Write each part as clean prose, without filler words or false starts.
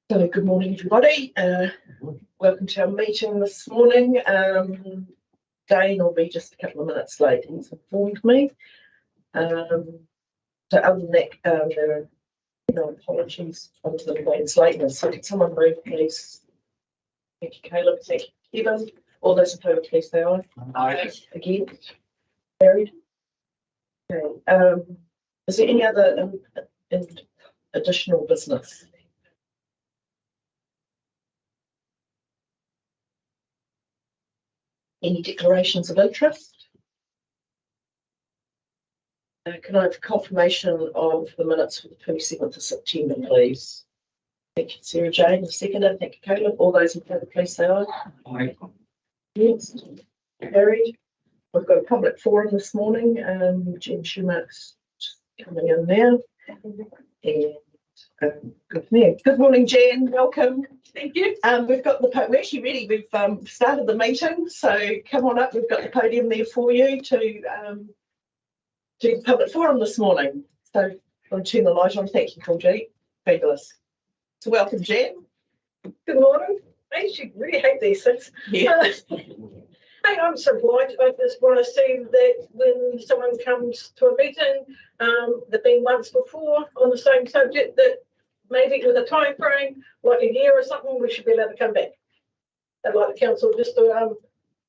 So good morning, everybody. Welcome to our meeting this morning. Dane will be just a couple of minutes late, he's informed me. So other than that, there are no apologies other than Dane's lateness. So could someone move, please? Thank you, Caleb. Thank you, Kevin. All those in favour, please say aye. Aye. Against? Carried. Okay. Is there any other additional business? Any declarations of interest? Can I have confirmation of the minutes for the 27th of September, please? Thank you, Sarah Jane. The seconder. Thank you, Caleb. All those in favour, please say aye. Aye. Yes. Carried. We've got a public forum this morning. Jen Schumacher's coming in now. And good morning, Jen. Welcome. Thank you. We've got we're actually ready. We've started the meeting, so come on up. We've got the podium there for you to the public forum this morning. So I'll turn the light on. Thank you, Georgie. Fabulous. So welcome, Jen. Good morning. I actually really hate these things. Yeah. Hey, I'm so polite. I just want to see that when someone comes to a meeting, they've been once before on the same subject, that maybe with a time frame, like a year or something, we should be allowed to come back. I'd like the council just to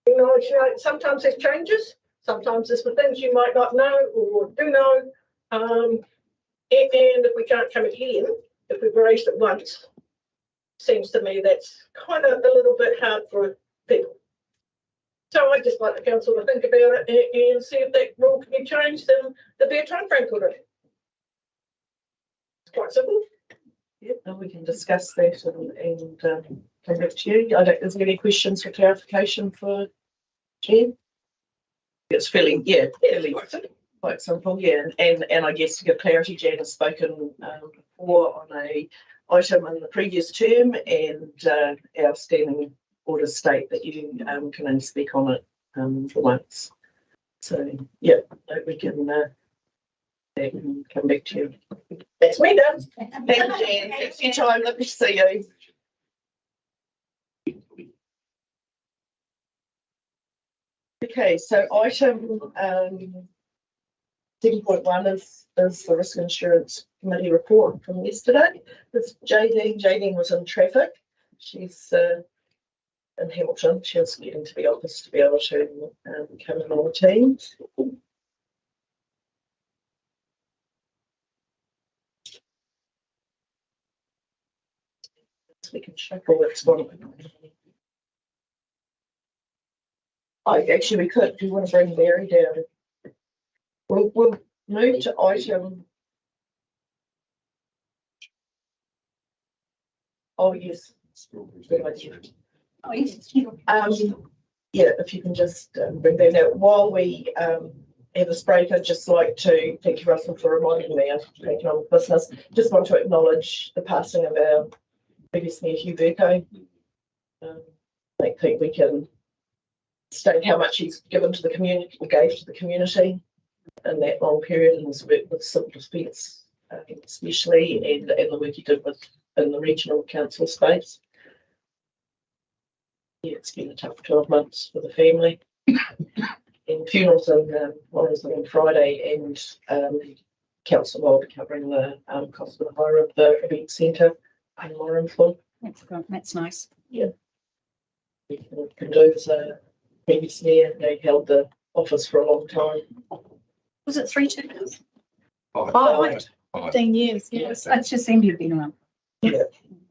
acknowledge, sometimes there's changes, sometimes there's for things you might not know or do know. And if we can't come again, if we've raised it once, seems to me that's kind of a little bit hard for people. So I'd just like the council to think about it and see if that rule can be changed and there'll be a time frame for it. It's quite simple. Yep, and we can discuss that and come back to you. Is there any questions for clarification for Jen? It's fairly, quite simple, yeah. And I guess to give clarity, Jen has spoken before on a item in the previous term, and our standing orders state that you can only speak on it for once. So yeah, we can come back to you. That's me done. Thank you, Jen. Thanks for your time. Lovely to see you. Okay, so item 7.1 is the Risk Insurance Committee report from yesterday. This Jadine was in traffic. She's in Hamilton. She was getting to the office to be able to come in on the team. So we can shuffle what's one. Actually, we could. Do you want to bring Mary down? We'll move to item. Oh yes. Good idea. Oh, yes. Yeah, if you can just bring that out. While we have this break, I'd just like to thank you, Russell, for reminding me of economic business. Just want to acknowledge the passing of our previous mayor, Hugh Burko. I think we can state how much he's given to the community, or gave to the community in that long period, and his work with civil defence, especially, and the work he did in the regional council space. Yeah, it's been a tough 12 months for the family. And funerals and on Friday, and council will be covering the cost of the hire of the event centre in Warrenford. That's nice. Yeah. We can do as a previous mayor. They held the office for a long time. Was it 3 terms? Five. 15 years. Yes, that's just seemed to have been around.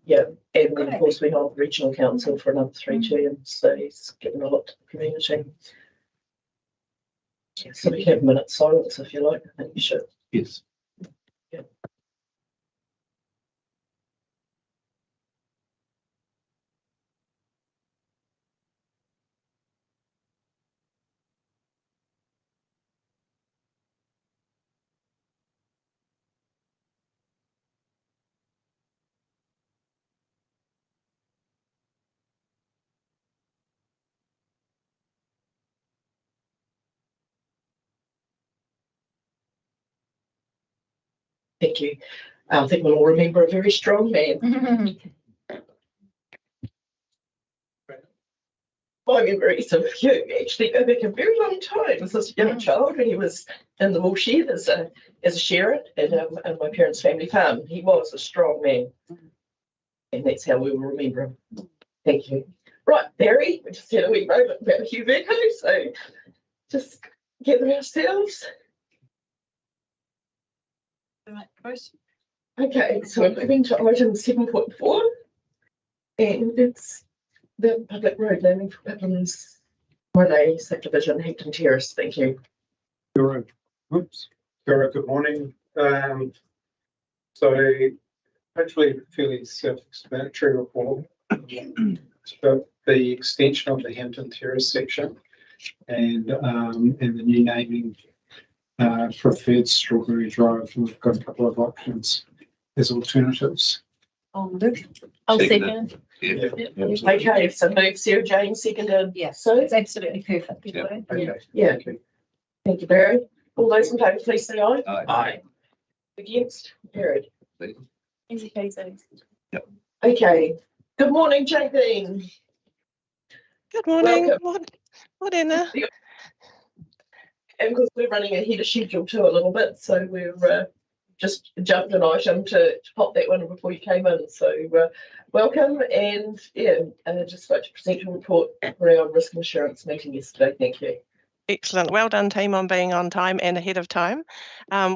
Yeah, and then of course we hold the regional council for another 3 terms, so he's given a lot to the community. So we can have a minute's silence if you like. I think you should. Yes. Yeah. Thank you. I think we'll all remember a very strong man. my memories of you actually go back a very long time. As a young child, when he was in the woolshed as a shearer at my parents' family farm. He was a strong man, and that's how we will remember him. Thank you. Right, Barry, we just had a wee moment about Huberto, so just gather ourselves. All right, Bruce. Okay, so we're moving to item 7.4, and it's the public road naming for Piplin's Morley subdivision, Hampton Terrace. Thank you. Kia ora. Good morning. So hopefully a fairly self-explanatory report. It's about the extension of the Hampton Terrace section and the new naming for Third Strawberry Drive. We've got a couple of options as alternatives. I'll second. Yeah. Okay, so move Sarah Jane, seconded. Yes, So it's absolutely perfect. Yeah. Yeah. Okay. yeah, thank you, Barry. All those in favour, please say aye. Aye. Against? Carried. Easy peasy. Okay. Good morning, JB. Good morning. Welcome. Morning. And because we're running ahead of schedule too a little bit, so we're just jumped an item to pop that one before you came in. So welcome, and just like to present your report for our risk insurance meeting yesterday. Thank you. Excellent. Well done, team, on being on time and ahead of time.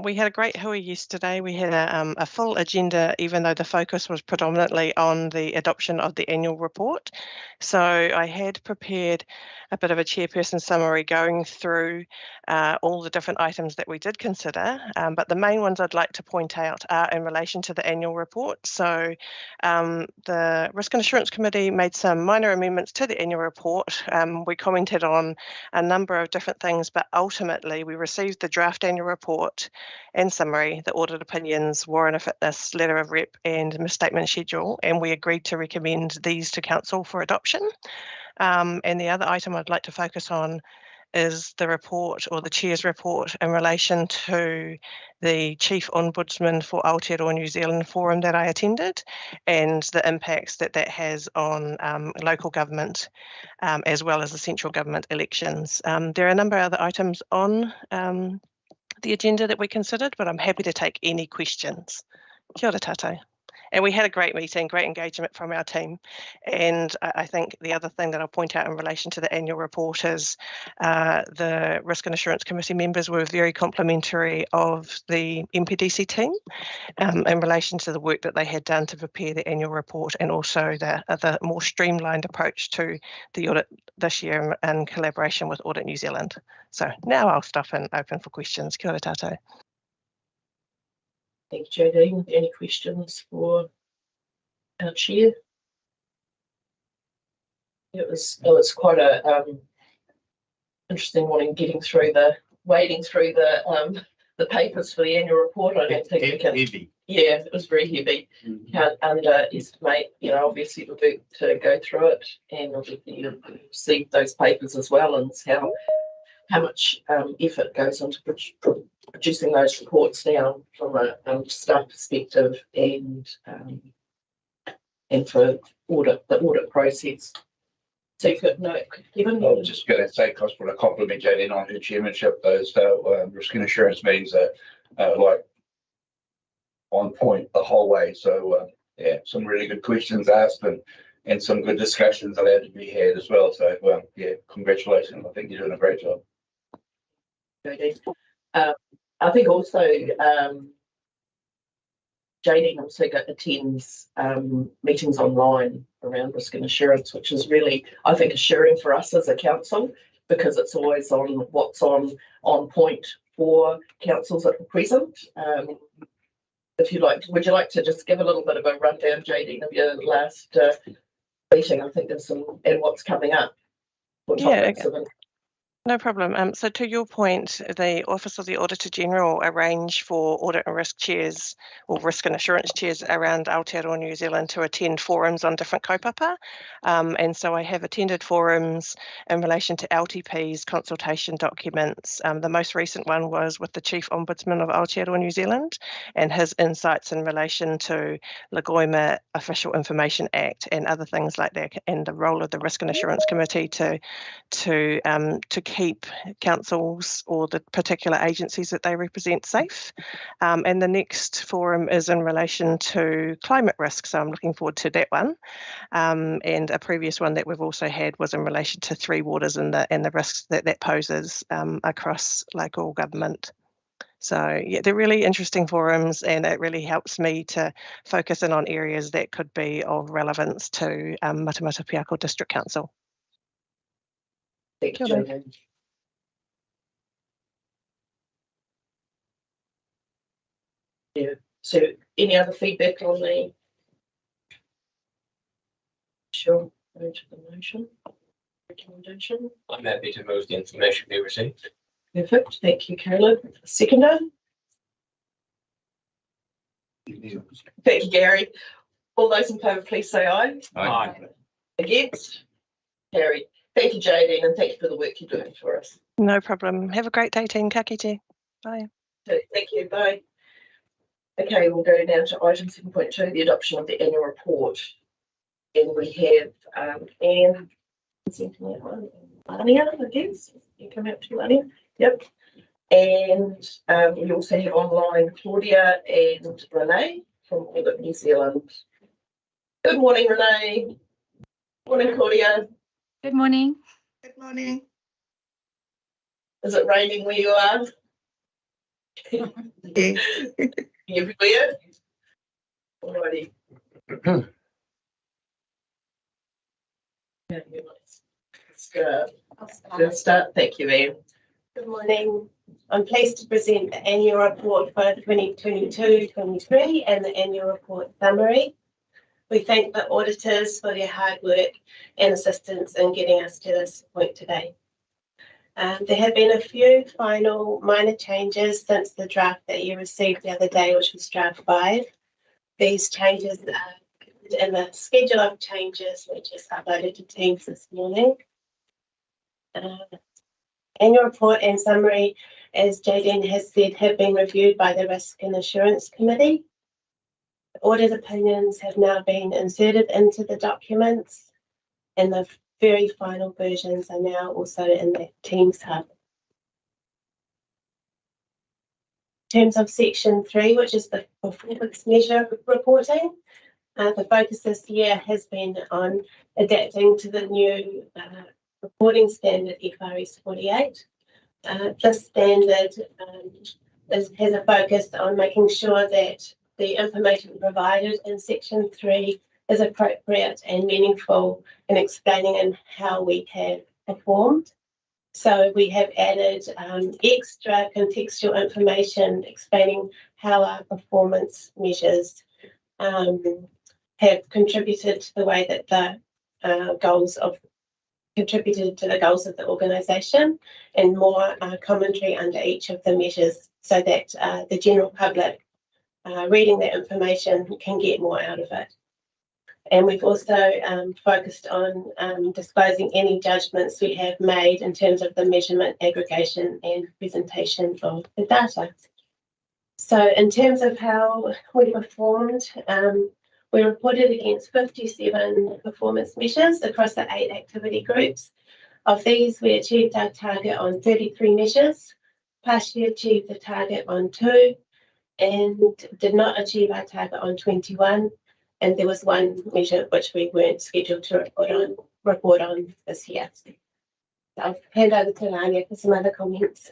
We had a great hui yesterday. We had a full agenda, even though the focus was predominantly on the adoption of the annual report. So I had prepared a bit of a chairperson summary going through all the different items that we did consider, but the main ones I'd like to point out are in relation to the annual report. So the Risk and Assurance Committee made some minor amendments to the annual report. We commented on a number of different things, but ultimately we received the draft annual report and summary, the audit opinions, warrant of fitness, letter of rep and misstatement schedule, and we agreed to recommend these to Council for adoption. And the other item I'd like to focus on is the report, or the Chair's report, in relation to the Chief Ombudsman for Aotearoa New Zealand forum that I attended, and the impacts that that has on local government, as well as the central government elections. There are a number of other items on the agenda that we considered, but I'm happy to take any questions. Kia ora tātou. And we had a great meeting, great engagement from our team. And I think the other thing that I'll point out in relation to the annual report is the Risk and Assurance Committee members were very complimentary of the MPDC team in relation to the work that they had done to prepare the annual report, and also the more streamlined approach to the audit this year in collaboration with Audit New Zealand. So now I'll stop and open for questions. Kia ora tātou. Thank you, JD. Any questions for our chair? It was quite a interesting morning wading through the papers for the annual report. I don't think we can. Heavy. Yeah, it was very heavy. Can't underestimate, obviously the work to go through it, and obviously you see those papers as well, and how much effort goes into producing those reports now from a staff perspective, and for the audit process. So you've got no, Kevin? I was just going to say, Cos, want to compliment Jane on her chairmanship. Those risk and assurance meetings are like on point the whole way. So some really good questions asked, and some good discussions allowed to be had as well. So congratulations. I think you're doing a great job. I think also JD also attends meetings online around risk and assurance, which is really, I think, assuring for us as a council, because it's always on what's on point for councils at the present. If you like, would you like to just give a little bit of a rundown, JD, of your last meeting? I think there's some, and what's coming up. No problem. So to your point, the Office of the Auditor General arrange for audit and risk chairs or risk and assurance chairs around Aotearoa New Zealand to attend forums on different kaupapa. And so I have attended forums in relation to LTP's consultation documents. The most recent one was with the Chief Ombudsman of Aotearoa New Zealand and his insights in relation to Lagoima Official Information Act and other things like that, and the role of the Risk and Assurance Committee to keep councils or the particular agencies that they represent safe. And the next forum is in relation to climate risk, so I'm looking forward to that one. And a previous one that we've also had was in relation to three waters and the risks that poses across local government. So yeah, they're really interesting forums, and it really helps me to focus in on areas that could be of relevance to Matamata-Piako District Council. Thank you, Sure. Jane. Yeah, so any other feedback on the? Sure, go to the motion, recommendation. I'm happy to move the information be received. Perfect, thank you, Caleb. Seconder? Thank you, Gary. All those in favour, please say aye. Aye. Against? Carried. Thank you, Jadine, and thank you for the work you're doing for us. No problem. Have a great day, team. Ka kite. Bye. Okay, thank you, bye. Okay, we'll go now to item 7.2, the adoption of the annual report. And we have Anne presenting that one. Ania, I guess. You come out to Ania. Yep. And we also have online Claudia and Renee from Audit New Zealand. Good morning, Renee. Morning, Claudia. Good morning. Good morning. Is it raining where you are? Everywhere? Alrighty. Let's start. Thank you, Anne. Good morning. I'm pleased to present the annual report for 2022-23 and the annual report summary. We thank the auditors for their hard work and assistance in getting us to this point today. There have been a few final minor changes since the draft that you received the other day, which was draft 5. These changes are in the schedule of changes, which is uploaded to Teams this morning. Annual report and summary, as Jadine has said, have been reviewed by the Risk and Assurance Committee. The audit opinions have now been inserted into the documents, and the very final versions are now also in the Teams hub. In terms of section 3, which is the performance measure reporting, the focus this year has been on adapting to the new reporting standard FRS 48. This standard has a focus on making sure that the information provided in section 3 is appropriate and meaningful in explaining and how we have performed. So we have added extra contextual information explaining how our performance measures have contributed to the way that the goals of the organisation, and more commentary under each of the measures so that the general public reading that information can get more out of it. And we've also focused on disclosing any judgments we have made in terms of the measurement, aggregation and presentation of the data. So in terms of how we performed, we reported against 57 performance measures across the 8 activity groups. Of these, we achieved our target on 33 measures, partially achieved the target on 2, and did not achieve our target on 21. And there was one measure which we weren't scheduled to report on this year. So I'll hand over to Lania for some other comments.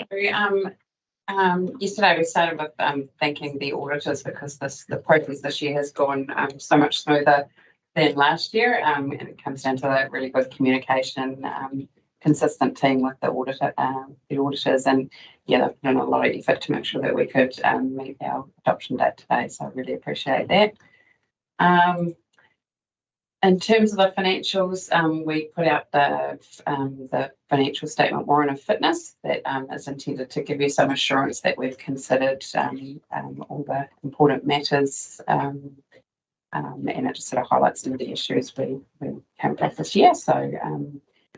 Yesterday we started with thanking the auditors because the process this year has gone so much smoother than last year, and it comes down to that really good communication, consistent team with the auditors, and yeah, they've put in a lot of effort to make sure that we could meet our adoption date today. So I really appreciate that. In terms of the financials, we put out the financial statement warrant of fitness that is intended to give you some assurance that we've considered all the important matters, and it just sort of highlights some of the issues we came across this year. So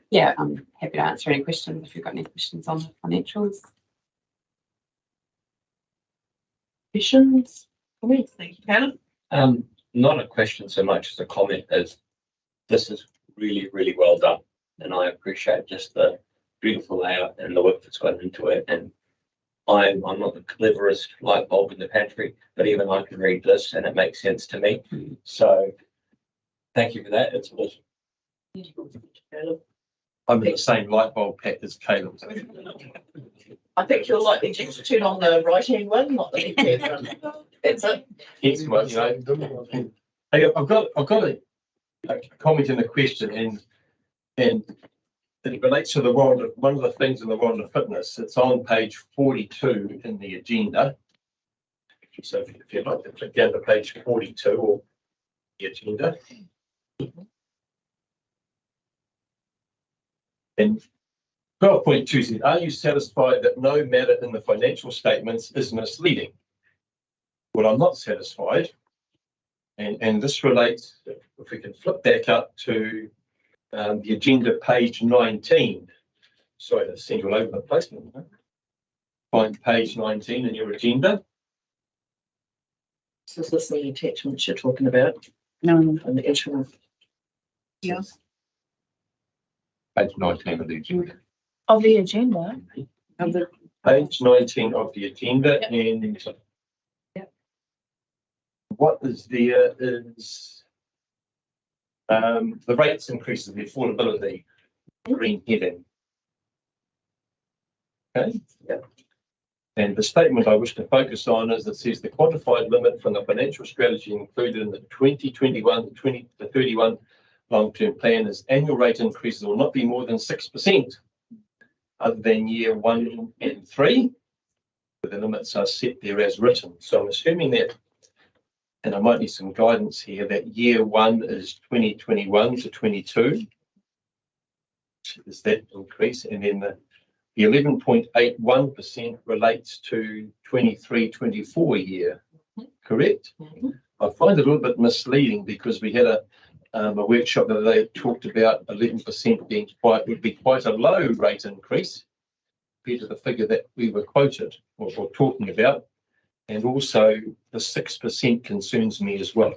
yeah, I'm happy to answer any questions if you've got any questions on the financials. Questions? Comments? Thank you, Helen. Not a question so much as a comment, as this is really, really well done. And I appreciate just the beautiful layout and the work that's gone into it. And I'm not the cleverest light bulb in the pantry, but even I can read this and it makes sense to me. So thank you for that. It's awesome. I'm in the same light bulb pack as Caleb. I think you're likely to turn on the right-hand one, not the left-hand one. That's it. Yes, well, you know, hey, I've got a comment and a question, and it relates to the world of one of the things in the world of fitness. It's on page 42 in the agenda. So if you'd like to click down to page 42 or the agenda. And 12.2 says, are you satisfied that no matter in the financial statements is misleading? Well, I'm not satisfied. And this relates, if we can flip back up to the agenda, page 19. Sorry to send you all over the place. Find page 19 in your agenda. Is this the attachment you're talking about? No. And the interim. Yeah. Page 19 of the agenda. Of the agenda. Of the Page 19 of the agenda. Yep. And Yep. What is there is the rates increases, the affordability, green heading. Okay. Yep. And the statement I wish to focus on is that says the quantified limit from the financial strategy included in the 2021 to 31 long-term plan is annual rate increases will not be more than 6% other than year 1 and 3. The limits are set there as written. So I'm assuming that, and I might need some guidance here, that year 1 is 2021 to 22. Is that increase? And then the 11.81% relates to 23-24 year, correct? Mm-hmm. I find it a little bit misleading because we had a workshop that they talked about 11% being would be quite a low rate increase compared to the figure that we were quoted or talking about. And also the 6% concerns me as well.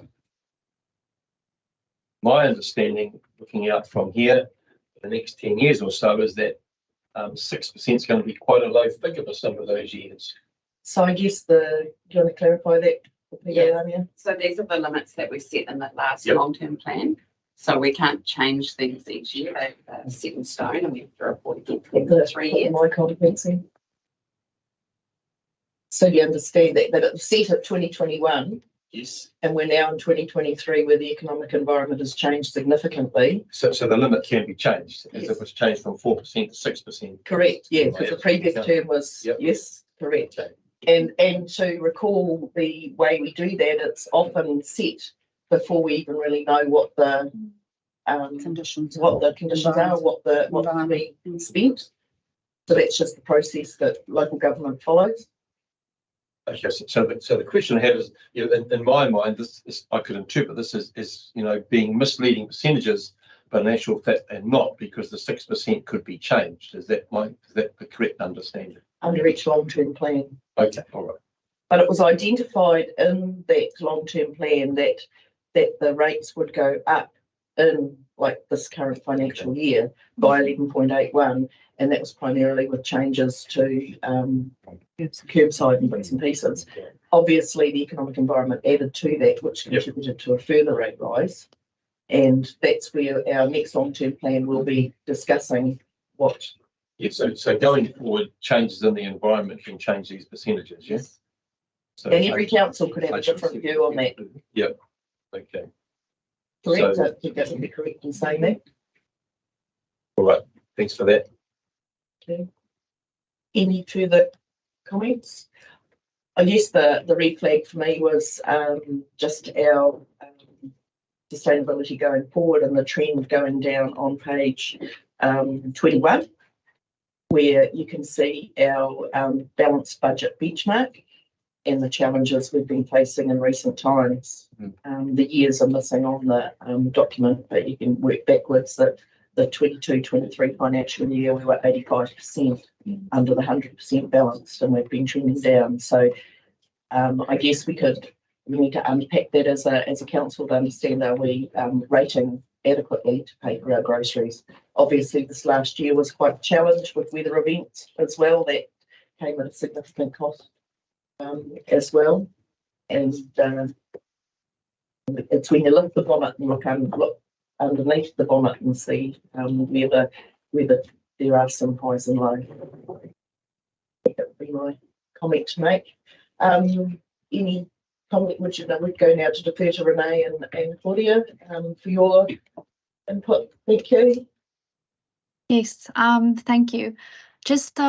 My understanding, looking out from here for the next 10 years or so, is that 6% is going to be quite a low figure for some of those years. So I guess do you want to clarify that? Yeah. So these are the limits that we set in that last long-term plan. So we can't change things each year. They're set in stone and we have to report against them for 3 years. My competency. So you understand that it was set at 2021. Yes. And we're now in 2023 where the economic environment has changed significantly. So the limit can be changed, as Yes. it was changed from 4% to 6%. Correct, yeah, because the previous term was, yes, correct. Okay. And to recall the way we do that, it's often set before we even really know what the Conditions. are, what can be spent. So that's just the process that local government follows. Okay, so the question I had is, you know, in my mind, this is, I could interpret this as you know, being misleading percentages, but in actual fact they're not, because the 6% could be changed. Is that the correct understanding? Under each long-term plan. Okay, all right. But it was identified in that long-term plan that the rates would go up in like this current financial year by 11.81, and that was primarily with changes to curbside and bits and pieces. Obviously, the economic environment added to that, which contributed to a further rate rise, and that's where our next long-term plan will be discussing what. Yeah, so going forward, changes in the environment can change these percentages, yes? So and every council could have a different view on that. Yep. Okay. Correct. So, I think that would be correct in saying that. all right. Thanks for that. Okay. Any further comments? I guess the red flag for me was just our sustainability going forward and the trend going down on page 21, where you can see our balanced budget benchmark and the challenges we've been facing in recent times. The years are missing on the document, but you can work backwards that the 22-23 financial year, we were 85% under the 100% balanced, and we've been trending down. So I guess we need to unpack that as a council to understand, are we rating adequately to pay for our groceries? Obviously, this last year was quite a challenge with weather events as well. That came at a significant cost as well. And it's when you lift the bonnet and look underneath the bonnet and see whether there are some highs and lows. That would be my comment to make. Any comment would go now to defer to Renee and Claudia for your input. Thank you. Yes, thank you. Just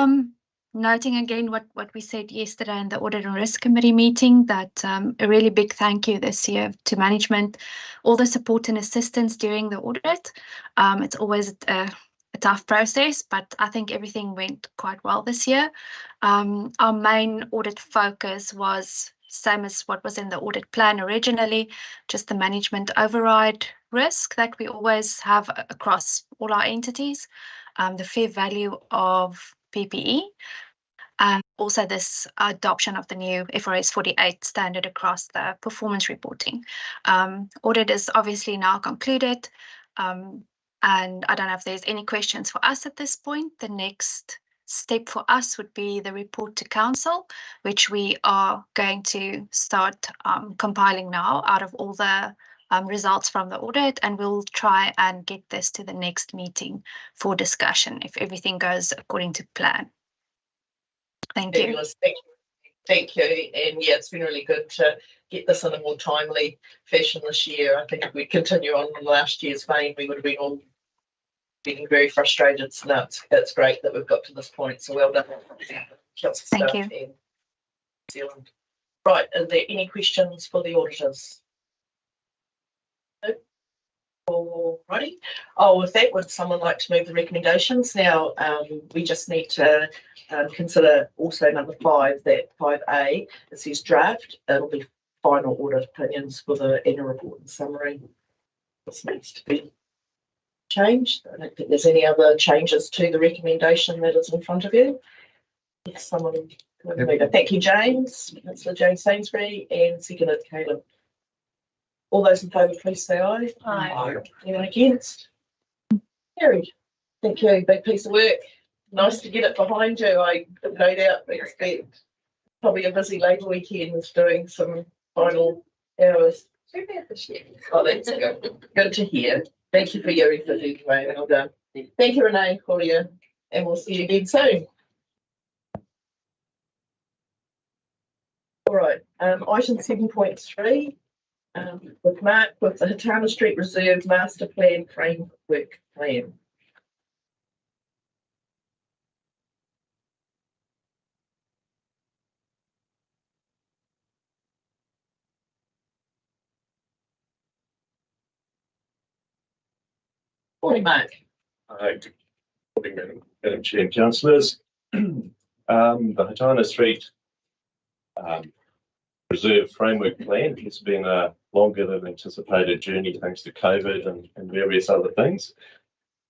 noting again what we said yesterday in the Audit and Risk Committee meeting, that a really big thank you this year to management, all the support and assistance during the audit. It's always a tough process, but I think everything went quite well this year. Our main audit focus was same as what was in the audit plan originally, just the management override risk that we always have across all our entities, the fair value of PPE, and also this adoption of the new FRS 48 standard across the performance reporting. Audit is obviously now concluded, and I don't know if there's any questions for us at this point. The next step for us would be the report to council, which we are going to start compiling now out of all the results from the audit, and we'll try and get this to the next meeting for discussion if everything goes according to plan. Thank you. Thank you. And yeah, it's been really good to get this in a more timely fashion this year. I think if we continue on in last year's vein, we would have been all getting very frustrated. So no, it's great that we've got to this point. So well done, council staff in New Zealand. Right, are there any questions for the auditors? Alrighty. Oh, with that, would someone like to move the recommendations? Now, we just need to consider also number 5, that 5A, it says draft. It'll be final audit opinions for the annual report and summary. This needs to be changed. I don't think there's any other changes to the recommendation that is in front of you. If someone can move it. Thank you, James. Councillor James Sainsbury, and seconded Caleb. All those in favour, please say aye. Aye. Anyone against? Carried. Thank you. Big piece of work. Nice to get it behind you. I no doubt expect probably a busy Labour weekend doing some final hours. Oh, that's good. Good to hear. Thank you for your effort anyway. Well done. Thank you, Renee, Claudia, and we'll see you again soon. All right. Item 7.3. With Mark, with the Hatana Street Reserve Master Plan Framework Plan. Morning, Mark. Good morning, Madam Chair and Councillors. The Hatana Street Reserve Framework Plan has been a longer than anticipated journey thanks to COVID and various other things.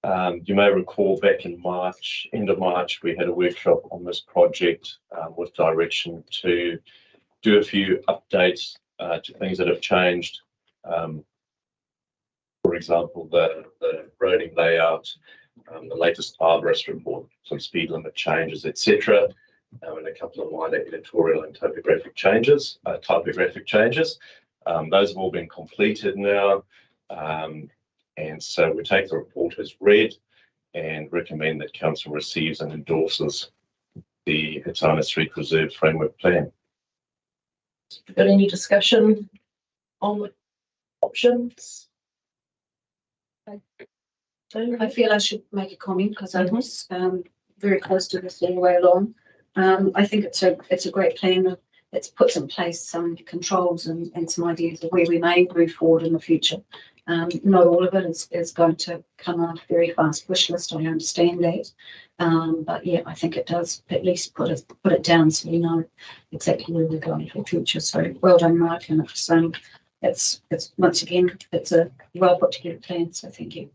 You may recall back in March, end of March, we had a workshop on this project with direction to do a few updates to things that have changed. For example, the roading layout, the latest arborist report, some speed limit changes, etc. And a couple of minor editorial and typographic changes. Those have all been completed now, and so we take the report as read and recommend that Council receives and endorses the Hatana Street Reserve Framework Plan. Got any discussion on the options? I feel I should make a comment because I was very close to this all the way along. I think it's a great plan. It's puts in place some controls and some ideas of where we may move forward in the future. Not all of it is going to come on a very fast wish list. I understand that. But yeah, I think it does at least put it down so we know exactly where we're going for the future. So well done, Mark, and it's once again, it's a well put together plan. So thank you.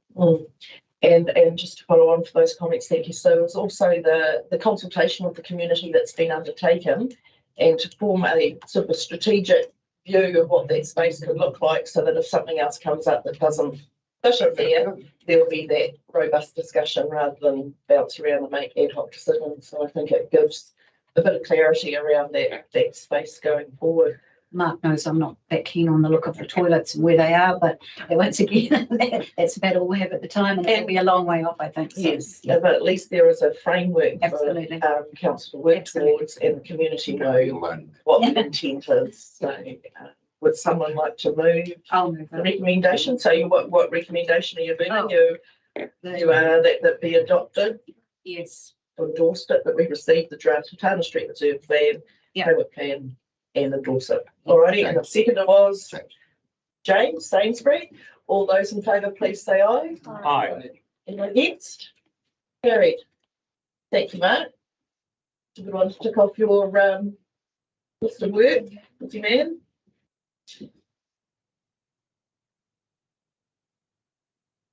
And just to follow on for those comments, thank you. So it was also the consultation with the community that's been undertaken, and to form a sort of a strategic view of what that space could look like, so that if something else comes up that doesn't fit there, there'll be that robust discussion rather than bounce around and make ad hoc decisions. So I think it gives a bit of clarity around that space going forward. Mark knows I'm not that keen on the look of the toilets and where they are, but once again, that's about all we have at the time, and it'll be a long way off, I think. So, yes, yeah, but at least there is a framework absolutely for council to work towards, and the community know what the intent is. So, would someone like to move? I'll move the recommendation? So, what recommendation are you moving? That be adopted? Yes. Endorsed it, that we received the draft Hatana Street Reserve Plan, framework plan, and endorse it. Alrighty, and the second was James Sainsbury. All those in favour, please say aye. Aye. Anyone against? Carried. Thank you, Mark. It's a good one to tick off your list of work. Thank you, man.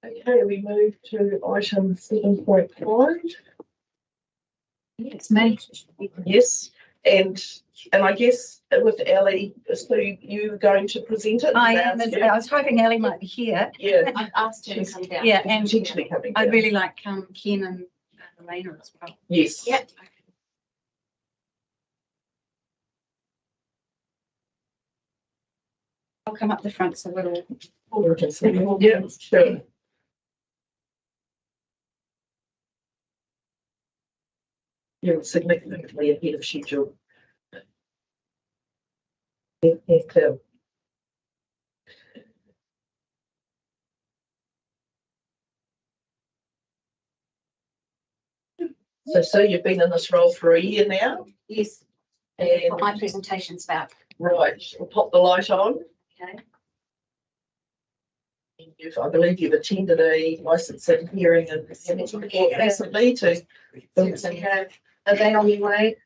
Okay, we move to item 7.5. It's me. Yes, and I guess with Ellie, so you going to present it? I am. I was hoping Ellie might be here. Yeah, I've asked her to come down. Yeah, and potentially coming. I'd really like Ken and Elena as well. Yes. Yep. I'll come up the front so we're all. Yeah, sure. You're significantly ahead of schedule. Yeah, clear. So you've been in this role for a year now? Yes. And Got my presentation's back. right, we'll pop the light on. Okay. I believe you've attended a licensing hearing and recently to. Are they on your way?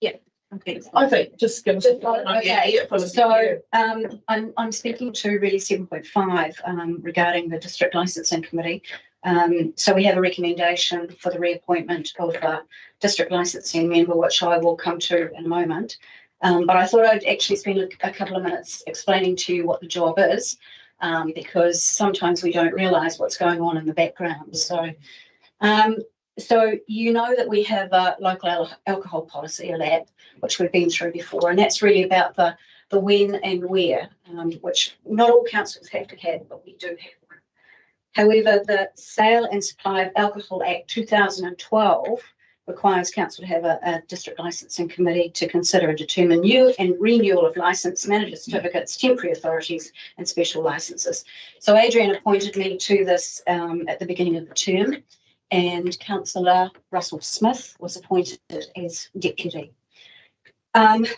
Yeah. Okay. I think just give us an idea. So I'm speaking to really 7.5 regarding the district licensing committee. So we have a recommendation for the reappointment of a district licensing member, which I will come to in a moment. But I thought I'd actually spend a couple of minutes explaining to you what the job is, because sometimes we don't realise what's going on in the background. So you know that we have a local alcohol policy, a LAP, which we've been through before, and that's really about the when and where, which not all councils have to have, but we do have one. However, the Sale and Supply of Alcohol Act 2012 requires council to have a district licensing committee to consider and determine new and renewal of licence, manager certificates, temporary authorities and special licences. So Adrian appointed me to this at the beginning of the term, and Councillor Russell Smith was appointed as deputy.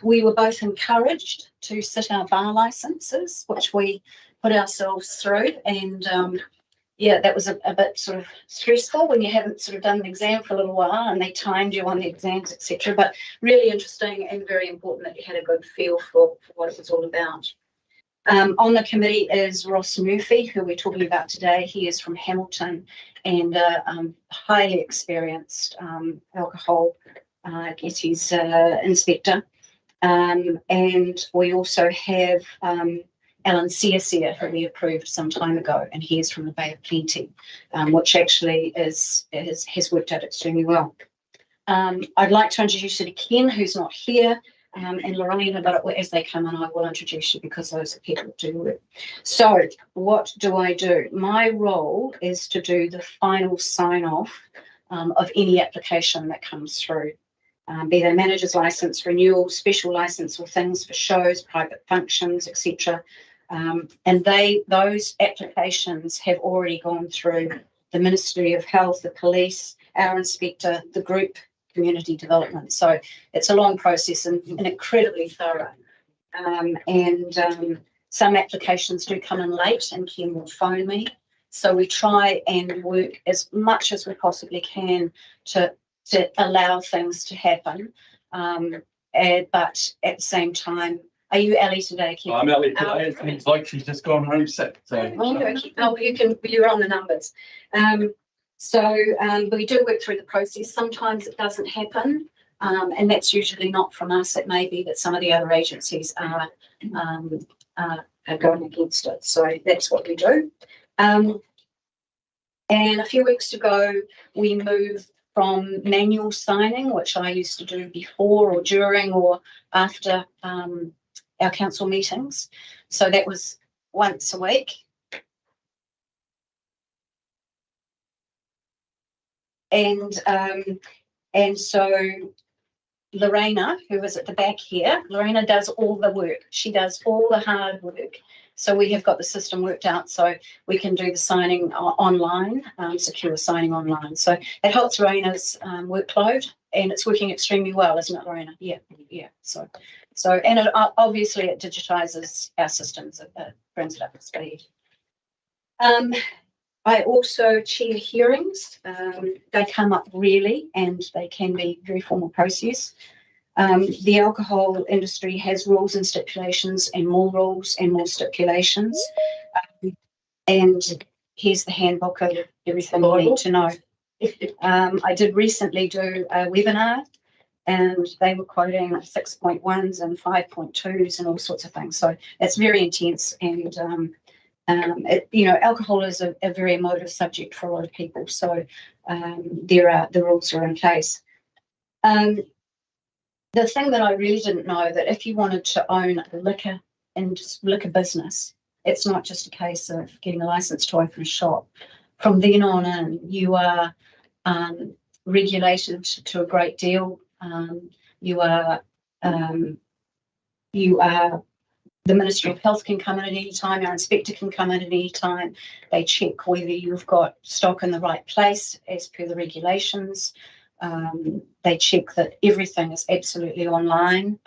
We were both encouraged to sit our bar licences, which we put ourselves through, and yeah, that was a bit sort of stressful when you haven't sort of done an exam for a little while and they timed you on the exams, etc. But really interesting and very important that you had a good feel for what it was all about. On the committee is Ross Murphy, who we're talking about today. He is from Hamilton and highly experienced alcohol, I guess he's inspector. And we also have Alan Searseer, who we approved some time ago, and he is from the Bay of Plenty, which actually has worked out extremely well. I'd like to introduce you to Ken, who's not here, and Lorraine, but as they come in, I will introduce you because those are people who do work. So what do I do? My role is to do the final sign-off of any application that comes through, be they manager's licence, renewal, special licence, or things for shows, private functions, etc. And those applications have already gone through the Ministry of Health, the police, our inspector, the group community development. So it's a long process and incredibly thorough. some applications do come in late and Ken will phone me. So we try and work as much as we possibly can to allow things to happen. But at the same time, are you Ellie today, Ken? I'm Ellie today. It seems like she's just gone home sick. So You're on the numbers. We do work through the process. Sometimes it doesn't happen, and that's usually not from us. It may be that some of the other agencies are going against it. So that's what we do. And a few weeks ago, we moved from manual signing, which I used to do before or during or after our council meetings. So that was once a week. And so Lorena, who is at the back here, Lorena does all the work. She does all the hard work. So we have got the system worked out so we can do the signing online, secure signing online. So it helps Lorena's workload, and it's working extremely well, isn't it, Lorena? Yeah. So and obviously it digitizes our systems. It brings it up to speed. I also chair hearings. They come up rarely, and they can be very formal process. The alcohol industry has rules and stipulations, and more rules and more stipulations. And here's the handbook of everything you need to know. I did recently do a webinar, and they were quoting 6.1s and 5.2s and all sorts of things. So it's very intense, and alcohol is a very emotive subject for a lot of people. So the rules are in place. The thing that I really didn't know, that if you wanted to own a liquor business, it's not just a case of getting a license to open a shop. From then on in, you are regulated to a great deal. You are the Ministry of Health can come in at any time. Our inspector can come in at any time. They check whether you've got stock in the right place as per the regulations. They check that everything is absolutely online,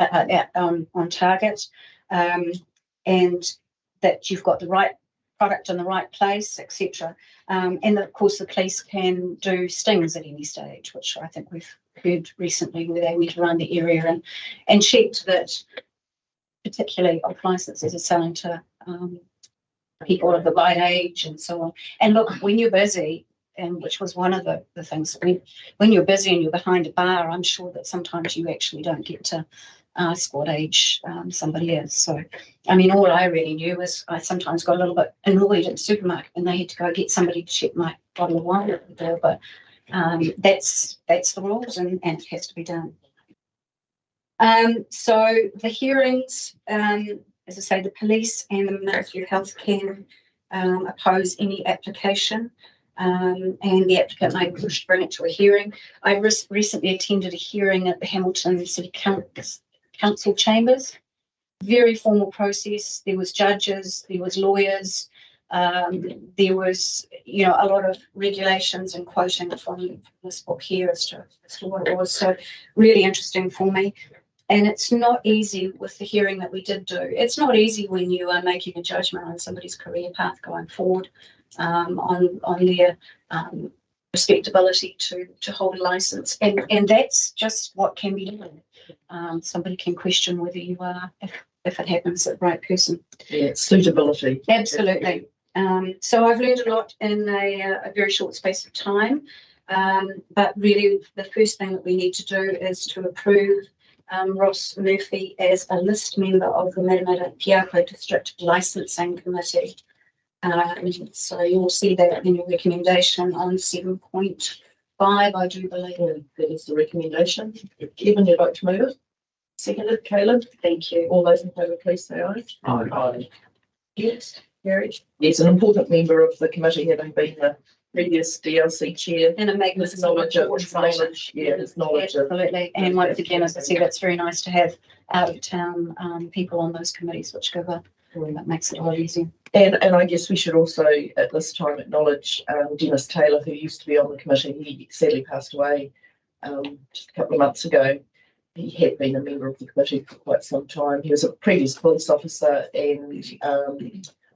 on target, and that you've got the right product in the right place, etc. And of course, the police can do stings at any stage, which I think we've heard recently, where they went around the area and checked that, particularly off licenses, are selling to people of the right age and so on. And look, when you're busy, and which was one of the things, when you're busy and you're behind a bar, I'm sure that sometimes you actually don't get to ask what age somebody is. So, I mean, all I really knew was I sometimes got a little bit annoyed at the supermarket and they had to go get somebody to check my bottle of wine at the door, but that's the rules, and it has to be done. So the hearings, as I say, the police and the Ministry of Health can oppose any application, and the applicant may push to bring it to a hearing. I recently attended a hearing at the Hamilton City Council chambers. Very formal process. There was judges, there was lawyers, there was, a lot of regulations and quoting from this book here as to what it was. So really interesting for me. And it's not easy with the hearing that we did do. It's not easy when you are making a judgment on somebody's career path going forward, on their respectability to hold a license. And that's just what can be done. Somebody can question whether you are, if it happens, the right person. Yeah, suitability. Absolutely. So I've learned a lot in a very short space of time. But really, the first thing that we need to do is to approve Ross Murphy as a list member of the Matamata-Piako District Licensing Committee. So you'll see that in your recommendation on 7.5, I do believe. That is the recommendation. Kevin, you'd like to move it? Seconded, Caleb. Thank you. All those in favour, please say aye. Aye. Yes, carried. He's an important member of the committee, having been the previous DLC chair. And a magnificent knowledge. His knowledge. Absolutely. And once again, as I said, it's very nice to have out of town people on those committees, which that makes it a lot easier. And I guess we should also at this time acknowledge Dennis Taylor, who used to be on the committee. He sadly passed away just a couple of months ago. he had been a member of the committee for quite some time. He was a previous police officer and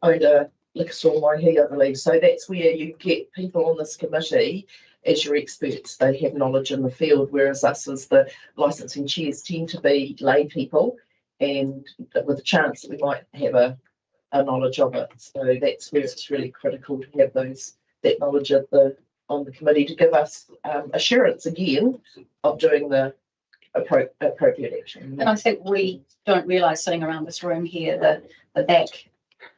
owned a liquor store in Waihi, I believe. So that's where you get people on this committee as your experts. They have knowledge in the field, whereas us as the licensing chairs tend to be lay people, and with a chance that we might have a knowledge of it. So that's where it's really critical to have that knowledge on the committee to give us assurance again of doing the appropriate action. And I think we don't realise sitting around this room here the back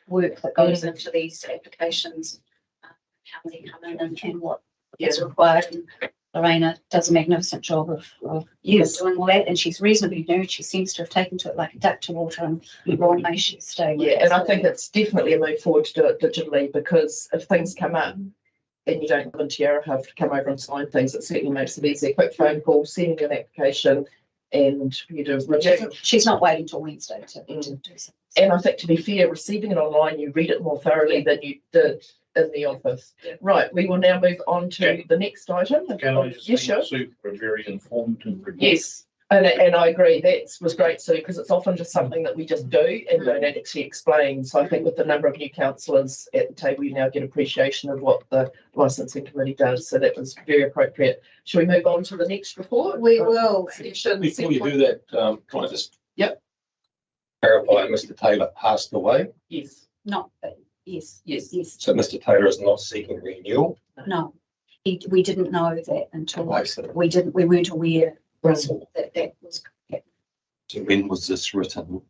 work that goes into these applications, how they come in and what is required. And Lorena does a magnificent job of doing all that, and she's reasonably new. She seems to have taken to it like a duck to water, and Ron may she stay with and I think it's definitely a move forward to do it digitally, because if things come up and you don't live in Te Araha to come over and sign things, it certainly makes it easier. Quick phone call, sending an application, and you do review. She's not waiting till Wednesday to do something. And I think, to be fair, receiving it online, you read it more thoroughly than you did in the office. Right, we will now move on to the next item. Can I just Yes, sure. Sue, for a very informative report? Yes, and I agree. That was great, Sue, because it's often just something that we just do and don't actually explain. So I think with the number of new councillors at the table, you now get appreciation of what the licensing committee does. So that was very appropriate. Shall we move on to the next report? We will. Before you do that, can I just Yep. clarify, Mr. Taylor passed away, Yes. Not, yes. so Mr. Taylor is not seeking renewal. No, we didn't know that until I see. we weren't aware that was. So when was this written?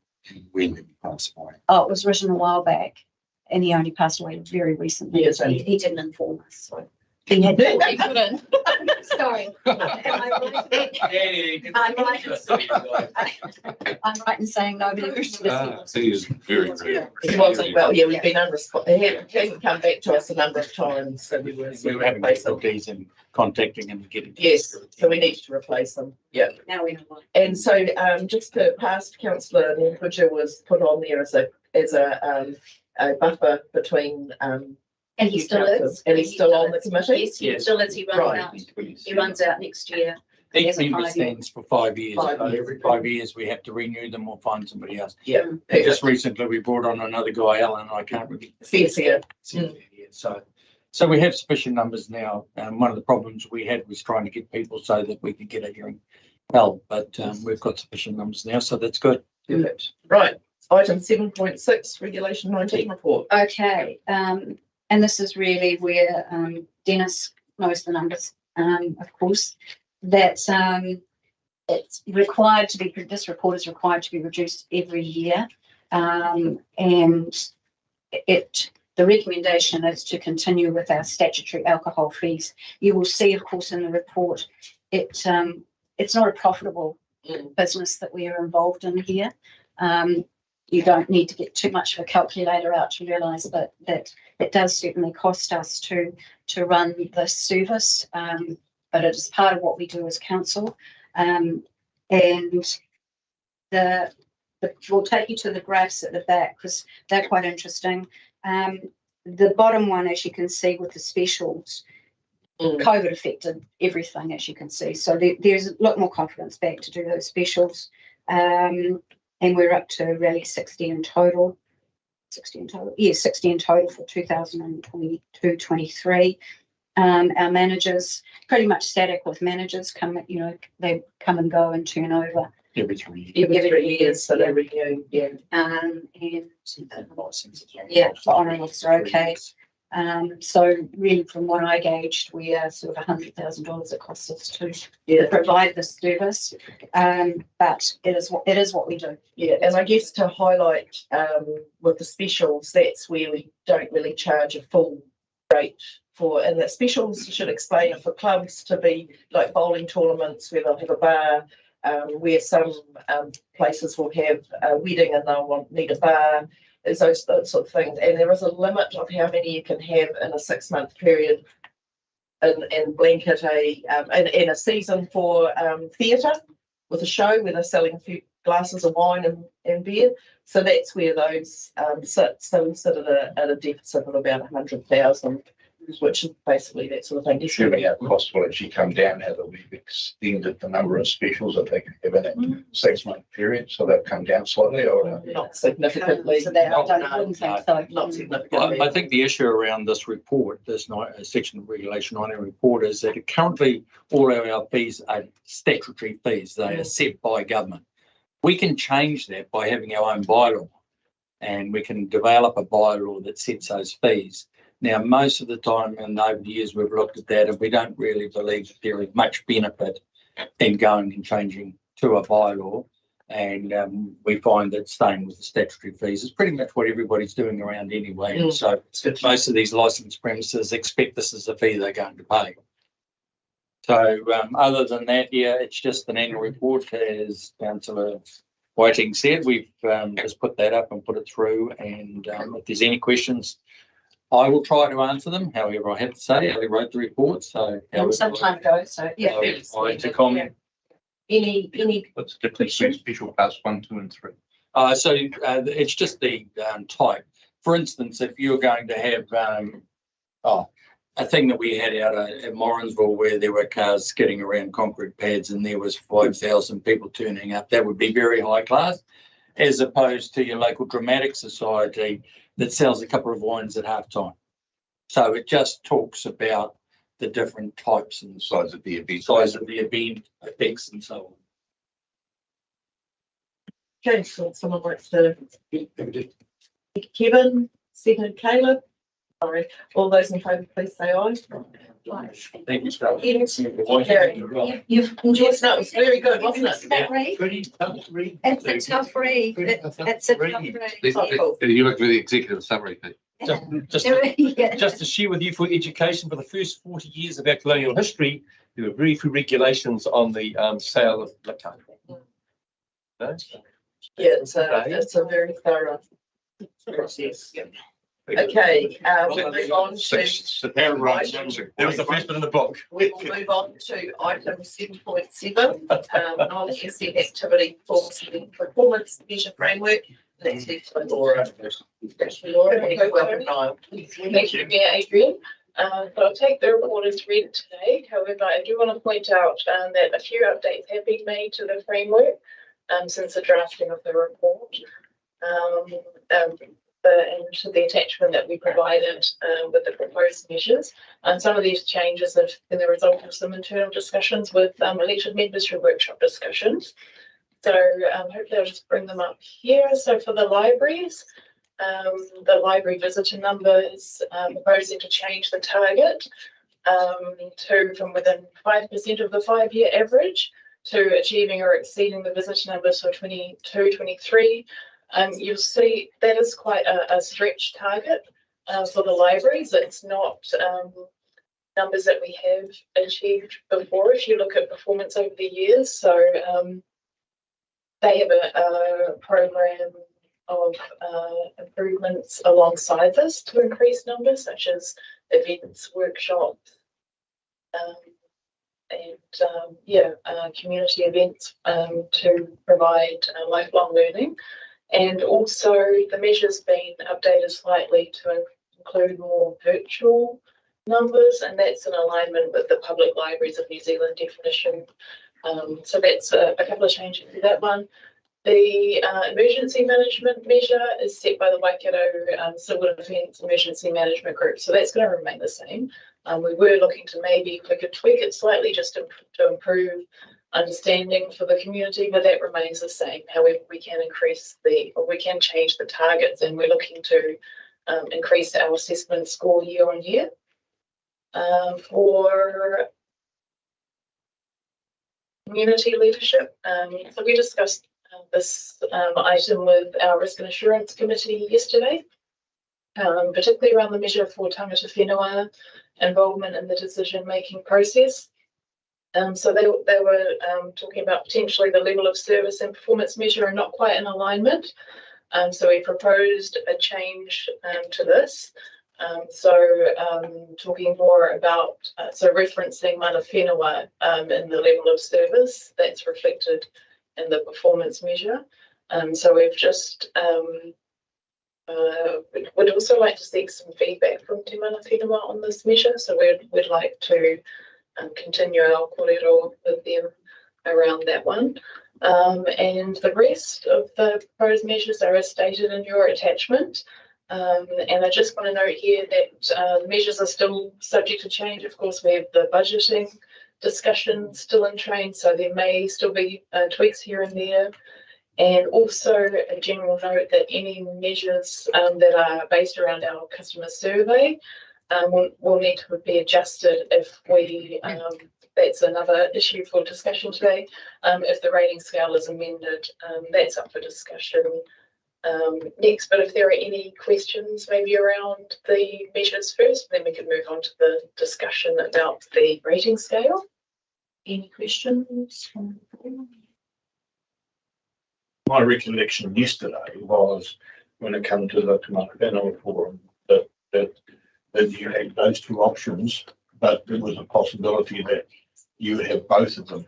When did he pass away? Oh, it was written a while back, and he only passed away very recently. Yes, he didn't inform us. So. He had couldn't. Sorry. I'm right in saying nobody wished to So he was very, very. He wasn't well. Yeah, we've been unresponsive. He hasn't come back to us a number of times, so we were having difficulties in contacting him and getting. Yes, so we needed to replace them. Yeah. Now we know why. And so, just the past councillor Bridger was put on there as a buffer between. And he still is. And he's still on the committee? Yes, he still is. He runs out. He runs out next year. Each member stands for 5 years. So every 5 years we have to renew them or find somebody else. Yeah. And just recently we brought on another guy, Alan. I can't really. Fair. So we have sufficient numbers now. One of the problems we had was trying to get people so that we could get a hearing held, but we've got sufficient numbers now, so that's good. Perfect. Right. Item 7.6, Regulation 19 report. Okay. And this is really where Dennis knows the numbers, of course, that it's required to be, this report is required to be reduced every year. And the recommendation is to continue with our statutory alcohol fees. You will see, of course, in the report, it's not a profitable business that we are involved in here. You don't need to get too much of a calculator out to realise that it does certainly cost us to run this service, but it is part of what we do as council. And we'll take you to the graphs at the back because they're quite interesting. The bottom one, as you can see with the specials, COVID affected everything, as you can see. So there's a lot more confidence back to do those specials. And we're up to really 60 in total. 60 in total. Yeah, 60 in total for 2022-23. Our managers, pretty much static with managers, they come and go and turn over. Every 3 years. Every 3 years, so they renew, And for honouring officer, okay. So really, from what I gauged, we are sort of $100,000 it costs us to provide this service. But it is what we do. Yeah, and I guess to highlight with the specials, that's where we don't really charge a full rate for, and the specials should explain it for clubs to be like bowling tournaments where they'll have a bar, where some places will have a wedding and they'll need a bar. There's those sort of things, and there is a limit of how many you can have in a 6-month period, and blanket in a season for theatre with a show where they're selling a few glasses of wine and beer. So that's where those sit. So we sit at a deficit of about 100,000 which is basically that sort of thing. Assuming our costs will actually come down now that we've extended the number of specials that they can have in that 6-month period, so they'll come down slightly or. Not significantly. So that, I No, wouldn't think so. not significantly. I think the issue around this report, this section of Regulation 19 report, is that currently all our fees are statutory fees. They are set by government. We can change that by having our own bylaw, and we can develop a bylaw that sets those fees. Now, most of the time, and over the years, we've looked at that, and we don't really believe that there is much benefit in going and changing to a bylaw. And we find that staying with the statutory fees is pretty much what everybody's doing around anyway. And so most of these licensed premises expect this is the fee they're going to pay. So other than that, yeah, it's just an annual report, as Councillor Whiting said. We've just put that up and put it through. And if there's any questions, I will try to answer them. However, I have to say, I wrote the report, so Some time ago, so yeah. I to comment. Any. What's the difference between special class 1, 2 and 3? So it's just the type. For instance, if you're going to have a thing that we had out at Morrinsville where there were cars skidding around concrete pads and there was 5,000 people turning up, that would be very high class, as opposed to your local dramatic society that sells a couple of wines at half time. So it just talks about the different types and Size of the event. size of the event, effects and so on. Okay, so someone wants to. Kevin, second Caleb. Sorry, all those in favour, please say aye. Thank you, Scott. You've enjoyed Yes, no, it was very good, wasn't it? It's a tough read. It's a tough read. It's a tough read. You look for the executive summary, Pete. Just to share with you, for education, for the first 40 years of our colonial history, there were very few regulations on the sale of liquor. No? Yeah, it's a very thorough process. Okay, we'll move on to. That was the first bit in the book. We will move on to item 7.7, non-asset activity performance measure framework. That's next for Laura. Laura, welcome, Niall. Thank you, Mayor Adrian. So I'll take the report as read today. However, I do want to point out that a few updates have been made to the framework since the drafting of the report. And to the attachment that we provided with the proposed measures. And some of these changes have been the result of some internal discussions with elected members through workshop discussions. So hopefully I'll just bring them up here. So for the libraries, the library visitor number is proposing to change the target to from within 5% of the 5-year average to achieving or exceeding the visitor numbers for 22-23. You'll see that is quite a stretch target for the libraries. It's not numbers that we have achieved before if you look at performance over the years. So they have a program of improvements alongside this to increase numbers, such as events, workshops, and community events to provide lifelong learning. And also the measure's been updated slightly to include more virtual numbers, and that's in alignment with the Public Libraries of New Zealand definition. So that's a couple of changes to that one. The emergency management measure is set by the Waikato Civil Defence Emergency Management Group, so that's going to remain the same. We were looking to maybe if we could tweak it slightly just to improve understanding for the community, but that remains the same. However, we can change the targets, and we're looking to increase our assessment score year on year. For community leadership, so we discussed this item with our Risk and Assurance Committee yesterday, particularly around the measure for tangata whenua involvement in the decision-making process. So they were talking about potentially the level of service and performance measure are not quite in alignment. So we proposed a change to this. Talking more about, referencing mana whenua in the level of service that's reflected in the performance measure. So we've just We'd also like to seek some feedback from Te Mana-Whenua on this measure, so we'd like to continue our kōrero with them around that one. And the rest of the proposed measures are as stated in your attachment. And I just want to note here that the measures are still subject to change. Of course, we have the budgeting discussion still in train, so there may still be tweaks here and there. And also a general note that any measures that are based around our customer survey will need to be adjusted if we, that's another issue for discussion today, if the rating scale is amended, that's up for discussion next. But if there are any questions maybe around the measures first, then we can move on to the discussion about the rating scale. Any questions? My recollection yesterday was when it came to the Te Mana-Whenua forum that you had those two options, but there was a possibility that you would have both of them.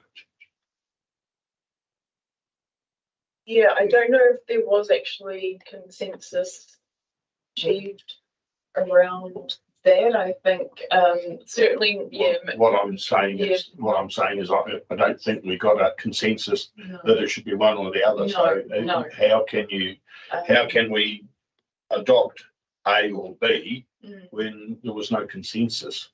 Yeah, I don't know if there was actually consensus achieved around that. I think certainly, yeah. What I'm saying is I don't think we got a consensus that it should be one or the other. No. How can we adopt A or B when there was no consensus?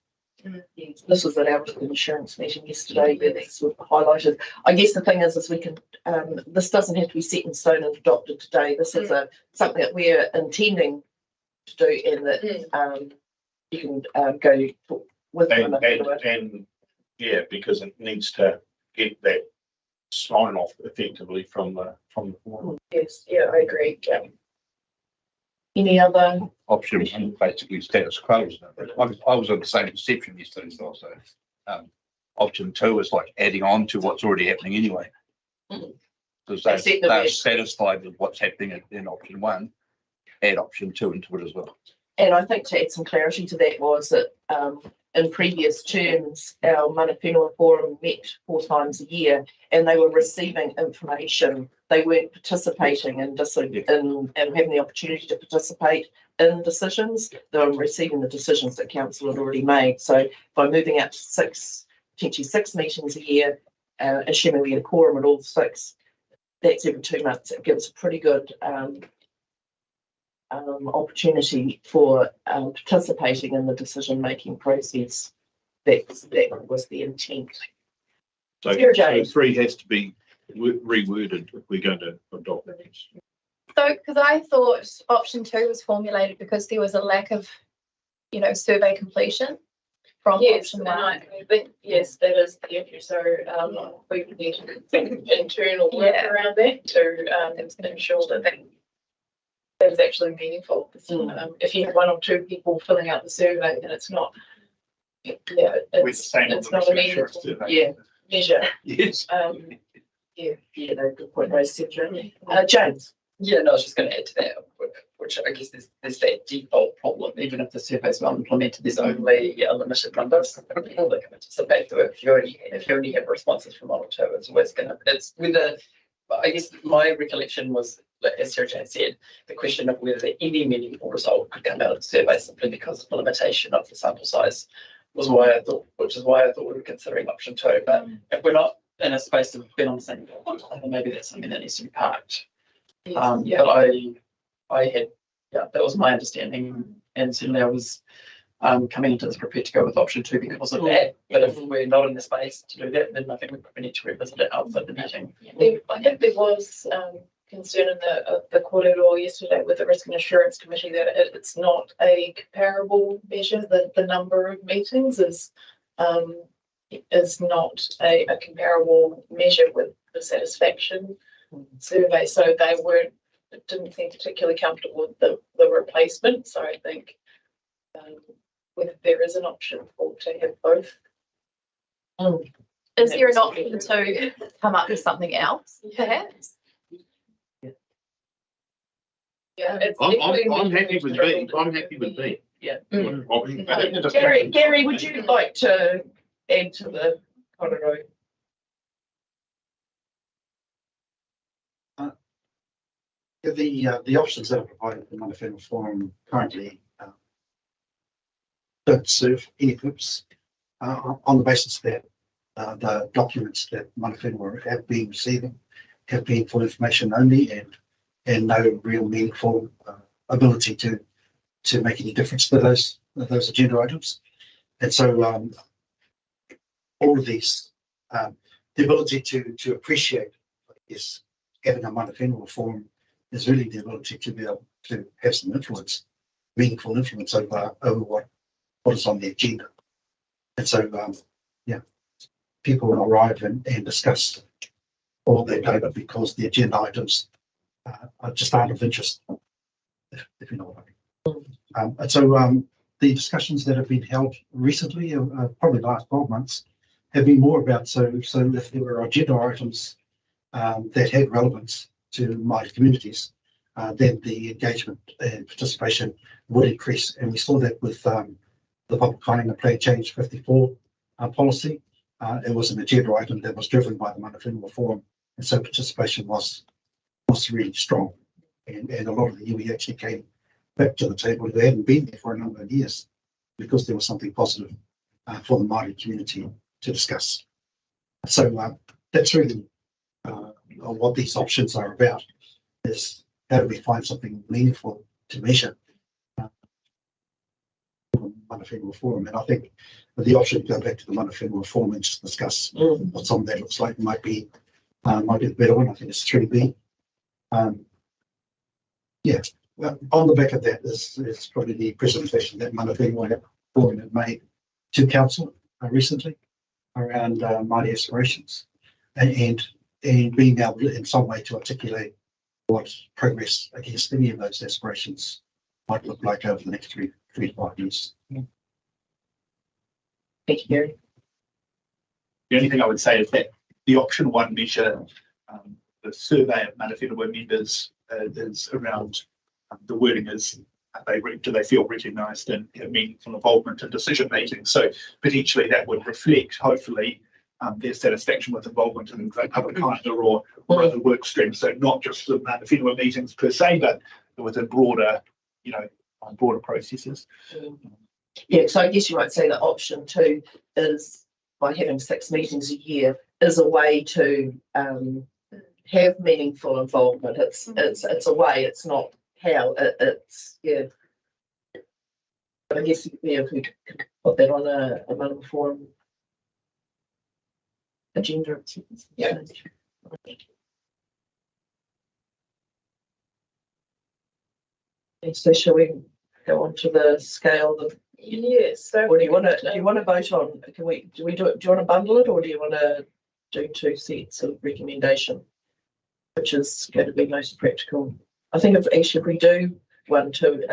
Yes, this was at our insurance meeting yesterday where that's sort of highlighted. I guess the thing is we can, this doesn't have to be set in stone and adopted today. This is something that we're intending to do, and that you can go with and yeah, because it needs to get that sign off effectively from the forum. Yes, yeah, I agree. Yeah. Any other option one basically status quo? I was on the same perception yesterday, so option 2 is like adding on to what's already happening anyway. Because they're satisfied with what's happening in option 1, add option 2 into it as well. And I think to add some clarity to that was that in previous terms, our Mana Whenua Forum met 4 times a year and they were receiving information. They weren't participating in and having the opportunity to participate in decisions. They were receiving the decisions that council had already made. So by moving out to potentially 6 meetings a year, assuming we had a quorum at all 6, that's every 2 months. It gives a pretty good opportunity for participating in the decision-making process. That was the intent. So 3 has to be reworded if we're going to adopt it. So, because I thought option 2 was formulated because there was a lack of, survey completion from option 1. I think, yes, that is the issue. So we need to think internal work around that to ensure that is actually meaningful. If you have 1 or 2 people filling out the survey, then it's not. It's not a meaningful measure. Yes. No, good point, James. Yeah, no, I was just going to add to that, which I guess there's that default problem. Even if the survey's well implemented, there's only a limited number of people that can participate. So if you only have responses from 1 or 2, it's always going to. It's whether. I guess my recollection was, as Sarah Jane said, the question of whether any meaningful result could come out of the survey simply because of the limitation of the sample size was why I thought we were considering option 2. But if we're not in a space of being on the same level, then maybe that's something that needs to be parked. But I had, that was my understanding, and certainly I was coming into this prepared to go with option 2 because of that. But if we're not in the space to do that, then I think we probably need to revisit it outside the meeting. I think there was concern in the kōrero yesterday with the Risk and Assurance Committee that it's not a comparable measure. The number of meetings is not a comparable measure with the satisfaction survey. So they didn't seem particularly comfortable with the replacement. So I think whether there is an option to have both. Is there an option to come up with something else, perhaps? Yeah, I'm happy with B. I'm happy with B. Yeah. Gary, would you like to add to the kōrero? The options that are provided in the Mana Whenua Forum currently don't serve any purpose on the basis that the documents that Mana Whenua have been receiving have been for information only and no real meaningful ability to make any difference to those agenda items. And so all of these, the ability to appreciate, is having a Mana Whenua Forum is really the ability to be able to have some influence, meaningful influence over what is on the agenda. And so, people will arrive and discuss all their data because the agenda items aren't of interest, if you know what I mean. And so the discussions that have been held recently, probably the last 12 months, have been more about, so if there were agenda items that had relevance to Māori communities, then the engagement and participation would increase. And we saw that with the Public Kāinga Plan Change 54 policy. It was an agenda item that was driven by the Mana Whenua Forum, and so participation was really strong. And a lot of the iwi actually came back to the table who hadn't been there for a number of years because there was something positive for the Māori community to discuss. So that's really what these options are about, is how do we find something meaningful to measure Mana Whenua Forum. And I think the option to go back to the Mana Whenua Forum and just discuss what some of that looks like might be the better one. I think it's 3B. On the back of that is probably the presentation that Mana Whenua Forum had made to council recently around Māori aspirations and being able to, in some way, to articulate what progress against any of those aspirations might look like over the next three to 5 years. Thank you, Gary. The only thing I would say is that the option 1 measure, the survey of Mana Whenua members is around the wording is, do they feel recognised and have meaningful involvement in decision making? So potentially that would reflect, hopefully, their satisfaction with involvement in public Kāinga or other work streams. So not just the Mana Whenua meetings per se, but within broader, broader processes. Yeah, so I guess you might say that option 2 is, by having 6 meetings a year, is a way to have meaningful involvement. It's a way. It's not how. It's But I guess if we could put that on a Mana Forum agenda. Yeah. So shall we go on to the scale of? Yes. So or do you want to vote on? Do you want to bundle it, or do you want to do 2 sets of recommendation, which is going to be most practical? I think if we do 1, 2,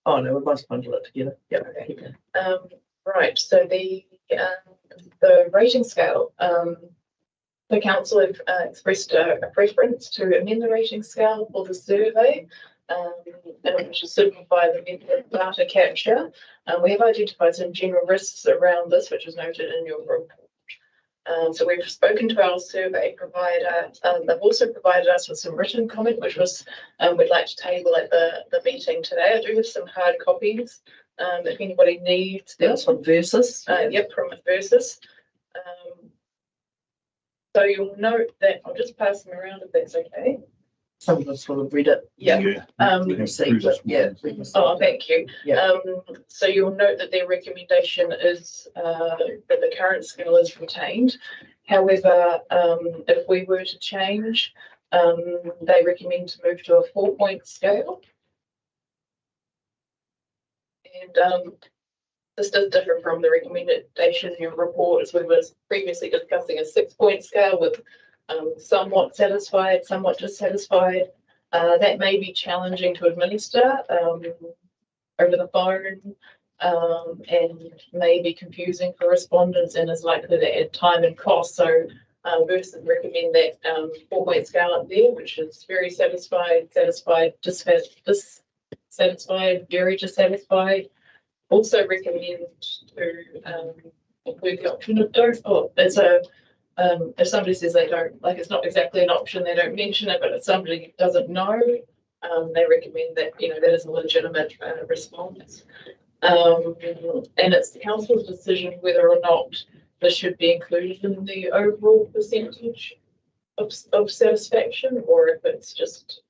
oh no, we must bundle it together. Yeah. Okay. Right. So the rating scale. The council have expressed a preference to amend the rating scale for the survey. Which to simplify the data capture. We have identified some general risks around this, which is noted in your report. So we've spoken to our survey provider. They've also provided us with some written comment, which was we'd like to table at the meeting today. I do have some hard copies if anybody needs. That's from Versus. Yep, from Versus. So you'll note that I'll just pass them around if that's okay. Some of us will have read it. Yeah. We can see, but yeah. Oh, thank you. Yeah. So you'll note that their recommendation is that the current scale is retained. However, if we were to change, they recommend to move to a 4-point scale. And this does differ from the recommendation in your report, as we were previously discussing a 6-point scale with somewhat satisfied, somewhat dissatisfied. That may be challenging to administer over the phone and may be confusing for respondents and is likely to add time and cost. So Versus recommend that 4-point scale up there, which is very satisfied, satisfied, dissatisfied, very dissatisfied. Also recommend to include the option of don't. If somebody says they don't, like it's not exactly an option, they don't mention it, but if somebody doesn't know, They recommend that, that is a legitimate response. And it's the council's decision whether or not this should be included in the overall percentage of satisfaction, or if it's just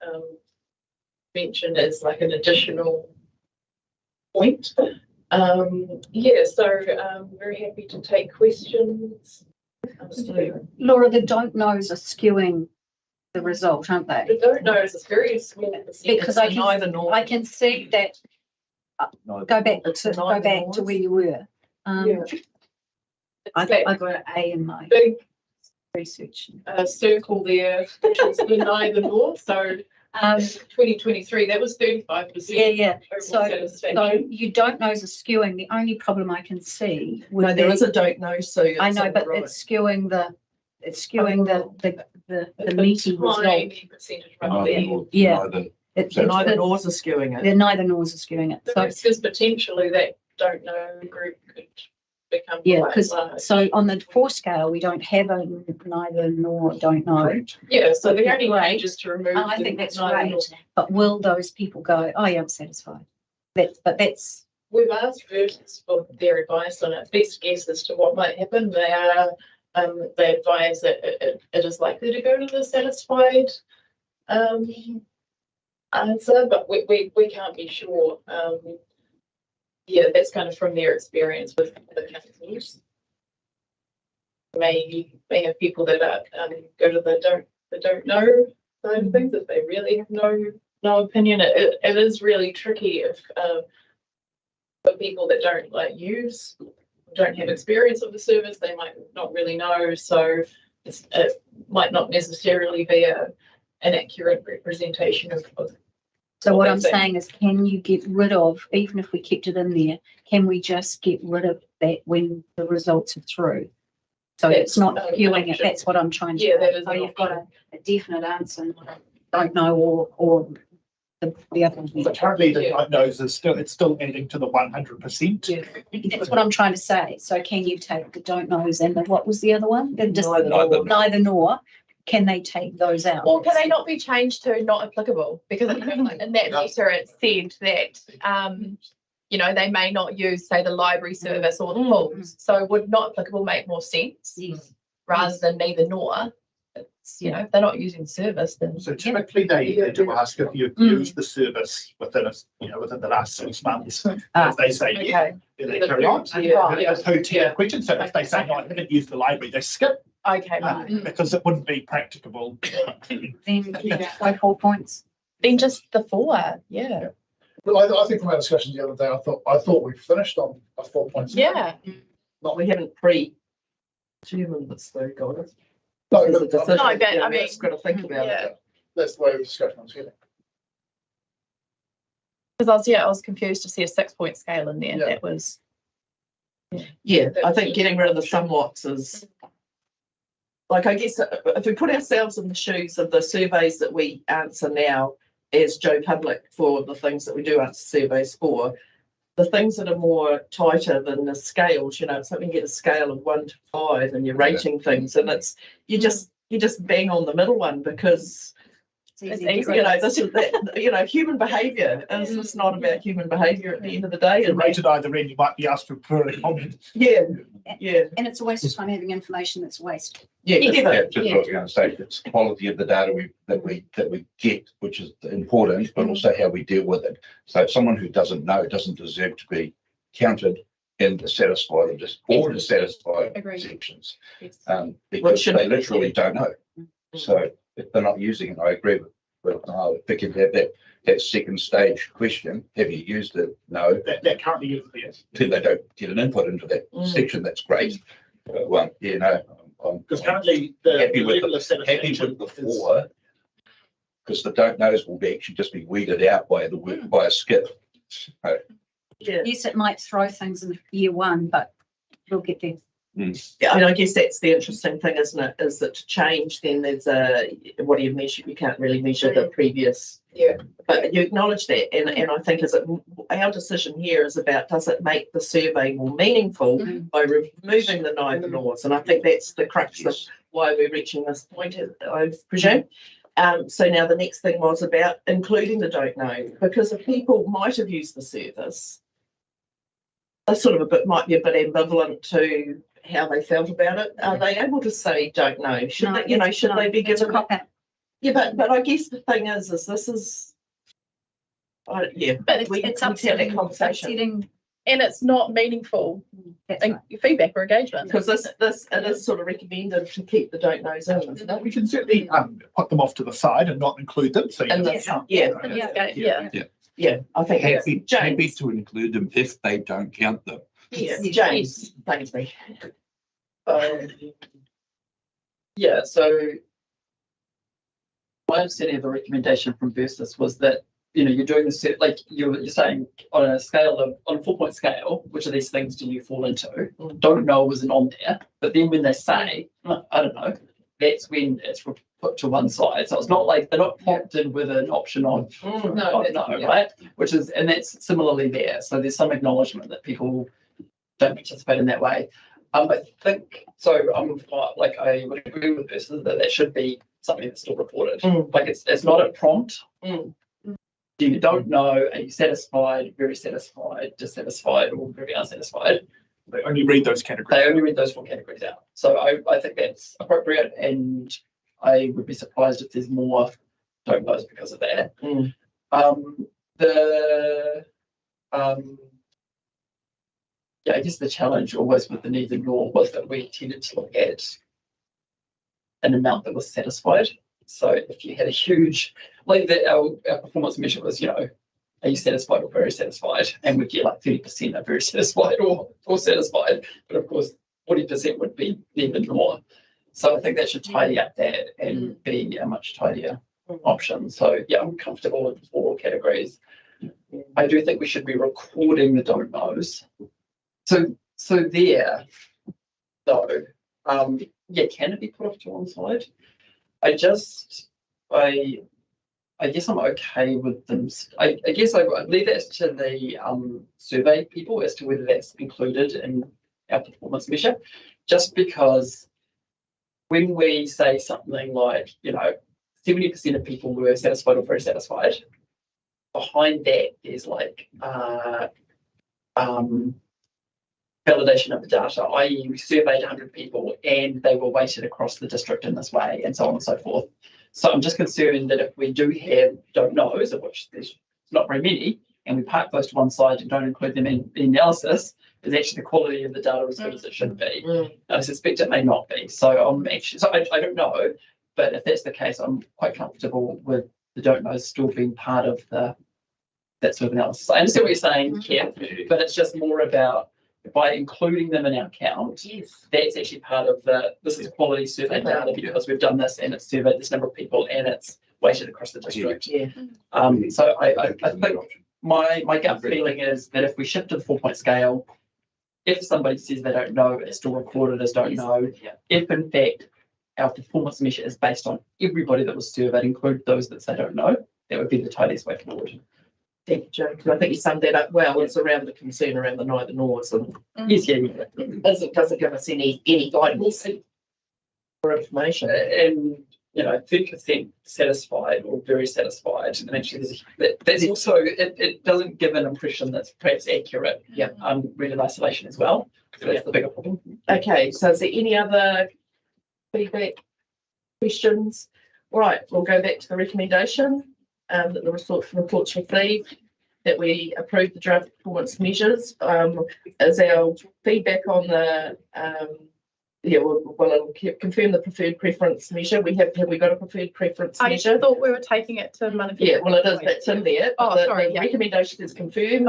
mentioned as like an additional point. Yeah, so very happy to take questions. Laura, the don't knows are skewing the result, aren't they? The don't knows is very small percentage. Because I can see that. Go back to where you were. I got an A in my big research. Circle there, which is the neither nor. So 2023, that was 35%. Yeah. So you don't knows are skewing. The only problem I can see. No, there is a don't know. So I know, but it's skewing the meeting result. Yeah. So neither nors are skewing it. They're neither nors are skewing it. So it's just potentially that don't know group could become because so on the 4 scale we don't have a neither nor don't know. Yeah, so the only way is to remove. I think that's great. But will those people go, oh yeah, I'm satisfied? That's we've asked Versus for their advice on it. Best guess as to what might happen. They advise that it is likely to go to the satisfied answer, but we can't be sure. Yeah, that's kind of from their experience with the councils. May have people that go to the don't know side of things if they really have no opinion. It is really tricky if for people that don't have experience of the service, they might not really know. So it might not necessarily be an accurate representation of. So what I'm saying is, can you get rid of, even if we kept it in there, can we just get rid of that when the results are through? So it's not skewing it. That's what I'm trying to. Yeah, that is. So you've got a definite answer. Don't know or the other one. But currently the don't knows is still adding to the 100%. Yeah. That's what I'm trying to say. So can you take the don't knows and what was the other one? Neither nor. Can they take those out? Or can they not be changed to not applicable? Because in that letter it said that they may not use, say, the library service or the pools. So would not applicable make more sense rather than neither nor? It's, if they're not using service, then so typically they do ask if you've used the service within the last 6 months. If they say yeah, then they carry on. It's a hotel question. So if they say no, I haven't used the library, they skip. Okay, because it wouldn't be practicable. Then 4 points. Then just the 4, yeah. Well, I think from our discussion the other day, I thought we finished on a 4 points. Yeah. Not we haven't determined this though, guys. No, but I mean, got to think about it. That's the way the discussion was heading. Because I was confused to see a 6-point scale in there. Yeah. That was. Yeah, I think getting rid of the somewhats is. Like, I guess if we put ourselves in the shoes of the surveys that we answer now as Joe Public for the things that we do answer surveys for, the things that are more tighter than the scales, it's something you get a scale of 1 to 5 and you're rating things, and you just bang on the middle one because this is human behaviour is just not about human behaviour at the end of the day. If you rated either end, you might be asked to put a comment. Yeah. And it's a waste of time having information that's waste. Just what I was going to say. It's quality of the data that we get, which is important, but also how we deal with it. So someone who doesn't know doesn't deserve to be counted in the satisfied or dissatisfied sections, because they literally don't know. So if they're not using it, I agree with if they can have that second stage question, have you used it? No. That currently uses it, yes. Then they don't get an input into that section. That's great. But, because currently the happy with level of satisfaction the 4, because the don't knows will actually just be weeded out by a skip. So, Yes, it might throw things in year 1, but we'll get there. Yeah, and I guess that's the interesting thing, isn't it? Is that to change, then there's what do you measure? You can't really measure the previous. Yeah. But you acknowledge that, and I think our decision here is about, does it make the survey more meaningful by removing the neither nors? And I think that's the crux of why we're reaching this point, I presume. So now the next thing was about including the don't know, because if people might have used the service, they sort of might be a bit ambivalent to how they felt about it. Are they able to say don't know? Should they, should they be given? Yeah, but I guess the thing is this is, But it's upsetting conversation. And it's not meaningful feedback or engagement. Because it is sort of recommended to keep the don't knows in, isn't it? We can certainly put them off to the side and not include them. So yeah, I think happy to include them if they don't count them. Yeah, James, thanks me. Yeah, so my understanding of the recommendation from Versus was that, you're doing this, like you're saying on a 4-point scale, which of these things do you fall into? Don't know wasn't on there, but then when they say, I don't know, that's when it's put to one side. So it's not like they're not prompted with an option of no, right? And that's similarly there. So there's some acknowledgement that people don't participate in that way. I think so. I would agree with Versus that should be something that's still reported. Like it's not a prompt. You don't know, are you satisfied, very satisfied, dissatisfied, or very unsatisfied? They only read those categories. They only read those 4 categories out. So I think that's appropriate, and I would be surprised if there's more don't knows because of that. I guess the challenge always with the neither nor was that we tended to look at an amount that was satisfied. So if you had a huge, our performance measure was, are you satisfied or very satisfied? And we'd get like 30% are very satisfied or satisfied. But of course, 40% would be even more. So I think that should tidy up that and be a much tidier option. So yeah, I'm comfortable with 4 categories. I do think we should be recording the don't knows. So there, though, can it be put off to one side? I guess I'm okay with them. I guess I leave that to the survey people as to whether that's included in our performance measure, just because when we say something like, 70% of people were satisfied or very satisfied, behind that there's validation of the data, i.e. we surveyed 100 people and they were weighted across the district in this way and so on and so forth. So I'm just concerned that if we do have don't knows, of which there's not very many, and we park those to one side and don't include them in the analysis, is actually the quality of the data as good as it should be. I suspect it may not be. So I don't know, but if that's the case, I'm quite comfortable with the don't knows still being part of that sort of analysis. I understand what you're saying, Kev, but it's just more about by including them in our count, that's actually part of this is quality survey data because we've done this and it's surveyed this number of people and it's weighted across the district. So I think my gut feeling is that if we shift to the 4-point scale, if somebody says they don't know, it's still recorded as don't know. If in fact our performance measure is based on everybody that was surveyed, include those that say don't know, that would be the tidiest way forward. Thank you, Joe. I think you summed that up well. It's around the concern around the neither nors, and it doesn't give us any guidance or information. And 30% satisfied or very satisfied, and actually that's also it doesn't give an impression that's perhaps accurate. Read in isolation as well. So that's the bigger problem. Okay, so is there any other feedback, questions? All right, we'll go back to the recommendation. That the reports received, that we approve the draft performance measures. As our feedback on the we'll confirm the preferred preference measure. Have we got a preferred preference measure? I thought we were taking it to Matamata-Piako. Yeah, well it is, that's in there. The recommendation is confirmed.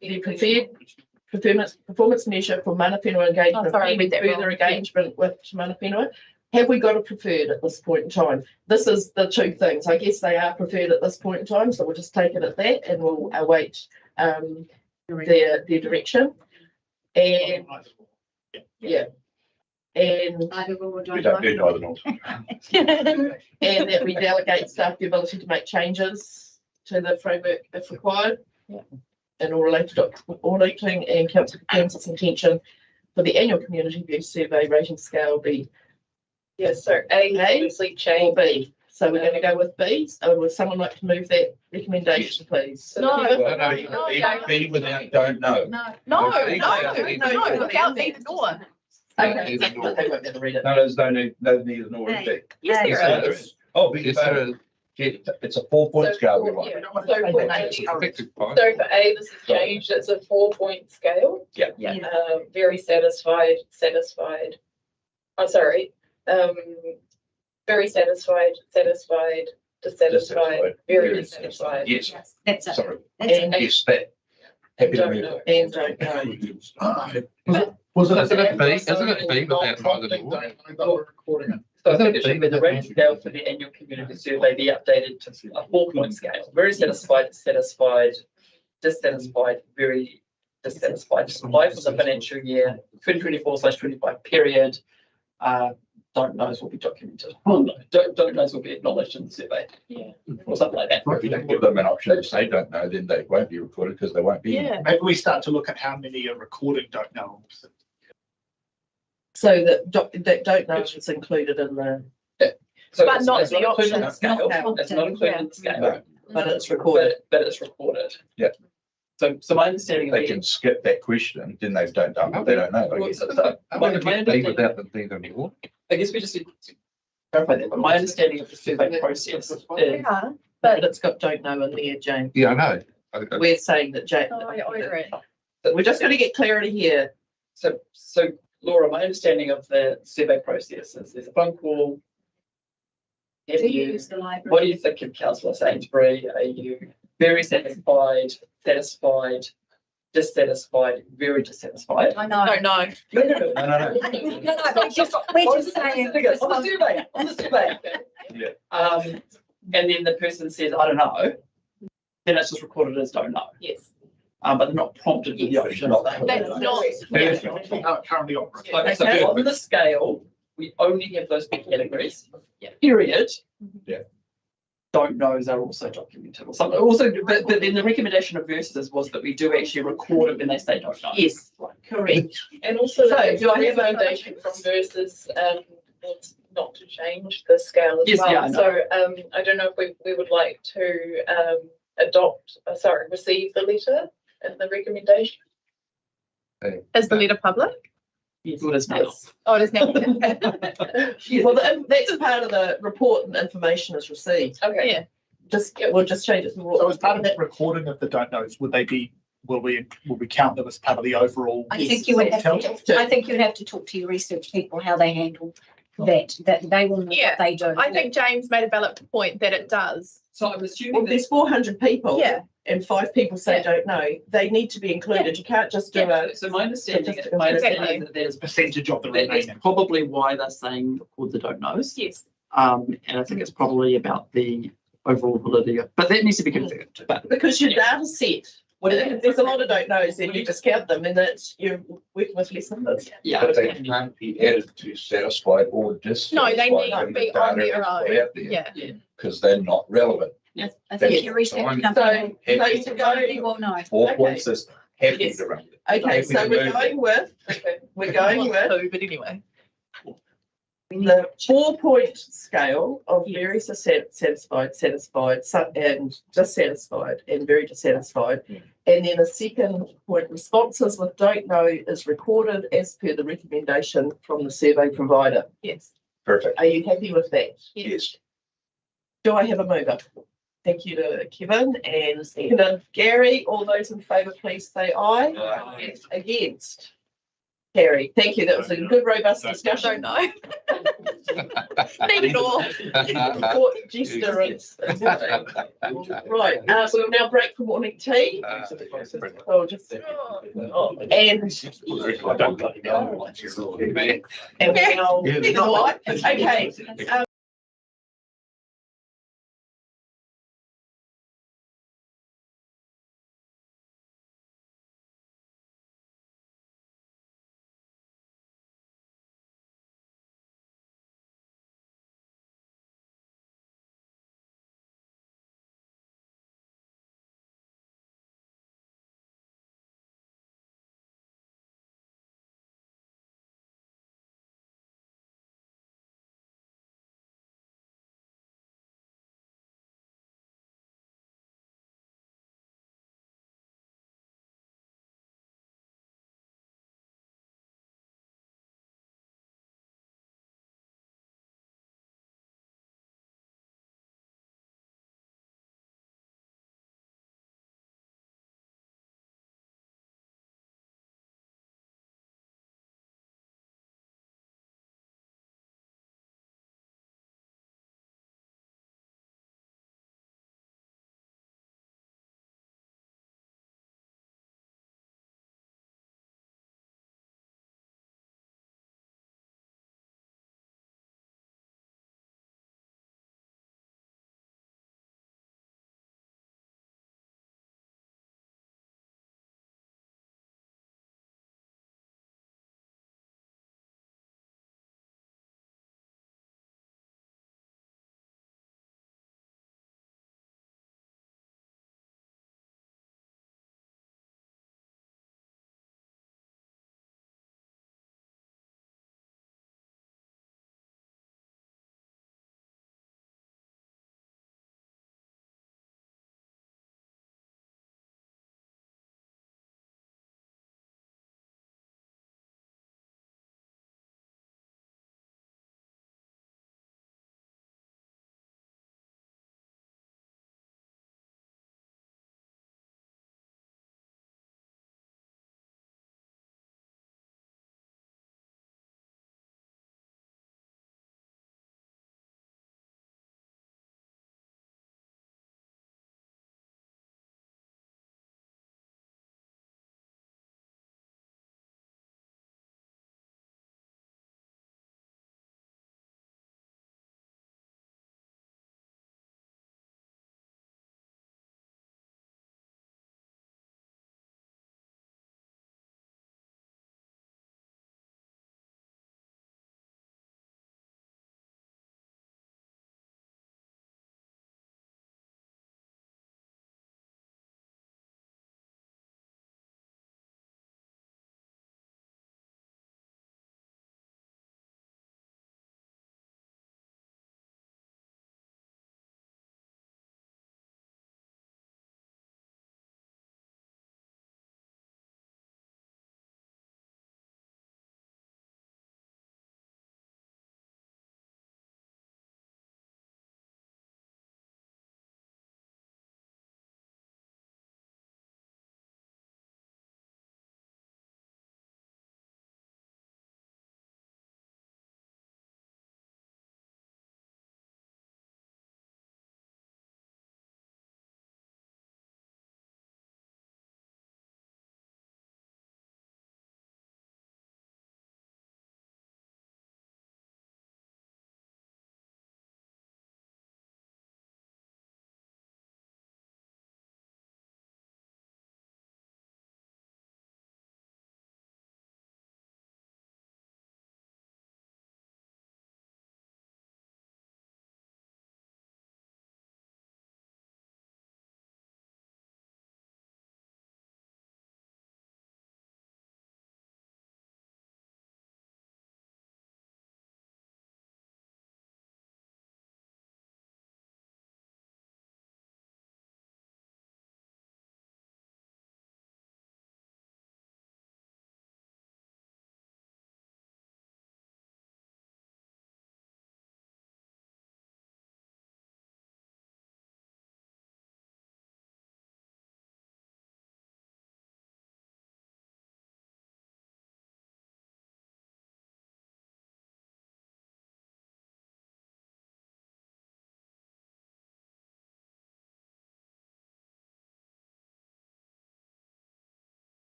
The preferred performance measure for mana whenua engagement, further engagement with mana whenua. Have we got a preferred at this point in time? This is the 2 things. I guess they are preferred at this point in time, so we'll just take it at that and we'll await their direction. And and we don't do neither nor. And that we delegate staff the ability to make changes to the framework if required. And all related auditing, and council confirms its intention for the annual community view survey rating scale be. Yes, so A obviously change. B. So we're going to go with B. Would someone like to move that recommendation, please? No. B without don't know. No, without neither nor. Okay, but they won't ever read it. No, there's no need, no neither nor is B. Yes, there is. Oh, B, it's a 4-point scale. We want. So for A, this is changed, it's a 4-point scale. Yeah. Very satisfied, satisfied. Oh, sorry. Very satisfied, satisfied, dissatisfied, very dissatisfied. Yes. That's it. Sorry. And Yes, that. Happy to Don't move know. and don't know. Isn't it B without neither nor? So essentially, with the rating scale for the annual community survey be updated to a 4-point scale. Very satisfied, satisfied, dissatisfied, very dissatisfied. Apply for the financial year 2024/25 period. Don't knows will be documented. Don't knows will be acknowledged in the survey. Yeah. Or something like that. Or if you don't give them an option to say don't know, then they won't be recorded because they won't be. Yeah. Maybe we start to look at how many are recording don't know. So that don't know is included in the, So But it's not it's the not included in the option. scale. It's not included in the scale. No, but it's recorded. But it's recorded. Yeah. So my understanding of they can skip that question, then they don't know. They don't know. I guess. my B understanding, without the neither nor. I guess we just need to clarify that, but my understanding of the survey process is, Yeah, But it's got don't know in there, Jane. Yeah, I know. We're saying that Jane. I agree. We're just going to get clarity here. so Laura, my understanding of the survey process is there's a phone call. Have Do you you, use the library? what do you think of Councillor Sainsbury? Are you very satisfied, satisfied, dissatisfied, very dissatisfied? I know. Don't know. No. No, we're just saying. On the survey. Yeah. And then the person says, I don't know, then it's just recorded as don't know. Yes. But they're not prompted with the option. That's not. Currently operating. Like, so on the scale, we only have those big categories. Period. Yeah. Don't knows are also documented or something. Also, but then the recommendation of verses was that we do actually record it when they say don't know. Yes, correct. And also, So, do I have a recommendation from versus was not to change the scale as Yes, well. yeah, I know. So I don't know if we would like to receive the letter and the recommendation. Is the letter public? Yes, it is now. Oh, it is now. Well, that's part of the report and information is received. Okay. Yeah. We'll just change it to. So as part of that recording of the don't knows, will we count them as part of the overall? I think you would have to, I think you'd have to talk to your research people how they handle that they will know Yeah. what they do. I think James made a valid point that it does. So I'm assuming Well, there's 400 people. Yeah. And 5 people say don't know. They need to be included. You can't just do a. So my understanding is that there's Percentage of the that's remaining. probably why they're saying record the don't knows. Yes. And I think it's probably about the overall validity of, but that needs to be confirmed. But Because your data set, if there's a lot of don't knows, then you discount them and that's you're working with less numbers. yeah, But they can't be added to satisfied or dissatisfied. No, they need to when be the on data their is own. put out there, Yeah. because they're not relevant. I think Yes. your research So company So to will know. 4-point system, happy Yes. to run it. okay, Happy so to we're move going with But anyway. the 4-point scale of very satisfied, satisfied, and dissatisfied, and very dissatisfied. And then a second point, responses with don't know is recorded as per the recommendation from the survey provider. Yes. Perfect. Are you happy with that? Yes. Do I have a mover? Thank you to Kevin and seconded Gary. All those in favour, please say aye. Aye. Against? Gary, thank you. That was a good, robust discussion. Don't know. Neither nor. Court jester and- Right, we'll now break for morning tea. Oh, just and now, okay.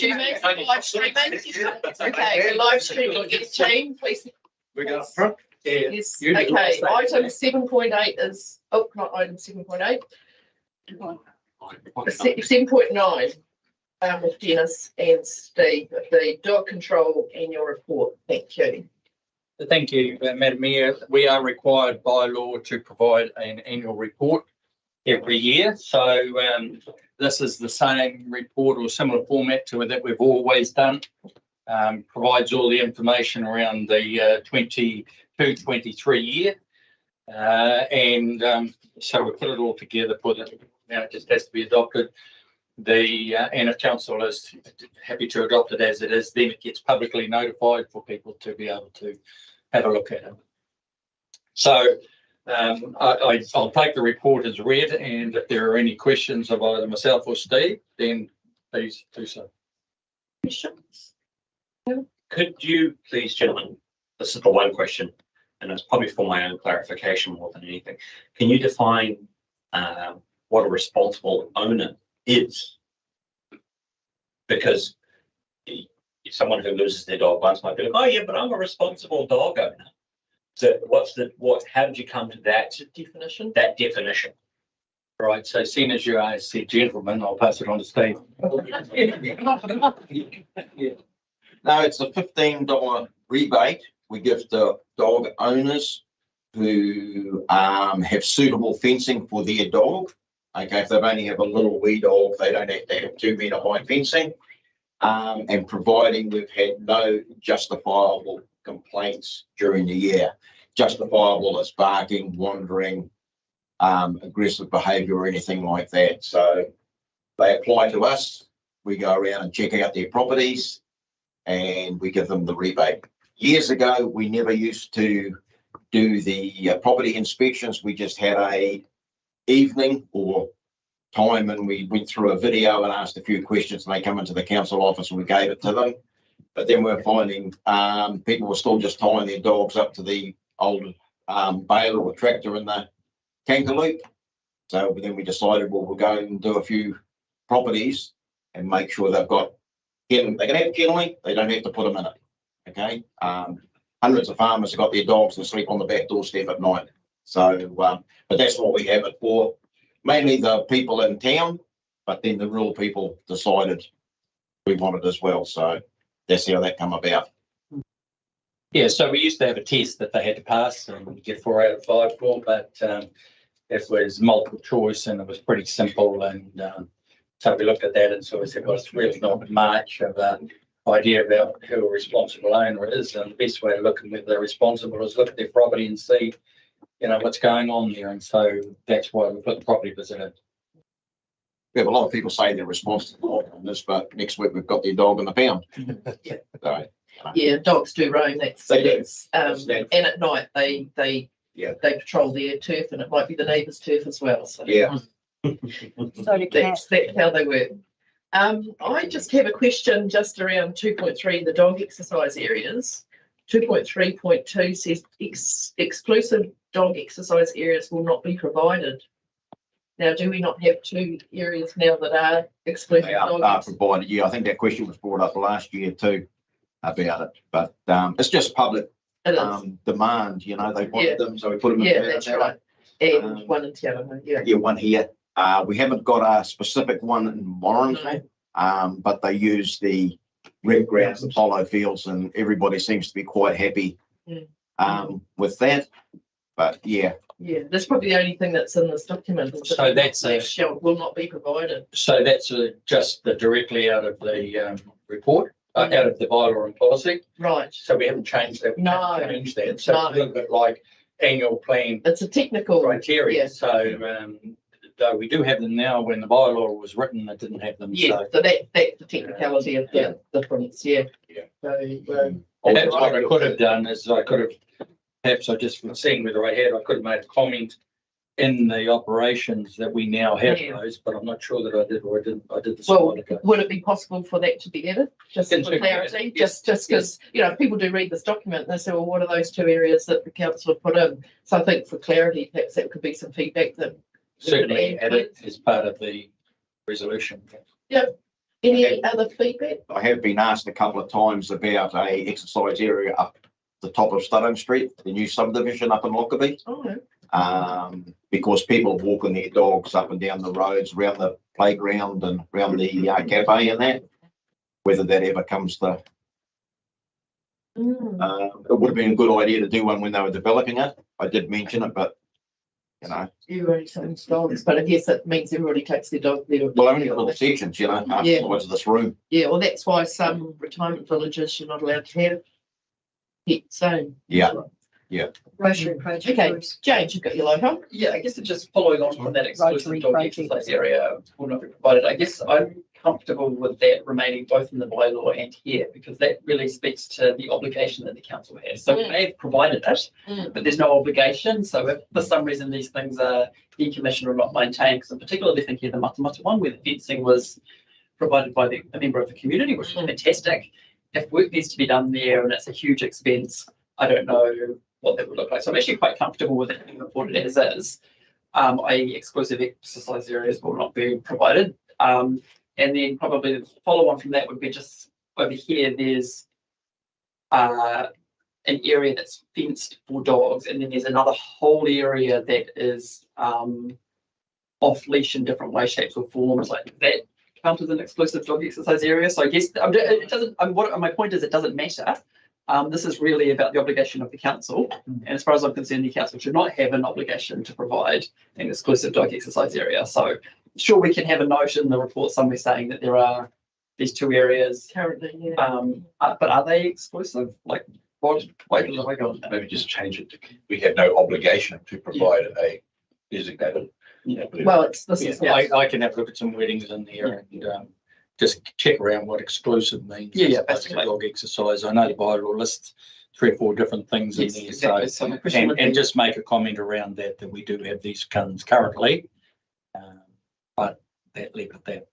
assuming live streaming. Okay, we're live streaming. Yes, team, please. We got up front. Yeah. Yes, You do okay, the same. item 7.8 is, oh, not item 7.8. 7.9, with Dennis and Steve, the dog control annual report. Thank you. Thank you, Madam Mayor. We are required by law to provide an annual report every year. So this is the same report or similar format to it that we've always done. Provides all the information around the 22-23 year. So we put it all together for the, now it just has to be adopted. And if council is happy to adopt it as it is, then it gets publicly notified for people to be able to have a look at it. So I'll take the report as read, and if there are any questions of either myself or Steve, then please do so. Questions? Could you please, gentlemen, this is the one question, and it's probably for my own clarification more than anything. Can you define what a responsible owner is? Because someone who loses their dog once might be like, oh yeah, but I'm a responsible dog owner. So how did you come to that definition? That definition. Right, so seeing as you are a gentleman, I'll pass it on to Steve. No, it's a $15 rebate we give to dog owners who have suitable fencing for their dog. Okay, if they only have a little wee dog, they don't have to have 2 metre high fencing. And providing we've had no justifiable complaints during the year. Justifiable as barking, wandering, aggressive behaviour or anything like that. So they apply to us, we go around and check out their properties and we give them the rebate. Years ago, we never used to do the property inspections. We just had a evening or time and we went through a video and asked a few questions and they come into the council office and we gave it to them. But then we're finding people were still just tying their dogs up to the old baler or tractor in the canker loop. So then we decided, well, we'll go and do a few properties and make sure they've got, they can have kenneling, they don't have to put them in it. Okay. Hundreds of farmers have got their dogs and sleep on the back doorstep at night. So, but that's what we have it for. Mainly the people in town, but then the rural people decided we wanted as well. So that's how that come about. Yeah, so we used to have a test that they had to pass and get 4 out of 5 for, but it was multiple choice and it was pretty simple. And so we looked at that and so we said, well, it's really not much of an idea about who a responsible owner is. And the best way of looking at they're responsible is look at their property and see, you know, what's going on there. And so that's why we put the property visitor. We have a lot of people say they're responsible on this, but next week we've got their dog in the pound. Yeah. So, yeah, dogs do roam. They do. And at night they patrol their turf, and it might be the neighbour's turf as well. So yeah, that's how they work. I just have a question just around 2.3, the dog exercise areas. 2.3.2 says exclusive dog exercise areas will not be provided. Now, do we not have 2 areas now that are exclusive? They are provided. Yeah, I think that question was brought up last year too about it, but it's just public demand. You know, they wanted them, so we put them in. Yeah, that's right. And one in Te Aroha, yeah, one here. We haven't got a specific one in Warrington, but they use the rec grounds, the polo fields, and everybody seems to be quite happy with that. But yeah. Yeah, that's probably the only thing that's in this document. So that's will not be provided. So that's just directly out of the report, out of the bylaw and policy. Right. So we haven't changed that. No. Changed that. So it's a little bit like annual plan. It's a technical criteria. Yeah. So though we do have them now, when the bylaw was written, it didn't have them. Yeah. So that's the technicality of the difference. Yeah. Yeah. So that's what I could have done is I could have. Perhaps I just was seeing whether I could have made a comment in the operations that we now have those, but I'm not sure that I did or I didn't. I did this. Well, would it be possible for that to be added, just for clarity? Just because you know, people do read this document and they say, well, what are those 2 areas that the council have put in? So I think for clarity, perhaps that could be some feedback that certainly added as part of the resolution. Yep. Any other feedback? I have been asked a couple of times about a exercise area up the top of Studham Street, the new subdivision up in Lockerbie. Oh, Because people are walking their dogs up and down the roads, around the playground and around the cafe and that. Whether that ever comes to, it would have been a good idea to do one when they were developing it. I did mention it, but you know. everybody sounds dogs, but I guess it means everybody takes their dog there. Well, only little sections, you know, half the size of this room. Yeah, well, that's why some retirement villages you're not allowed to have pets. So Yeah. Yeah. Rotary project. Okay, James, you've got your light on. Yeah, I guess it's just following on from that exclusive Rotary dog project. exercise area will not be provided. I guess I'm comfortable with that remaining both in the bylaw and here, because that really speaks to the obligation that the council has. So we may have provided it, but there's no obligation. So if for some reason these things are decommissioned or not maintained, because I'm particularly thinking of the Matamata one where the fencing was provided by a member of the community, which is fantastic. If work needs to be done there and it's a huge expense, I don't know what that would look like. So I'm actually quite comfortable with it being reported as is. i.e. exclusive exercise areas will not be provided. And then probably the follow on from that would be just over here, there's an area that's fenced for dogs, and then there's another whole area that is off leash in different ways, shapes or forms. Like that count as an exclusive dog exercise area. So I guess it doesn't, my point is it doesn't matter. This is really about the obligation of the council. And as far as I'm concerned, the council should not have an obligation to provide an exclusive dog exercise area. So sure, we can have a note in the report somewhere saying that there are these two areas currently, but are they exclusive? Like, what? Maybe just change it to, we have no obligation to provide a designated. Yeah. Well, this is I can have a look at some weddings in there and just check around what exclusive means. Yeah, basically dog exercise. I know the bylaw lists 3 or 4 different things in there. Exactly. So my question would and be- just make a comment around that we do have these guns currently. But that leave it there.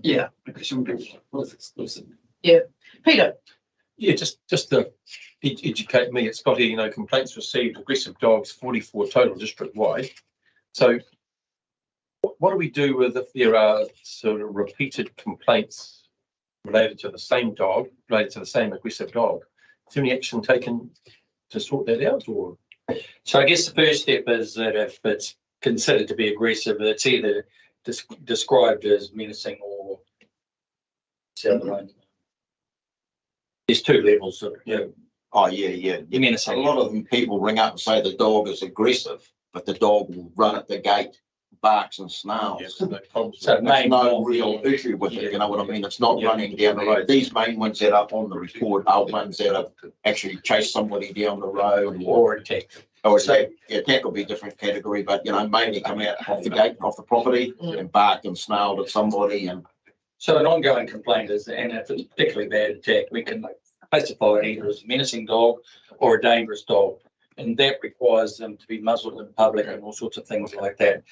Yeah, my question would be, what is exclusive? Yeah. Peter. Yeah, just to educate me, it's got here, complaints received, aggressive dogs, 44 total district wide. So what do we do with if there are sort of repeated complaints related to the same dog, related to the same aggressive dog? Is there any action taken to sort that out, or? So I guess the first step is that if it's considered to be aggressive, it's either described as menacing or there's 2 levels of Oh yeah. menacing. A lot of them people ring up and say the dog is aggressive, but the dog will run at the gate, barks and snarls. So there's no real issue with it, you know what I mean? It's not running down the road. These main ones that are on the report are ones that have actually chased somebody down the road or attack. Or say, attack will be a different category, but mainly come out off the gate, off the property and bark and snarled at somebody. And so an ongoing complaint is, and if it's particularly bad attack, we can classify it either as a menacing dog or a dangerous dog. And that requires them to be muzzled in public and all sorts of things like that.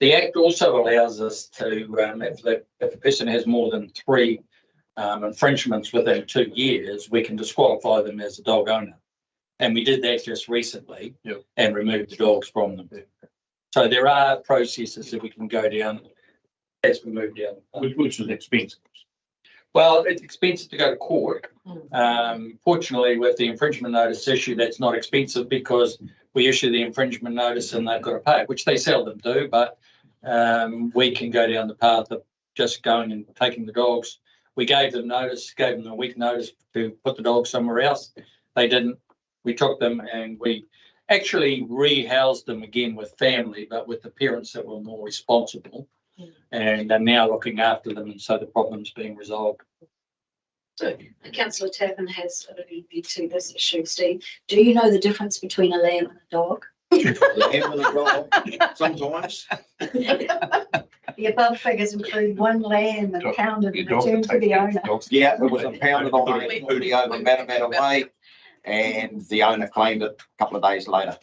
The Act also allows us to, if a person has more than 3 infringements within 2 years, we can disqualify them as a dog owner. And we did that just recently and removed the dogs from them. So there are processes that we can go down as we move down. Which is expensive. Well, it's expensive to go to court. Fortunately, with the infringement notice issue, that's not expensive because we issue the infringement notice and they've got to pay, which they seldom do. But we can go down the path of just going and taking the dogs. We gave them a week notice to put the dogs somewhere else. They didn't. We took them and we actually rehoused them again with family, but with the parents that were more responsible. And are now looking after them, and so the problem's being resolved. So Councillor Tappan has alluded to this issue, Steve. Do you know the difference between a lamb and a dog? lamb and a dog, sometimes. The above figures include 1 lamb impounded and returned to the owner. Yeah, it was impounded on a booty over Matamata Way, and the owner claimed it a couple of days later.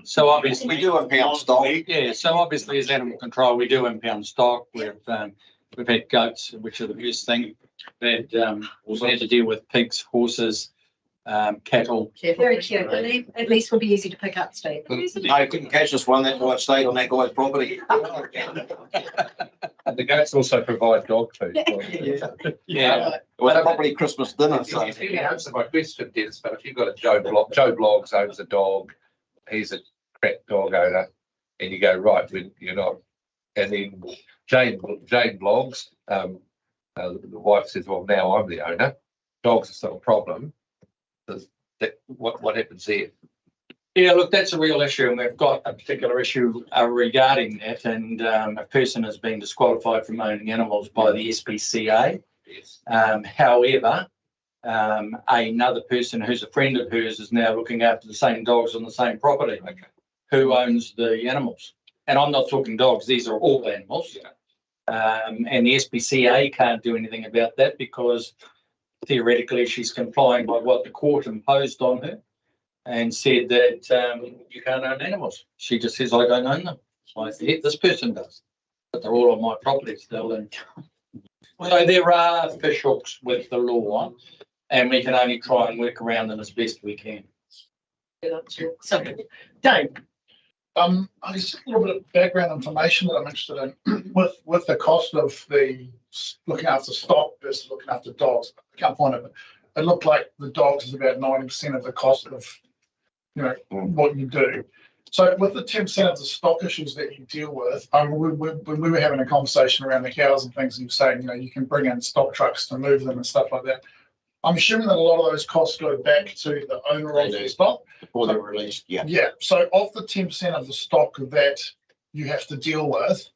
So obviously we do impound stock. Yeah, so obviously as animal control, we do impound stock. We've had goats, which are the biggest thing. We've also had to deal with pigs, horses, cattle. Very cute. At least will be easy to pick up, Steve. No, couldn't catch this one. That's why it stayed on that guy's property. And the goats also provide dog food. Yeah, it was probably Christmas dinner. So. You really answer my question, Dennis, but if you've got a Joe Bloggs owns a dog, he's a crack dog owner, and you go, right, when you're not, and then Jane Bloggs, the wife says, well, now I'm the owner. Dogs are still a problem. What happens there? Yeah, look, that's a real issue, and we've got a particular issue regarding that, and a person has been disqualified from owning animals by the SPCA. Yes. However, another person who's a friend of hers is now looking after the same dogs on the same property. Okay. Who owns the animals? And I'm not talking dogs; these are all animals. And the SPCA can't do anything about that because theoretically she's complying by what the court imposed on her. And said that you can't own animals. She just says, I don't own them. I said, yeah, this person does. But they're all on my property still. And so there are fish hooks with the law, and we can only try and work around them as best we can. So, Dave. I guess a little bit of background information that I'm interested in with the cost of the looking after stock versus looking after dogs. I can't find it, but it looked like the dogs is about 90% of the cost of what you do. So with the 10% of the stock issues that you deal with, when we were having a conversation around the cows and things, and you were saying, you can bring in stock trucks to move them and stuff like that. I'm assuming that a lot of those costs go back to the owner of the stock before they're released. Yeah. Yeah. So of the 10% of the stock that you have to deal with,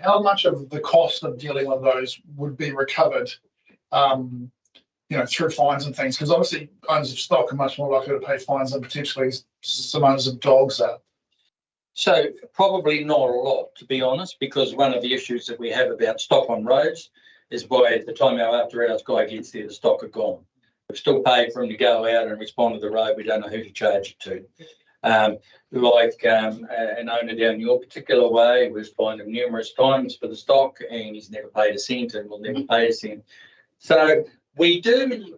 how much of the cost of dealing with those would be recovered? Through fines and things, because obviously owners of stock are much more likely to pay fines than potentially some owners of dogs are. So probably not a lot, to be honest, because one of the issues that we have about stock on roads is by the time our after hours guy gets there, the stock are gone. We've still paid for him to go out and respond to the road. We don't know who to charge it to. An owner down your particular way, we've fined him numerous times for the stock, and he's never paid a cent and will never pay a cent. So we do,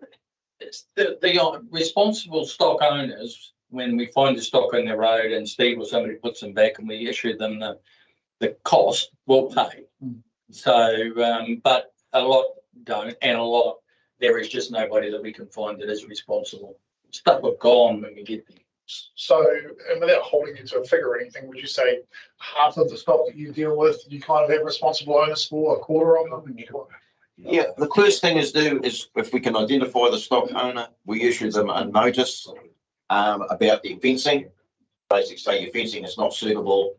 the responsible stock owners, when we find the stock on the road and Steve or somebody puts them back and we issue them the cost, will pay. So, but a lot don't, and a lot, there is just nobody that we can find that is responsible. Stuff are gone when we get there. So, and without holding you to a figure or anything, would you say half of the stock that you deal with, you kind of have responsible owners for, a quarter of them? Yeah, the first thing is if we can identify the stock owner, we issue them a notice about their fencing. Basically say your fencing is not suitable,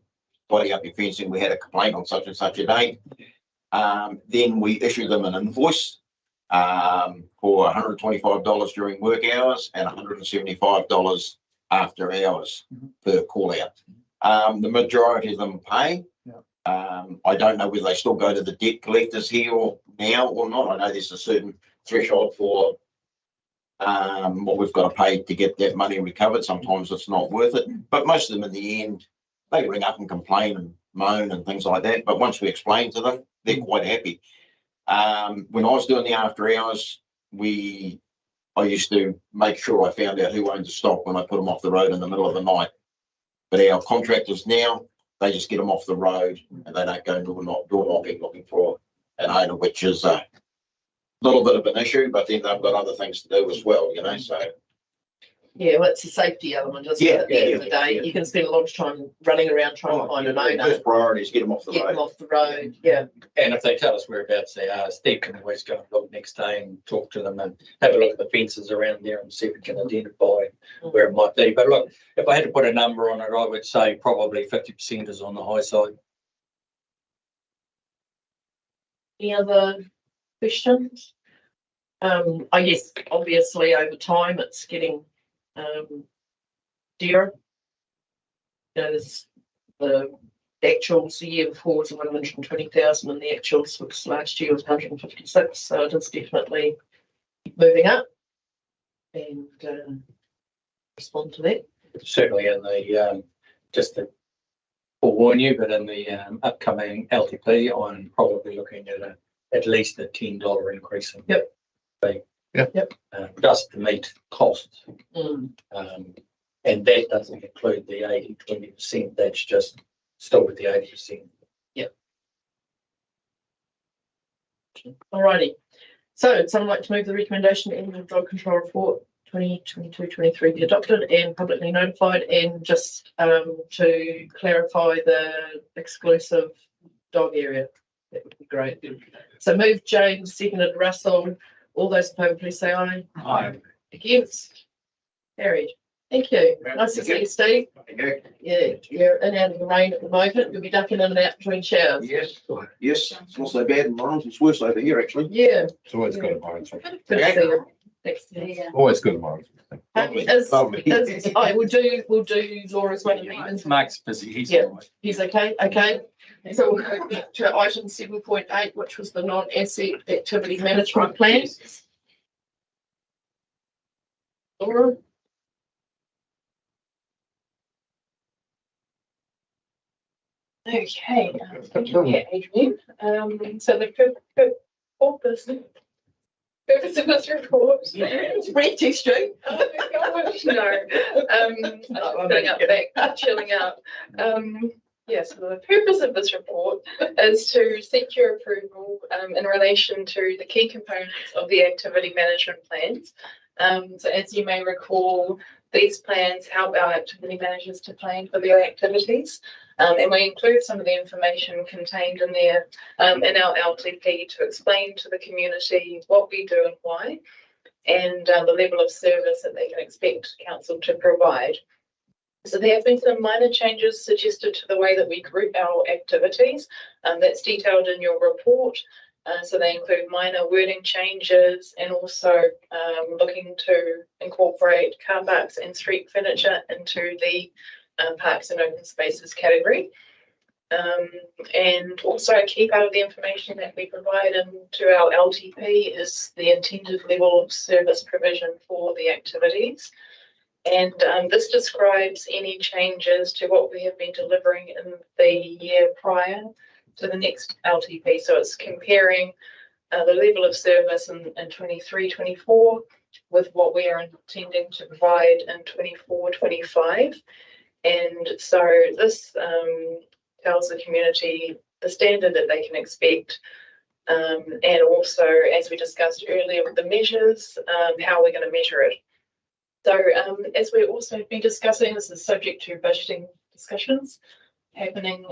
tidy up your fencing, we had a complaint on such and such a date. Then we issue them an invoice for $125 during work hours and $175 after hours per call out. The majority of them pay. I don't know whether they still go to the debt collectors here or now or not. I know there's a certain threshold for what we've got to pay to get that money recovered. Sometimes it's not worth it, but most of them in the end, they ring up and complain and moan and things like that. But once we explain to them, they're quite happy. When I was doing the after hours, I used to make sure I found out who owned the stock when I put them off the road in the middle of the night. But our contractors now, they just get them off the road and they don't go door knocking looking for an owner, which is a little bit of an issue, but then they've got other things to do as well, so. Yeah, well, it's a safety element, isn't it? At the end of the day, you can spend a lot of time running around trying to find an owner. First priority is get them off the road. Get them off the road, yeah. And if they tell us whereabouts they are, Steve can always go and look next day and talk to them and have a look at the fences around there and see if we can identify where it might be. But look, if I had to put a number on it, I would say probably 50% is on the high side. Any other questions? I guess obviously over time it's getting dearer. There's the actuals the year before was 120,000 and the actuals for last year was 156, so it is definitely moving up, and respond to that. Certainly in the just to forewarn you, but in the upcoming LTP, I'm probably looking at at least a $10 increase in fee. Just to meet costs. And that doesn't include the 20%. That's just still with the 80%. Alrighty. So would someone like to move the recommendation in the drug control report 2022-23 be adopted and publicly notified, and just to clarify the exclusive dog area? That would be great. So move James, seconded Russell. All those in favour, please say aye. Aye. Against? Carried. Thank you. Nice to see you, Steve. Yeah, you're in and out of the rain at the moment. You'll be ducking in and out between showers. Yes, yes, it's not so bad in Lawrence, it's worse over here actually. Yeah. It's always good in mine. Good to see you. Thanks. Always good in mine. We'll do Laura's one of these. Mark's busy, he's Yeah. all right. He's okay, okay. So we'll go back to item 7.8, which was the non-asset activity management plan. Laura? Okay, thank you, Adrian. So the purpose of this report. Read too straight. Oh my gosh, no. Sitting up back, chilling out. Yes, so the purpose of this report is to seek your approval in relation to the key components of the activity management plans. So as you may recall, these plans help our activity managers to plan for their activities, and we include some of the information contained in there in our LTP to explain to the community what we do and why, and the level of service that they can expect council to provide. So there have been some minor changes suggested to the way that we group our activities. That's detailed in your report. So they include minor wording changes and also looking to incorporate car parks and street furniture into the parks and open spaces category. And also a key part of the information that we provide into our LTP is the intended level of service provision for the activities. And this describes any changes to what we have been delivering in the year prior to the next LTP. So it's comparing the level of service in 23-24 with what we are intending to provide in 24-25. And so this tells the community the standard that they can expect, and also, as we discussed earlier with the measures, how we're going to measure it. So as we've also been discussing, this is subject to budgeting discussions happening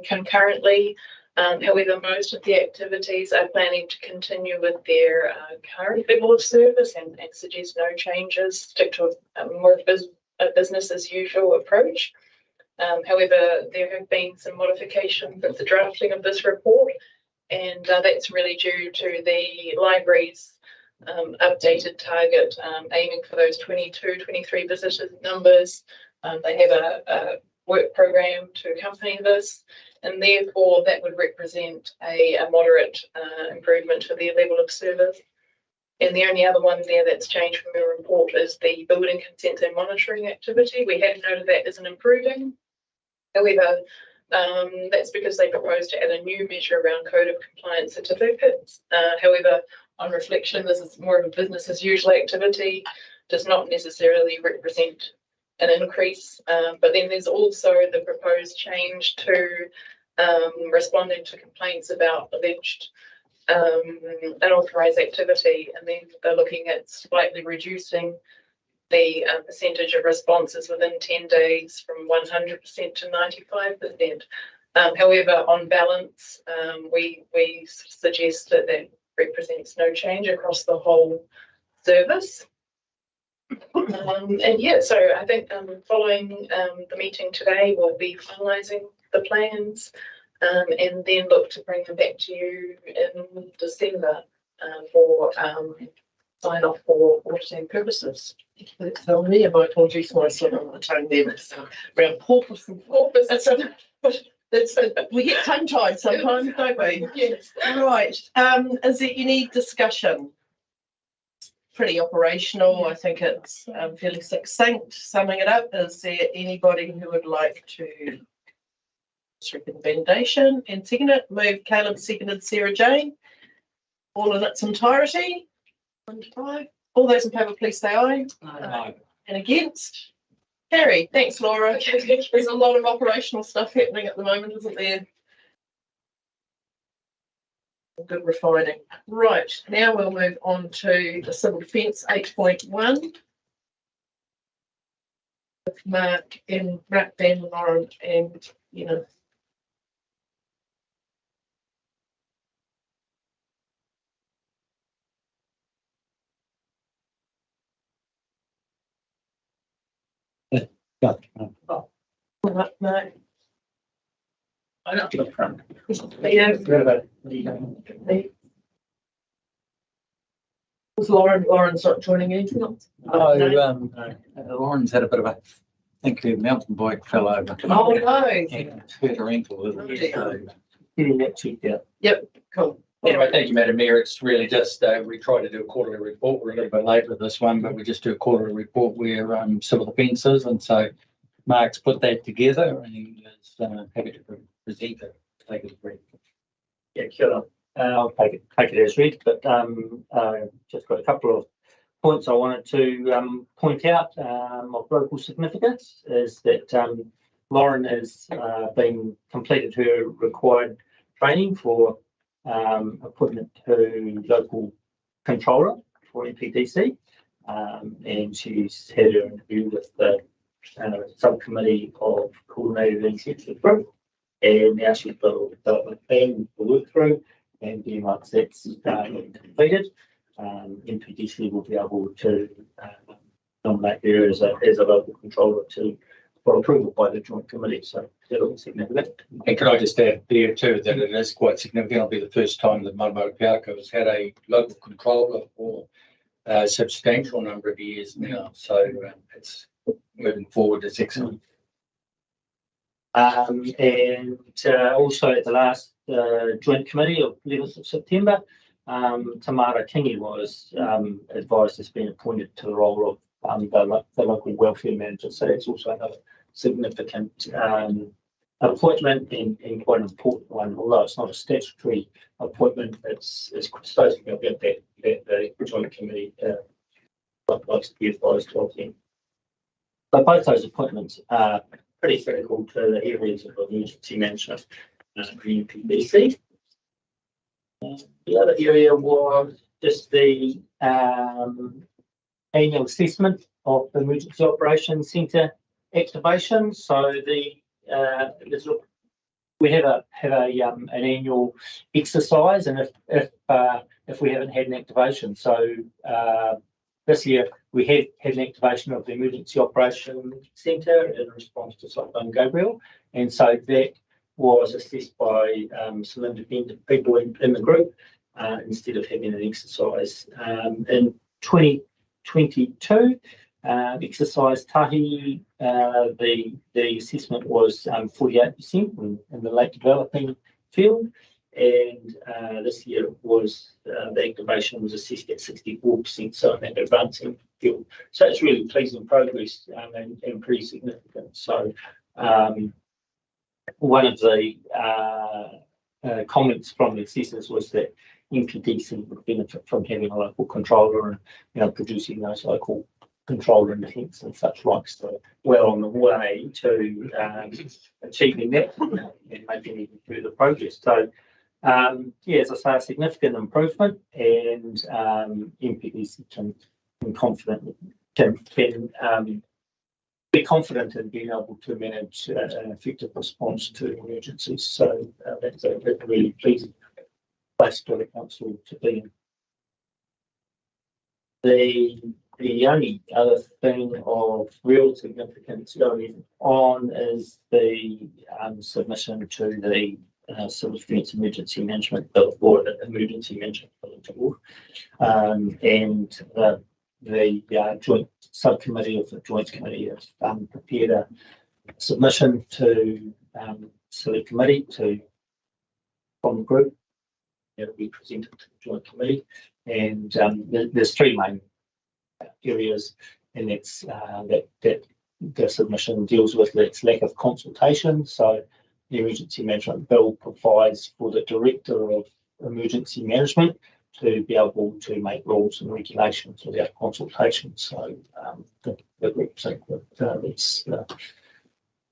concurrently. However, most of the activities are planning to continue with their current level of service and suggest no changes, stick to more of a business as usual approach. However, there have been some modifications with the drafting of this report, and that's really due to the library's updated target, aiming for those 22-23 visitor numbers. They have a work program to accompany this, and therefore that would represent a moderate improvement to their level of service. And the only other one there that's changed from your report is the building consent and monitoring activity. We have noted that isn't improving. However, that's because they proposed to add a new measure around code of compliance certificates. However, on reflection, this is more of a business as usual activity, does not necessarily represent an increase. But then there's also the proposed change to responding to complaints about alleged unauthorised activity, and then they're looking at slightly reducing the percentage of responses within 10 days from 100% to 95%. However, on balance, we suggest that that represents no change across the whole service. And yeah, so I think following the meeting today, we'll be finalising the plans and then look to bring them back to you in December for sign off for auditing purposes. Thank you for telling me. My apologies for my slip on the tongue there. It's around porpoise and porpoise. We get tongue tied sometimes, don't we? Yes. Right. Is there any discussion? Pretty operational. I think it's fairly succinct. Summing it up, is there anybody who would like to recommendation and second it? Move Caleb, seconded Sarah Jane. All in its entirety. 1 to 5. All those in favour, please say aye. Aye. And against? Carrie. Thanks, Laura. There's a lot of operational stuff happening at the moment, isn't there? good refining. Right, now we'll move on to the civil defence 8.1. With Mark and Ben, Lauren, and Mark. I don't look front. Was Lauren's not joining in? No, Lauren's had a bit of a, I think her mountain bike fell over. Oh no. And hurt her ankle a little bit. So getting that checked out. Yep, cool. Anyway, thank you, Madam Mayor. It's really just, we try to do a quarterly report. We're a little bit late with this one, but we just do a quarterly report where civil defence is. And so Mark's put that together and he is happy to present it. Take it as read. Yeah, kia ora. I'll take it as read, but just got a couple of points I wanted to point out of local significance is that Lauren has been completed her required training for appointment to local controller for MPDC, and she's had her interview with the subcommittee of coordinated and executive group, and now she's got a development plan to work through, and then once that's completed, MPDC will be able to nominate her as a local controller for approval by the joint committee. So that'll be significant. And can I just add there too that it is quite significant. It'll be the first time that Matamata-Piako has had a local controller for a substantial number of years now. So it's moving forward. It's excellent. And also at the last joint committee of 11th of September, Tamara Kingi was advised as being appointed to the role of the local welfare manager. So that's also another significant appointment and quite an important one. Although it's not a statutory appointment, it's supposed to be about that the joint committee likes to be advised of them. But both those appointments are pretty critical to the areas of emergency management in UPBC. The other area was just the annual assessment of the Emergency Operations Centre activation. So we have an annual exercise, and if we haven't had an activation, so this year we had an activation of the Emergency Operations Centre in response to Cyclone Gabriel, and so that was assessed by some independent people in the group instead of having an exercise. In 2022, exercise tahi, the assessment was 48% in the late developing field, and this year was the activation was assessed at 64%, so in that advancing field. So it's really pleasing progress and pretty significant. So one of the comments from the assessors was that MPDC would benefit from having a local controller and producing those local controller intents and such like. So well on the way to achieving that and making even further progress. So as I say, a significant improvement, and MPDC can be confident in being able to manage an effective response to emergencies. So that's a really pleasing place for the council to be in. The only other thing of real significance going on is the submission to the Civil Defence Emergency Management Bill, or Emergency Management Bill, and the joint subcommittee of the Joint Committee has prepared a submission to Select Committee from the group. It'll be presented to the Joint Committee, and there's three main areas, and it's that the submission deals with its lack of consultation. So the Emergency Management Bill provides for the Director of Emergency Management to be able to make rules and regulations without consultation. So the group think that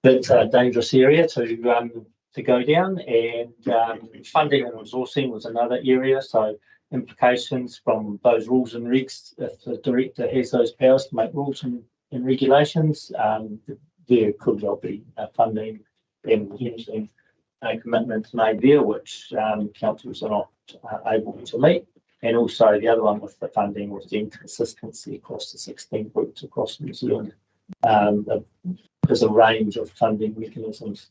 that's a dangerous area to to go down, and funding and resourcing was another area. So implications from those rules and regs, if the director has those powers to make rules and regulations, there could well be funding and potentially commitments made there, which councils are not able to meet. And also the other one with the funding was the inconsistency across the 16 groups across New Zealand. There's a range of funding mechanisms,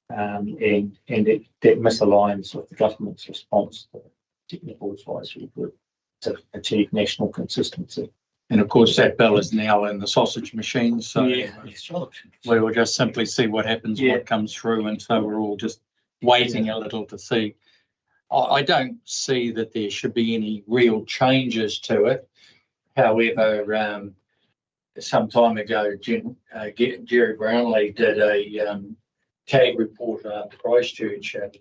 and that misaligns with the government's response to the technical advisory group to achieve national consistency. And of course, that bill is now in the sausage machine, so yeah, we will just simply see what happens, what comes through, and so we're all just waiting a little to see. I don't see that there should be any real changes to it. However, some time ago, Jerry Brownlee did a tag report on Christchurch, and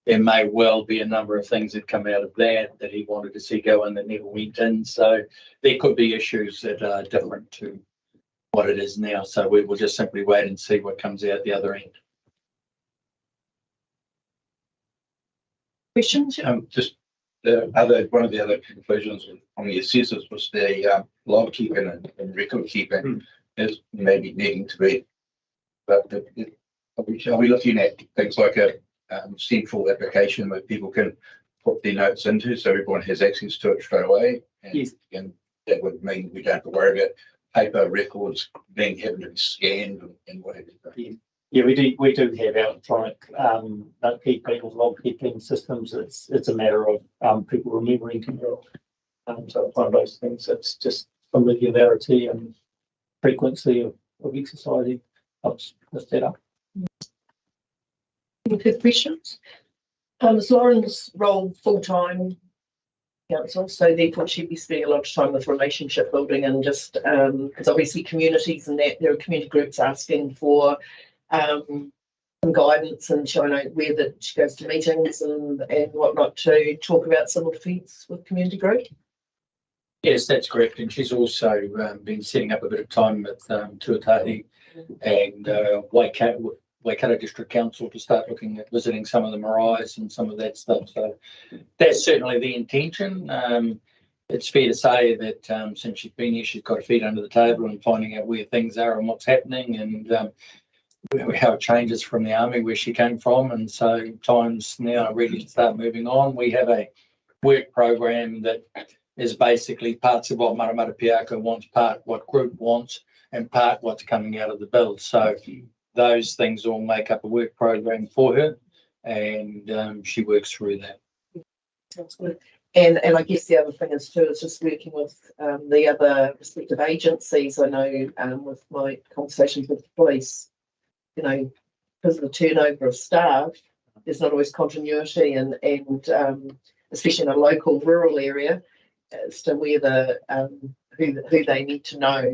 there may well be a number of things that come out of that he wanted to see go in that never went in. So there could be issues that are different to what it is now. So we will just simply wait and see what comes out the other end. Questions? Just one of the other conclusions on the assessors was the log keeping and record keeping is maybe needing to be. But are we looking at things like a central application where people can put their notes into, so everyone has access to it straight away? And, yes. And that would mean we don't have to worry about paper records having to be scanned and whatever. Yeah, we do have electronic note keeping or log keeping systems. It's a matter of people remembering to do it. So it's one of those things. It's just familiarity and frequency of exercising helps lift that up. Any further questions? Is Lauren's role full-time council, so therefore she'd be spending a lot of time with relationship building and just because obviously communities and that there are community groups asking for some guidance, and she, I know where that she goes to meetings and whatnot to talk about civil defence with community group. Yes, that's correct. And she's also been setting up a bit of time with Tuatahi and Waikato District Council to start looking at visiting some of the maraes and some of that stuff. So that's certainly the intention. It's fair to say that since she's been here, she's got her feet under the table and finding out where things are and what's happening, and how it changes from the army where she came from. And so time's now ready to start moving on. We have a work program that is basically parts of what Matamata-Piako wants, part what group wants, and part what's coming out of the bill. So those things all make up a work program for her, and she works through that. That's good. And I guess the other thing is too is just working with the other respective agencies. I know with my conversations with the police, you know, because of the turnover of staff, there's not always continuity, and especially in a local rural area, as to where who they need to know.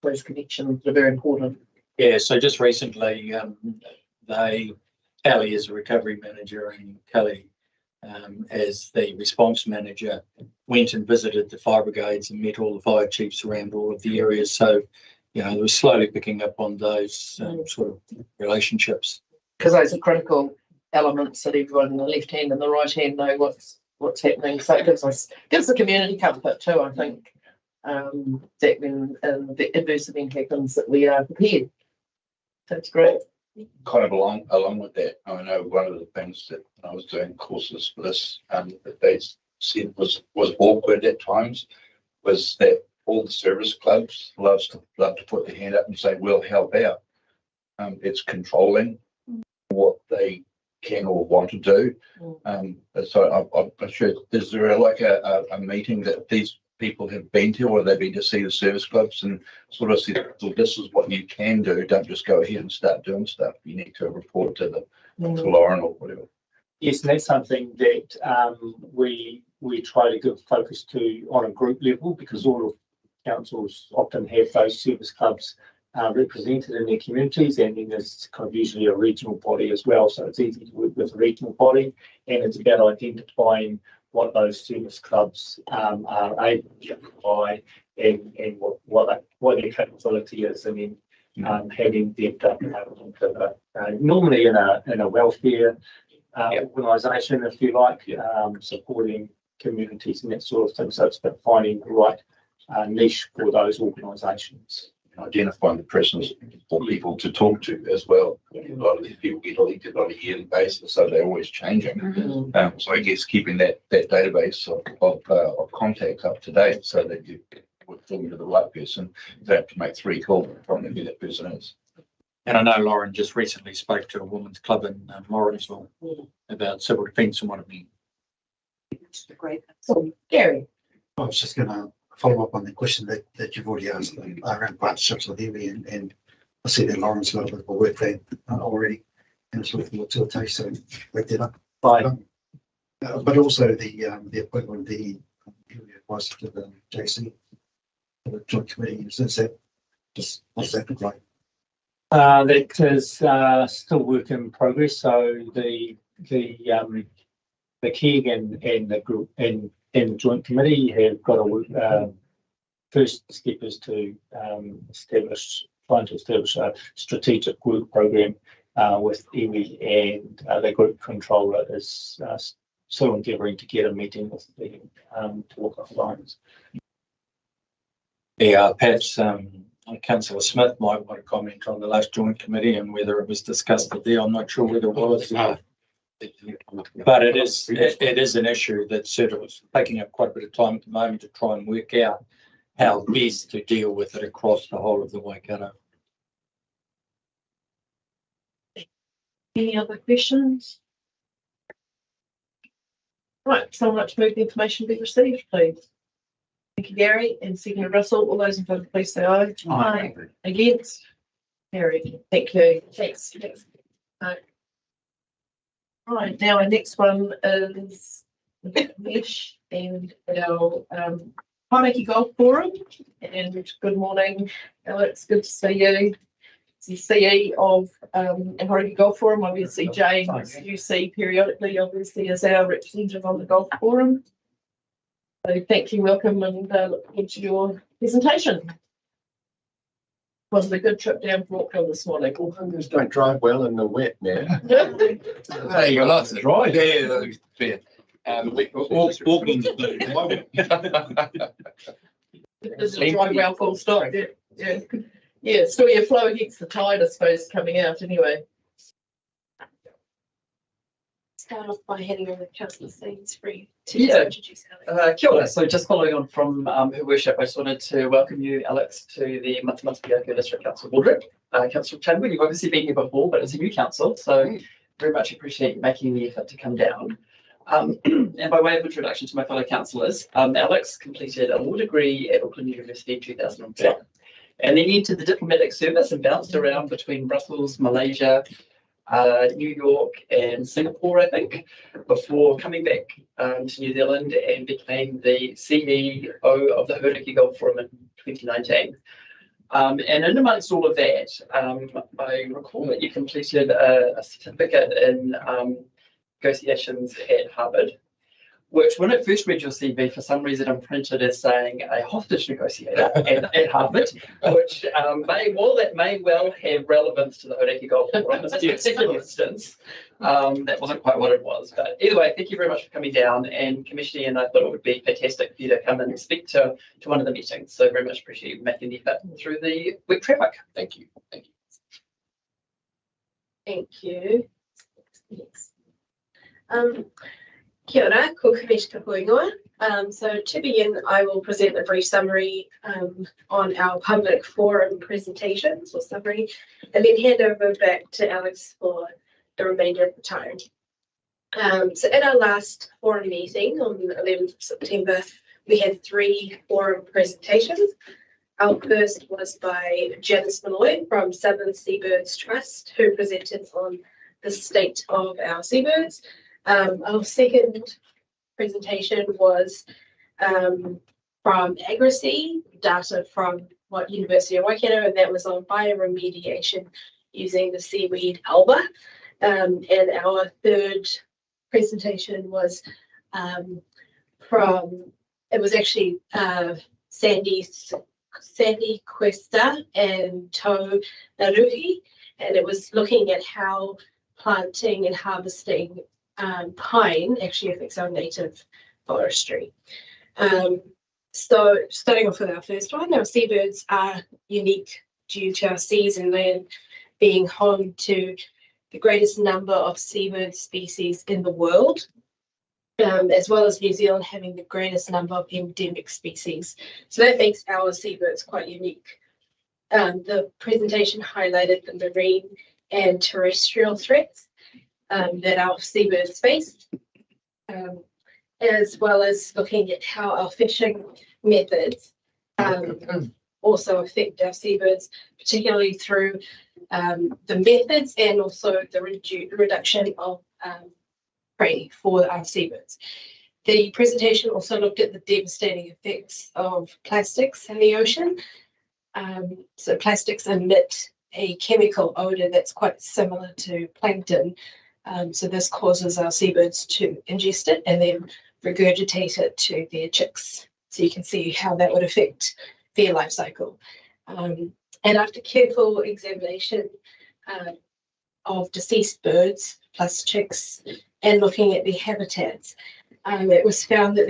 Those connections are very important. Yeah, so just recently, Kelly is a recovery manager, and Kelly, as the response manager, went and visited the fire brigades and met all the fire chiefs around all of the areas. So, you know, we're slowly picking up on those sort of relationships. Because those are critical elements that everyone in the left hand and the right hand know what's happening. So it gives the community comfort too, I think, that when the adverse event happens that we are prepared. That's great. Kind of along with that, I know one of the things that I was doing courses for this that they said was awkward at times was that all the service clubs love to put their hand up and say, we'll help out. It's controlling what they can or want to do. So I'm sure, is there like a meeting that these people have been to, or they've been to see the service clubs and sort of said, well, this is what you can do, don't just go ahead and start doing stuff, you need to report to to Lauren or whatever? Yes, and that's something that we try to give focus to on a group level, because all of councils often have those service clubs represented in their communities, and then there's kind of usually a regional body as well, so it's easy to work with a regional body, and it's about identifying what those service clubs are able to provide and what their capability is, and then having them into the, normally in a welfare organisation, if you like, supporting communities and that sort of thing. So it's about finding the right niche for those organisations. Identifying the persons for people to talk to as well. A lot of these people get elected on a yearly basis, so they're always changing. So I guess keeping that database of contacts up to date, so that you would talk to the right person. You don't have to make 3 calls from who that person is. And I know Lauren just recently spoke to a women's club in Lawrenceville about civil defence and what it means. Great. So, Gary. I was just going to follow up on the question that you've already asked around partnerships with Iwi, and I see that Lauren's got a bit of a work plan already, and it's looking more to a taste, so wake that up. But also the appointment of the advisor to the JC, the joint committee, is that just what's that look like? That is still work in progress. So the KEG and the group and the joint committee have got to work. First step is to trying to establish a strategic work program with Iwi, and the group controller is still endeavouring to get a meeting with the talk of lines. Yeah, perhaps Councillor Smith might want to comment on the last joint committee and whether it was discussed there. I'm not sure whether it was. But it is an issue that's sort of taking up quite a bit of time at the moment to try and work out how best to deal with it across the whole of the Waikato. Any other questions? Right, someone like to move the information be received, please. Thank you, Gary, and second Russell. All those in favour, please say aye. Aye. Against? Gary. Thank you. Thanks. Right, now our next one is Mesh and our Hauraki Golf Forum. And good morning, Alex. Good to see you. It's the CE of Hauraki Golf Forum. Obviously, James, you see periodically, obviously, as our representative on the Golf Forum. So thank you, welcome, and look forward to your presentation. Was it a good trip down from Auckland this morning? Aucklanders don't drive well in the wet, man. Hey, you got lots to drive. Yeah, fair. Auckland's blue. This is dry well, full stop. Yeah. So your flow against the tide, I suppose, coming out anyway. Start off by handing over Councillor Sainsbury to introduce Alex. Kia ora. So just following on from her worship, I just wanted to welcome you, Alex, to the Matamata-Piako District Council Board Group. Councillor Chamber, you've obviously been here before, but it's a new council, so very much appreciate you making the effort to come down. And by way of introduction to my fellow councillors, Alex completed a law degree at Auckland University in 2004, and then entered the diplomatic service and bounced around between Brussels, Malaysia, New York and Singapore, I think, before coming back to New Zealand and became the CEO of the Hauraki Golf Forum in 2019. And in amongst all of that, I recall that you completed a certificate in negotiations at Harvard, which when it first read your CV, for some reason imprinted as saying a hostage negotiator at Harvard, which may well have relevance to the Hauraki Golf Forum. In this particular instance, that wasn't quite what it was. But either way, thank you very much for coming down and commissioning, and I thought it would be fantastic for you to come and speak to one of the meetings. So very much appreciate you making the effort through the wet traffic. Thank you. Thank you. Yes. Kia ora, ko Kamesh ka Hoingoa. So to begin, I will present a brief summary on our public forum presentations or summary, and then hand over back to Alex for the remainder of the time. So at our last forum meeting on the 11th of September, we had 3 forum presentations. Our first was by Janice Malloy from Southern Seabirds Trust, who presented on the state of our seabirds. Our second presentation was from Agrosea, data from University of Waikato, and that was on bioremediation using the seaweed alba. And our third presentation was Sandy Sandy Cuesta and Tau Naruhi, and it was looking at how planting and harvesting pine actually affects our native forestry. So starting off with our first one, our seabirds are unique due to our seas and land being home to the greatest number of seabird species in the world, as well as New Zealand having the greatest number of endemic species. So that makes our seabirds quite unique. The presentation highlighted the marine and terrestrial threats that our seabirds face, as well as looking at how our fishing methods also affect our seabirds, particularly through the methods and also the reduction of prey for our seabirds. The presentation also looked at the devastating effects of plastics in the ocean. So plastics emit a chemical odor that's quite similar to plankton. So this causes our seabirds to ingest it and then regurgitate it to their chicks. So you can see how that would affect their life cycle. And after careful examination of deceased birds plus chicks and looking at their habitats, it was found that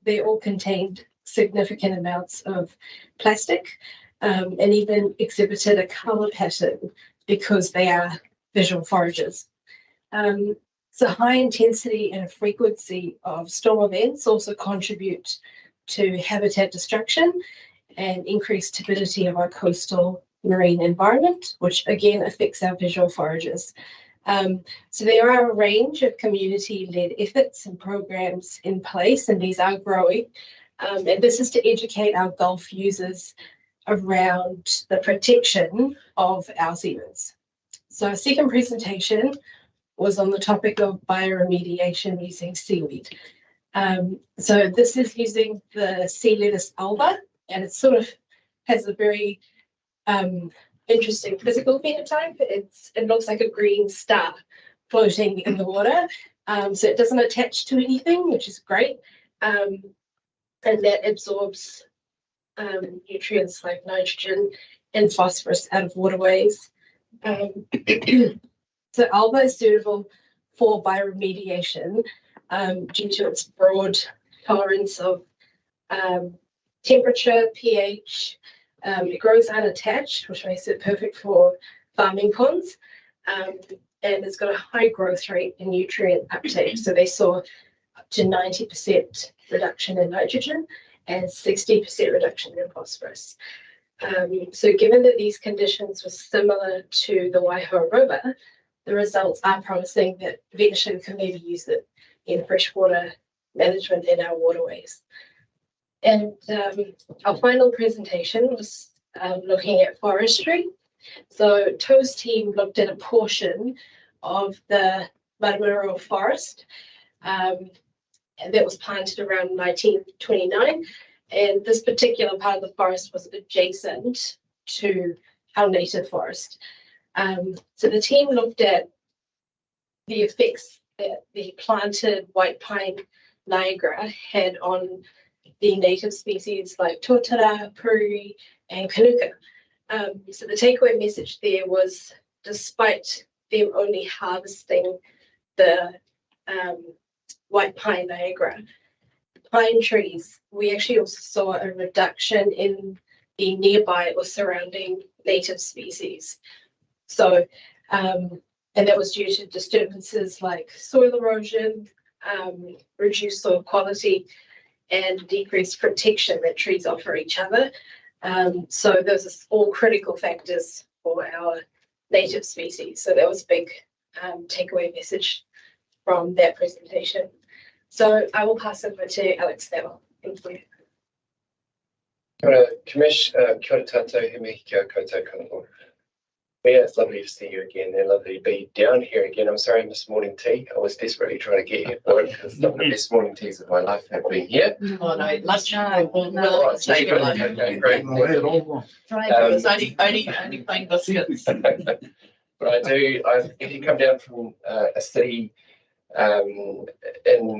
they all contained significant amounts of plastic and even exhibited a colour pattern because they are visual foragers. So high intensity and frequency of storm events also contribute to habitat destruction and increased turbidity of our coastal marine environment, which again affects our visual foragers. So there are a range of community-led efforts and programs in place, and these are growing. And this is to educate our Gulf users around the protection of our seabirds. So our second presentation was on the topic of bioremediation using seaweed. So this is using the sea lettuce alba, and it sort of has a very interesting physical phenotype. It looks like a green star floating in the water. So it doesn't attach to anything, which is great. And that absorbs nutrients like nitrogen and phosphorus out of waterways. So alba is suitable for bioremediation due to its broad tolerance of temperature, pH. It grows unattached, which makes it perfect for farming ponds. And it's got a high growth rate and nutrient uptake. So they saw up to 90% reduction in nitrogen and 60% reduction in phosphorus. So given that these conditions were similar to the Waiho rover, the results are promising that eventually we can maybe use it in freshwater management in our waterways. And our final presentation was looking at forestry. So Toe's team looked at a portion of the Matamata-Piako forest that was planted around 1929. And this particular part of the forest was adjacent to our native forest. So the team looked at the effects that the planted white pine Niagara had on the native species like totara, puri, and kanuka. So the takeaway message there was, despite them only harvesting the white pine Niagara, pine trees, we actually also saw a reduction in the nearby or surrounding native species. So, and that was due to disturbances like soil erosion, reduced soil quality, and decreased protection that trees offer each other. So those are all critical factors for our native species. So that was a big takeaway message from that presentation. So I will pass over to Alex now. Thank you. Kia ora, Kamish, kia ora tātou, he mihi kia koutou kanoho. Yeah, it's lovely to see you again and lovely to be down here again. I'm sorry I missed morning tea. I was desperately trying to get here for it because some of the best morning teas of my life have been here. Oh no, lunch. Okay, great. Only plain biscuits. But if you come down from a city In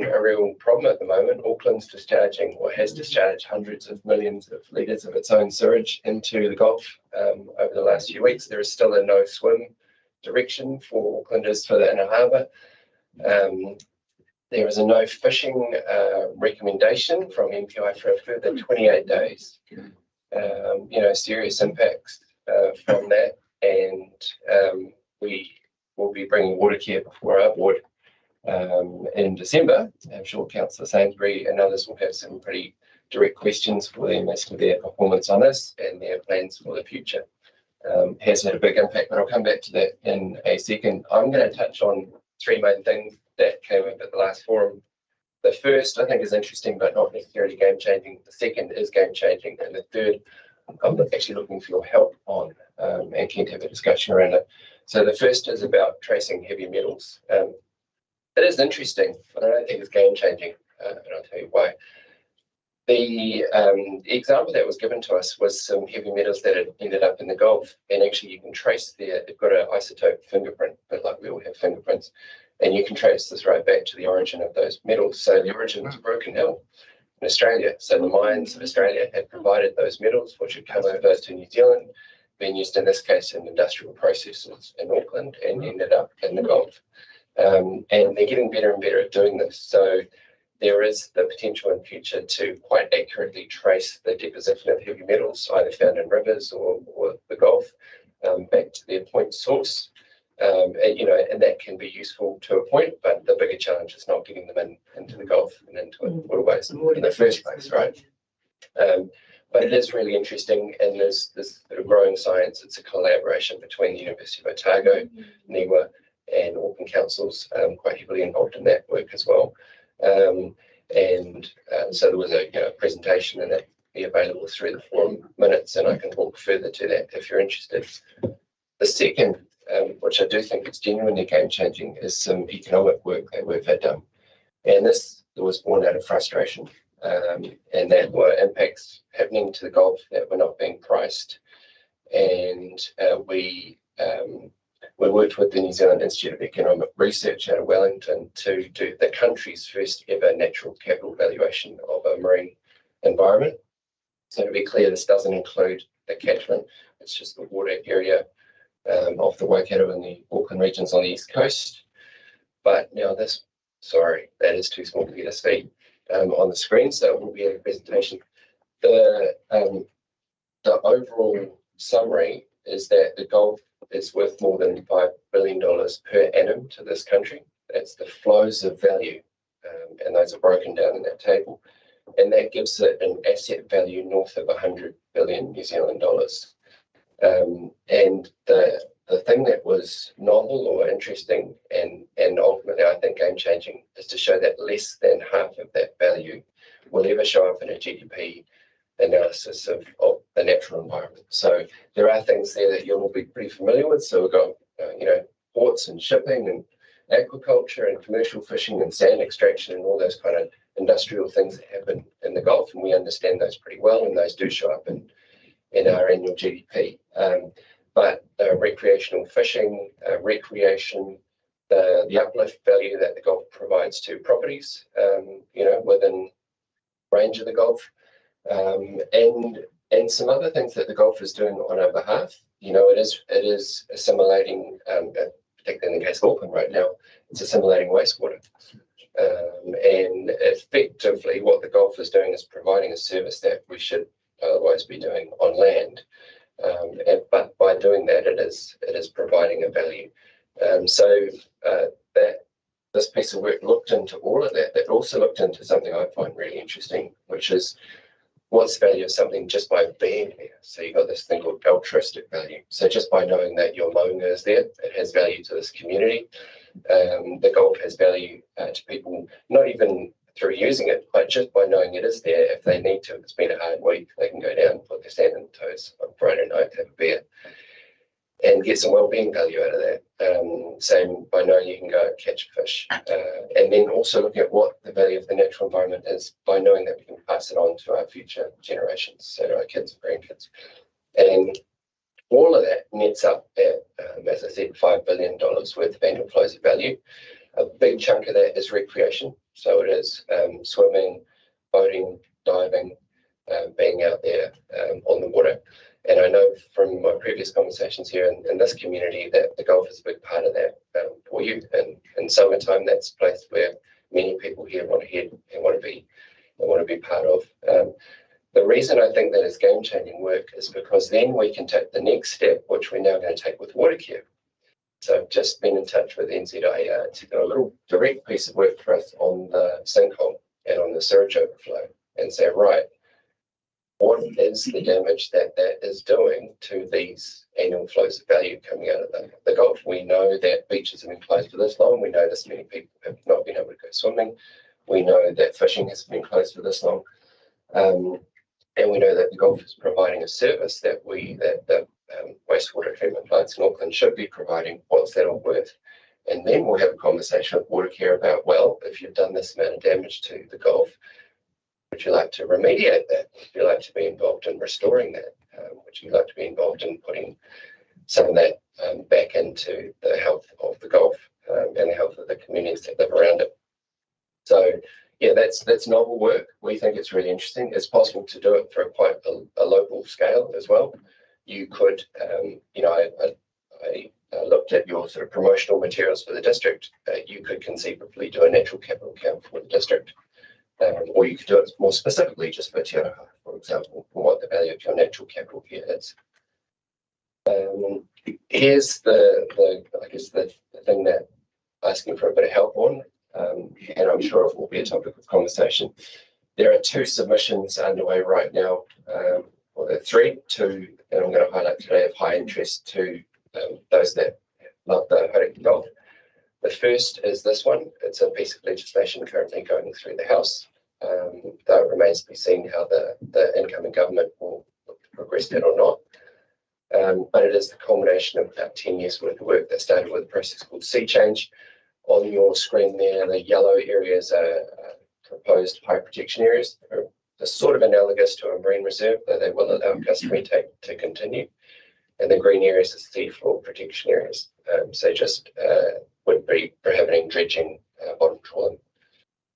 a real problem at the moment, Auckland's discharging or has discharged hundreds of millions of litres of its own sewage into the Gulf over the last few weeks. There is still a no swim direction for Aucklanders for the inner harbour. There is a no fishing recommendation from MPI for a further 28 days. Serious impacts from that, and we will be bringing water care before our board in December. I'm sure Councillor Sainsbury and others will have some pretty direct questions for them as to their performance on this and their plans for the future. Has had a big impact, but I'll come back to that in a second. I'm going to touch on three main things that came up at the last forum. The first, I think, is interesting, but not necessarily game-changing. The second is game-changing, and the third, I'm actually looking for your help on and keen to have a discussion around it. So the first is about tracing heavy metals. It is interesting, but I don't think it's game-changing, and I'll tell you why. The example that was given to us was some heavy metals that had ended up in the Gulf, and actually you can trace they've got an isotope fingerprint, but like we all have fingerprints, and you can trace this right back to the origin of those metals. So the origin is Broken Hill in Australia. So the mines of Australia had provided those metals, which had come over to New Zealand, being used in this case in industrial processes in Auckland, and ended up in the Gulf. And they're getting better and better at doing this. So there is the potential in future to quite accurately trace the deposition of heavy metals, either found in rivers or the Gulf, back to their point source. And that can be useful to a point, but the bigger challenge is not getting them into the Gulf and into waterways in the first place, right? But it is really interesting, and there's this sort of growing science. It's a collaboration between the University of Otago, NIWA, and Auckland councils, quite heavily involved in that work as well. So there was a presentation, and that will be available through the forum minutes, and I can walk further to that if you're interested. The second, which I do think is genuinely game-changing, is some economic work that we've had done. And this was born out of frustration, and that were impacts happening to the Gulf that were not being priced. And we worked with the New Zealand Institute of Economic Research out of Wellington to do the country's first ever natural capital valuation of a marine environment. So to be clear, this doesn't include the catchment, it's just the water area off the Waikato and the Auckland regions on the east coast. But now that is too small to get us see on the screen, so it will be in a presentation. The overall summary is that the Gulf is worth more than $5 billion per annum to this country. That's the flows of value, and those are broken down in that table. And that gives it an asset value north of 100 billion New Zealand dollars. And the thing that was novel or interesting and ultimately I think game-changing is to show that less than half of that value will ever show up in a GDP analysis of the natural environment. So there are things there that you'll be pretty familiar with. So we've got ports and shipping and aquaculture and commercial fishing and sand extraction and all those kind of industrial things that happen in the Gulf, and we understand those pretty well, and those do show up in our annual GDP. But recreational fishing, recreation, the uplift value that the Gulf provides to properties, within range of the Gulf, and some other things that the Gulf is doing on our behalf. It is assimilating, particularly in the case of Auckland right now, it's assimilating wastewater. And effectively what the Gulf is doing is providing a service that we should otherwise be doing on land. But by doing that, it is providing a value. So that this piece of work looked into all of that. It also looked into something I find really interesting, which is what's the value of something just by being there. So you've got this thing called altruistic value. So just by knowing that your maunga is there, it has value to this community. The Gulf has value to people, not even through using it, but just by knowing it is there. If they need to, if it's been a hard week, they can go down, put their sand in the toes on Friday night, have a beer, and get some well-being value out of that. Same by knowing you can go and catch fish. And then also looking at what the value of the natural environment is by knowing that we can pass it on to our future generations, so to our kids and grandkids. And all of that nets up at, as I said, $5 billion worth of annual flows of value. A big chunk of that is recreation. So it is swimming, boating, diving, being out there on the water. And I know from my previous conversations here in this community that the golf is a big part of that for you. And in summertime, that's a place where many people here want to head and want to be part of. The reason I think that is game-changing work is because then we can take the next step, which we're now going to take with water care. So I've just been in touch with NZIA to do a little direct piece of work for us on the sinkhole and on the surge overflow and say, right, what is the damage that is doing to these annual flows of value coming out of the Gulf? We know that beaches have been closed for this long. We know this many people have not been able to go swimming. We know that fishing has been closed for this long. And we know that the Gulf is providing a service that the wastewater treatment plants in Auckland should be providing. What's that all worth? And then we'll have a conversation with Water Care about, well, if you've done this amount of damage to the Gulf, would you like to remediate that? Would you like to be involved in restoring that? Would you like to be involved in putting some of that back into the health of the Gulf and the health of the communities that live around it? So, yeah, that's novel work. We think it's really interesting. It's possible to do it for quite a local scale as well. You could, I looked at your sort of promotional materials for the district. You could conceivably do a natural capital account for the district. Or you could do it more specifically just for Te Aroha, for example, for what the value of your natural capital here is. Here's the thing that asking for a bit of help on, and I'm sure it will be a topic of conversation. There are 2 submissions underway right now, or there are 3, 2, and I'm going to highlight today of high interest to those that love the Hauraki Golf. The first is this one. It's a piece of legislation currently going through the House. Though it remains to be seen how the incoming government will progress that or not. But it is the culmination of about 10 years worth of work that started with a process called Sea Change. On your screen there, the yellow areas are proposed high protection areas. They're sort of analogous to a marine reserve, though they will allow customary take to continue. And the green areas are seafloor protection areas. So just would be prohibiting dredging, bottom trawling,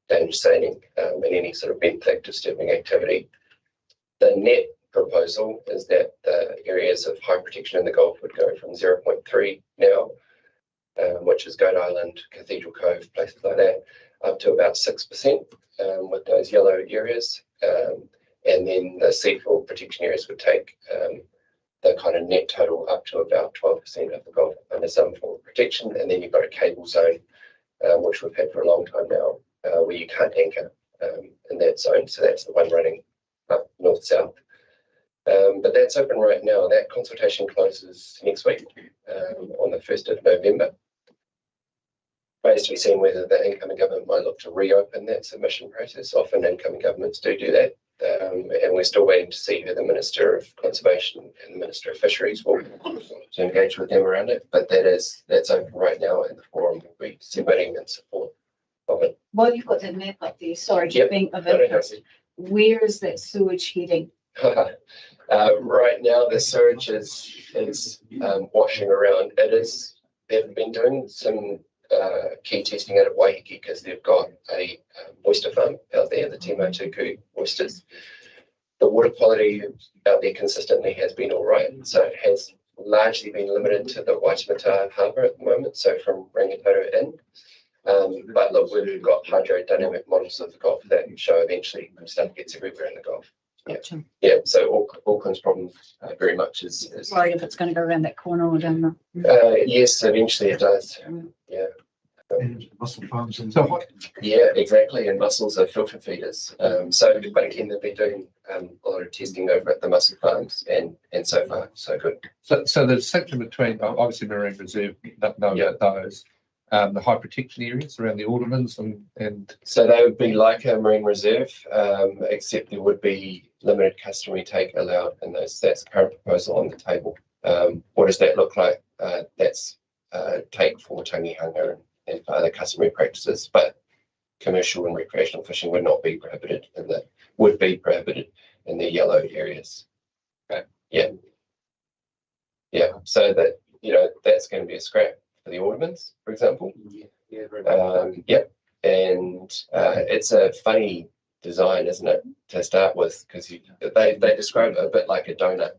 dangerous sailing, and any sort of benthic disturbing activity. The net proposal is that the areas of high protection in the Gulf would go from 0.3 now, which is Goat Island, Cathedral Cove, places like that, up to about 6% with those yellow areas. And then the seafloor protection areas would take the kind of net total up to about 12% of the Gulf under some form of protection. And then you've got a cable zone, which we've had for a long time now, where you can't anchor in that zone. So that's the one running up north-south. But that's open right now. That consultation closes next week on the 1st of November. Remains to be seen whether the incoming government might look to reopen that submission process. Often incoming governments do that. And we're still waiting to see who the Minister of Conservation and the Minister of Fisheries will to engage with them around it. But that's open right now, and the forum will be submitting in support of it. While you've got that map up there, sorry, just being of interest, where is that sewage heading? Right now, the sewage is washing around. They've been doing some key testing out of Waiheke because they've got a oyster farm out there, the Te Matamata-Piako oysters. The water quality out there consistently has been all right, so it has largely been limited to the Waitemata harbour at the moment, so from Rangitoto in. But look, we've got hydrodynamic models of the Gulf that show eventually stuff gets everywhere in the Gulf. Gotcha. Yeah, so Auckland's problem very much is Right, if it's going to go around that corner or down the. Yes, eventually it does. Yeah. And mussel farms and so Yeah, exactly. And mussels are filter feeders. But again, they've been doing a lot of testing over at the mussel farms, and so far so good. So the section between obviously marine reserve, know about those. The high protection areas around the Aldermans and so they would be like a marine reserve, except there would be limited customary take allowed in those. That's the current proposal on the table. What does that look like? That's take for tangihanga and for other customary practices, but commercial and recreational fishing would be prohibited in the yellow areas. Okay. Yeah. So that that's going to be a scrap for the ornaments, for example. Yeah. Yep. And it's a funny design, isn't it, to start with, because they describe it a bit like a donut.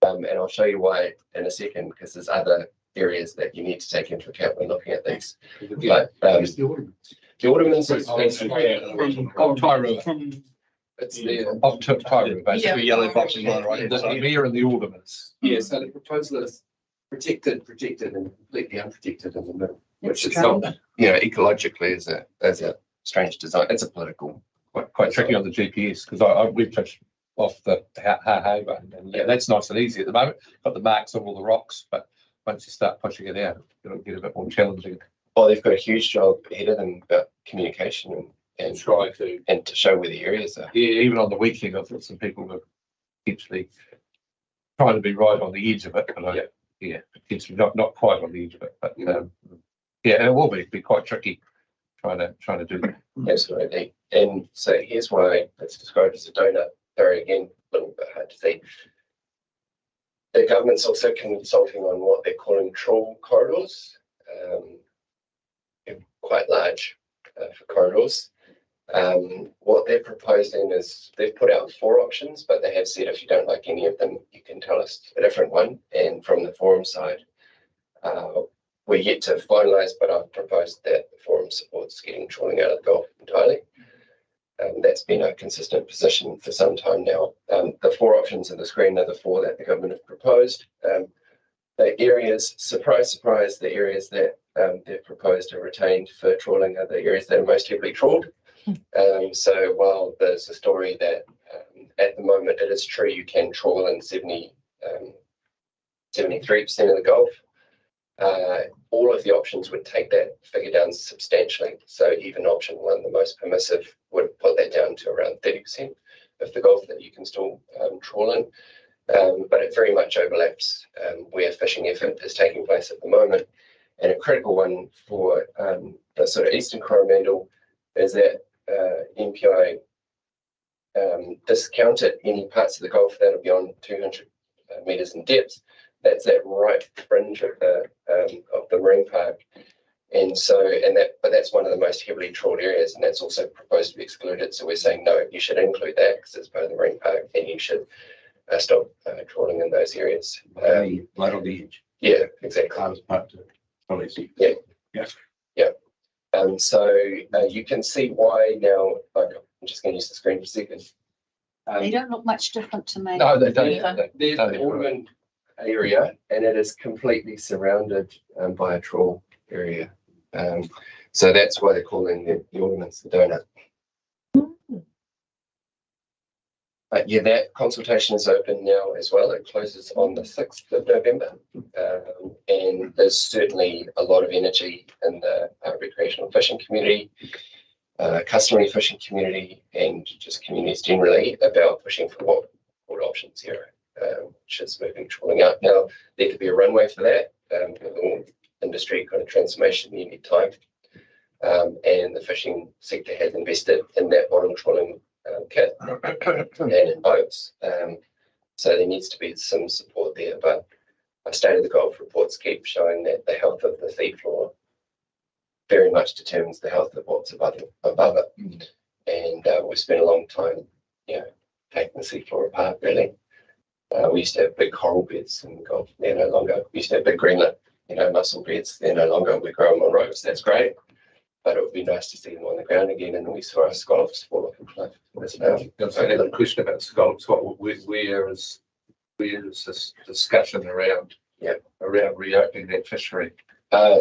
And I'll show you why in a second, because there's other areas that you need to take into account when looking at these. But the ornaments is it's the Off tip Tyro, basically yellow boxes on the right. The mayor and the aldermans. yeah. So the proposal is protected, and completely unprotected in the middle, which is not, ecologically is a strange design. It's a political. Quite tricky on the GPS because we've touched off the Haha button, and that's nice and easy at the moment. Got the marks of all the rocks, but once you start pushing it out, it'll get a bit more challenging. Well, they've got a huge job ahead of them about communication and try to show where the areas are. Yeah, even on the weekend, I've got some people that potentially trying to be right on the edge of it, but potentially not quite on the edge of it. But and it will be quite tricky trying to do that. Absolutely. And so here's why it's described as a donut. Sorry, again, a little bit hard to see. The government's also consulting on what they're calling trawl corridors. They're quite large for corridors. What they're proposing is they've put out 4 options, but they have said if you don't like any of them, you can tell us a different one. And from the forum side, we're yet to finalise, but I've proposed that the forum supports getting trawling out of the Gulf entirely. That's been a consistent position for some time now. The 4 options on the screen are the 4 that the government have proposed. The areas, surprise, surprise, the areas that they've proposed are retained for trawling are the areas that are most heavily trawled. So while there's a story that at the moment it is true you can trawl in 73% of the Gulf, all of the options would take that figure down substantially. So even option 1, the most permissive, would put that down to around 30% of the Gulf that you can still trawl in. But it very much overlaps where fishing effort is taking place at the moment. And a critical one for the sort of Eastern Coromandel is that MPI discounted any parts of the Gulf that are beyond 200 metres in depth. That's that right fringe of the marine park, and but that's one of the most heavily trawled areas, and that's also proposed to be excluded. So we're saying no, you should include that because it's part of the marine park, and you should stop trawling in those areas. Right on the edge. Yeah, exactly. So you can see why now. I'm just going to use the screen for a second. They don't look much different to me. No, they don't. There's the ornament area, and it is completely surrounded by a trawl area. So that's why they're calling the ornaments the donut. But yeah, that consultation is open now as well. It closes on the 6th of November. And there's certainly a lot of energy in the recreational fishing community, customary fishing community, and just communities generally about pushing for what called options here, which is moving trawling out. Now, there could be a runway for that. With all industry kind of transformation, you need time. And the fishing sector has invested in that bottom trawling kit and in boats. So there needs to be some support there. But our State of the Gulf reports keep showing that the health of the seafloor very much determines the health of what's above it. And we've spent a long time, taking the seafloor apart, really. We used to have big coral beds in the Gulf. They're no longer. We used to have big greenlet, mussel beds. They're no longer. We grow them on ropes. That's great. But it would be nice to see them on the ground again, and we saw our scallops fall off a cliff. I've got a question about scallops. Where is this discussion around reopening that fishery?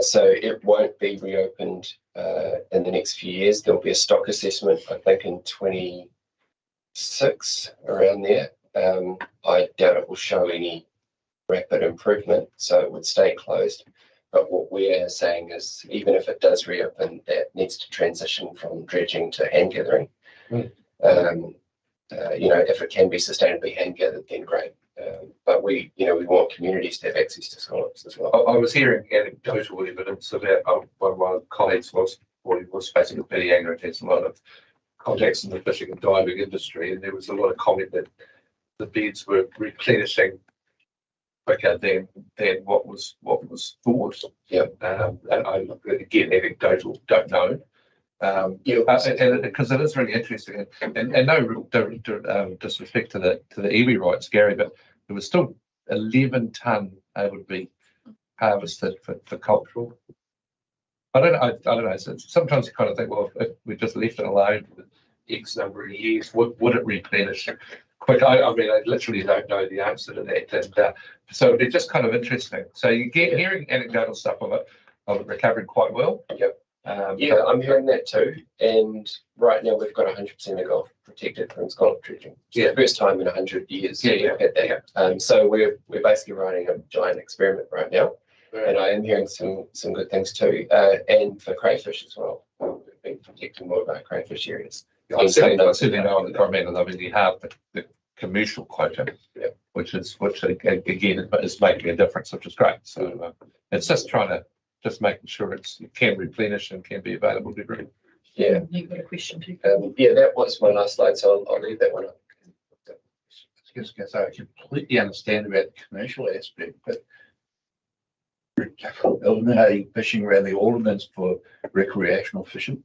So it won't be reopened in the next few years. There'll be a stock assessment, I think, in 26, around there. I doubt it will show any rapid improvement, so it would stay closed. But what we're saying is, even if it does reopen, that needs to transition from dredging to hand gathering. If it can be sustainably hand gathered, then great. But we want communities to have access to scallops as well. I was hearing anecdotal evidence about one of my colleagues was basically Betty Anger and has a lot of contacts in the fishing and diving industry, and there was a lot of comment that the beds were replenishing quicker than what was thought. Yeah. And I again anecdotal, don't know. And because it is really interesting, and no real disrespect to the iwi rights, Gary, but there was still 11 tonne able to be harvested for cultural. I don't know. So sometimes you kind of think, well, if we just left it alone for X number of years, would it replenish quick? I mean, I literally don't know the answer to that, and so it's just kind of interesting. So you get hearing anecdotal stuff of it recovering quite well. Yep. Yeah, I'm hearing that too. And right now we've got 100% of Gulf protected from scallop dredging. It's the first time in 100 years we've had that. So we're basically running a giant experiment right now. And I am hearing some good things too. And for crayfish as well. We've been protecting more of our crayfish areas. I certainly know on the Coromandel, I mean, you have the commercial quota, which again is making a difference, which is great. So it's just trying to making sure it can replenish and can be available to everyone. Yeah. You've got a question too. Yeah, that was my last slide, so I'll leave that one up. I was just going to say, I completely understand about the commercial aspect, but eliminating fishing around the Aldermans for recreational fishing,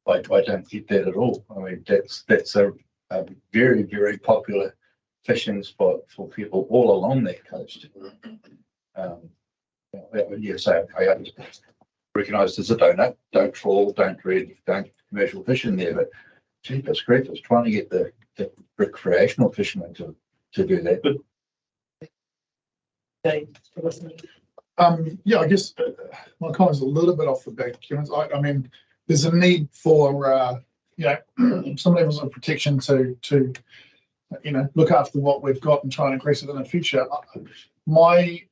I don't get that at all. I mean, that's a very, very popular fishing spot for people all along that coast. Yes, I recognise as a donor, don't trawl, don't commercial fish in there, but cheapest creepers trying to get the recreational fishermen to do that. Yeah, I guess my comment's a little bit off the back. I mean, there's a need for some levels of protection to look after what we've got and try and increase it in the future. My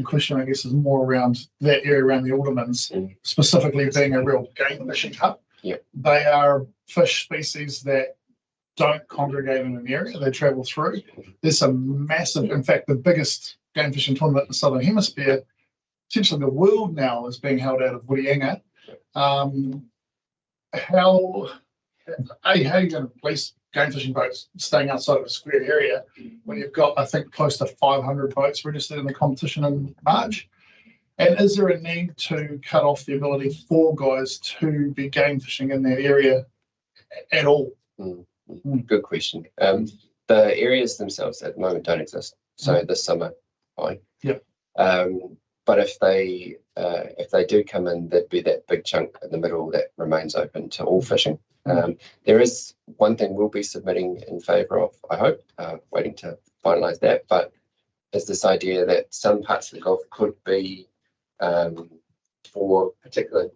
question, I guess, is more around that area around the Aldermans, specifically being a real game fishing hub. Yeah. They are fish species that don't congregate in an area, they travel through. There's some massive, in fact, the biggest game fishing tournament in the Southern Hemisphere, essentially the world now, is being held out of Whitianga. How are you going to police game fishing boats staying outside of a square area when you've got, I think, close to 500 boats registered in the competition in March? And is there a need to cut off the ability for guys to be game fishing in that area at all? Good question. The areas themselves at the moment don't exist. So this summer, fine. Yeah. But if they do come in, there'd be that big chunk in the middle that remains open to all fishing. There is one thing we'll be submitting in favour of, I hope, waiting to finalise that, but is this idea that some parts of the Gulf could be for particular,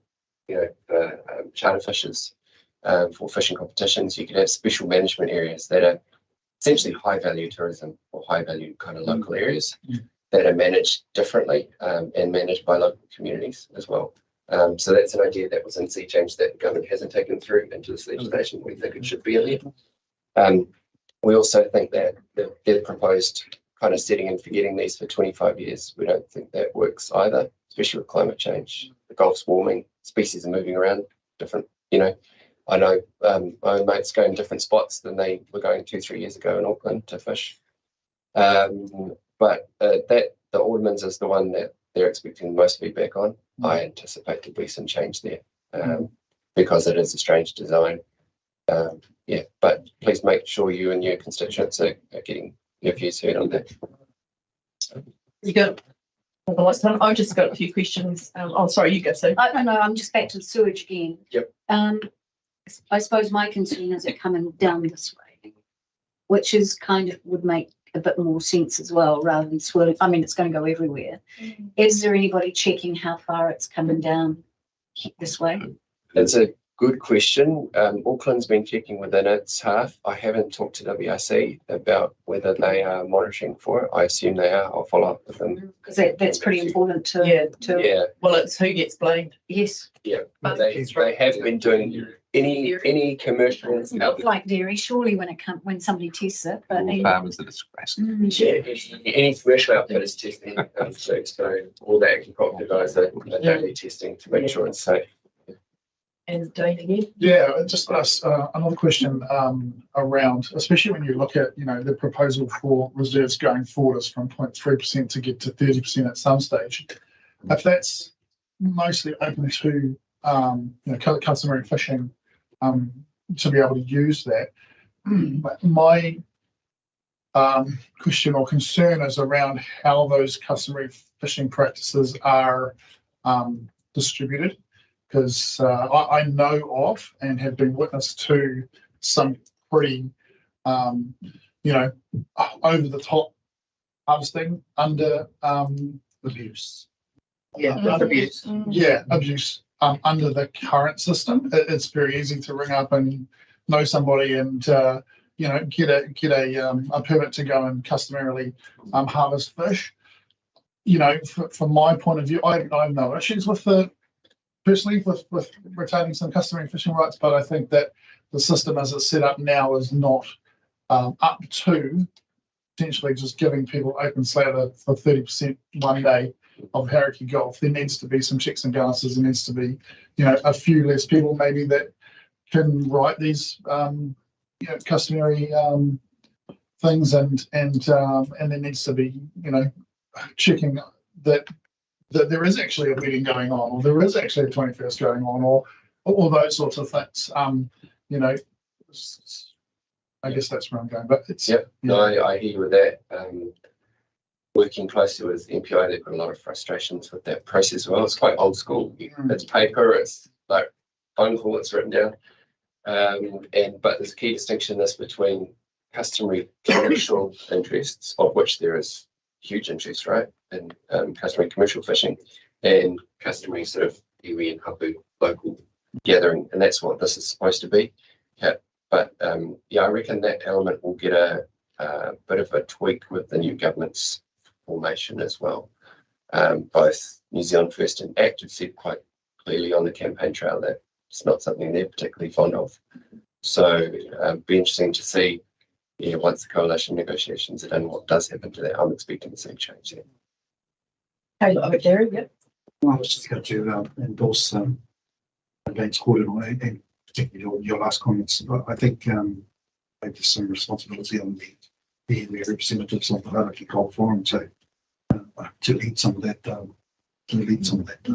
charter fishers, for fishing competitions. You could have special management areas that are essentially high value tourism or high value kind of local areas that are managed differently and managed by local communities as well. So that's an idea that was in sea change that the government hasn't taken through into this legislation. We think it should be in there. We also think that the proposed kind of setting and forgetting these for 25 years, we don't think that works either, especially with climate change. The Gulf's warming, species are moving around different, I know my own mates go in different spots than they were going 2-3 years ago in Auckland to fish. But the Aldermans is the one that they're expecting the most feedback on. I anticipate there'll be some change there because it is a strange design. But please make sure you and your constituents are getting your views heard on that. You got the last time. I've just got a few questions. Sorry, you go, Sue. No, I'm just back to the sewage again. Yep. I suppose my concern is it coming down this way, which is kind of would make a bit more sense as well, rather than swirling. I mean, it's going to go everywhere. Is there anybody checking how far it's coming down this way? It's a good question. Auckland's been checking within its half. I haven't talked to WRC about whether they are monitoring for it. I assume they are. I'll follow up with them. Because that's pretty important to. Yeah. Well, it's who gets blamed. Yes. Yeah. They have been doing any commercial. Not like dairy, surely when somebody tests it, but farmers are disgraced. Any commercial outfit is testing. So all the agriculture guys are daily testing to make sure it's safe. And Dane again. Yeah, just another question around, especially when you look at, the proposal for reserves going forward is from 0.3% to get to 30% at some stage. If that's mostly open to, customary fishing, to be able to use that, but my question or concern is around how those customary fishing practices are distributed. Because I know of and have been witness to some pretty, over the top harvesting under abuse. Abuse. Yeah, abuse under the current system. It's very easy to ring up and know somebody and get a permit to go and customarily harvest fish. From my point of view, I have no issues with personally with retaining some customary fishing rights, but I think that the system as it's set up now is not up to potentially just giving people open slather for 30% one day of Hauraki golf. There needs to be some checks and balances. There needs to be, a few less people maybe that can write these, customary things, and there needs to be, checking that there is actually a wedding going on, or there is actually a 21st going on, or all those sorts of things. I guess that's where I'm going, but it's. Yep, no, I hear you with that. Working closely with MPI, they've got a lot of frustrations with that process as well. It's quite old school. It's paper, it's like phone call, it's written down. But there's a key distinction in this between customary commercial interests, of which there is huge interest, right? And customary commercial fishing and customary sort of iwi and hapu local gathering, and that's what this is supposed to be. Yeah. But I reckon that element will get a bit of a tweak with the new government's formation as well. Both New Zealand First and ACT have said quite clearly on the campaign trail that it's not something they're particularly fond of. So be interesting to see, once the coalition negotiations are done, what does happen to that. I'm expecting the same change there. Hey, Gary, yep. I was just going to endorse Dane's call and particularly your last comments. I think there's some responsibility on the representatives of the Hauraki Golf Forum to lead some of that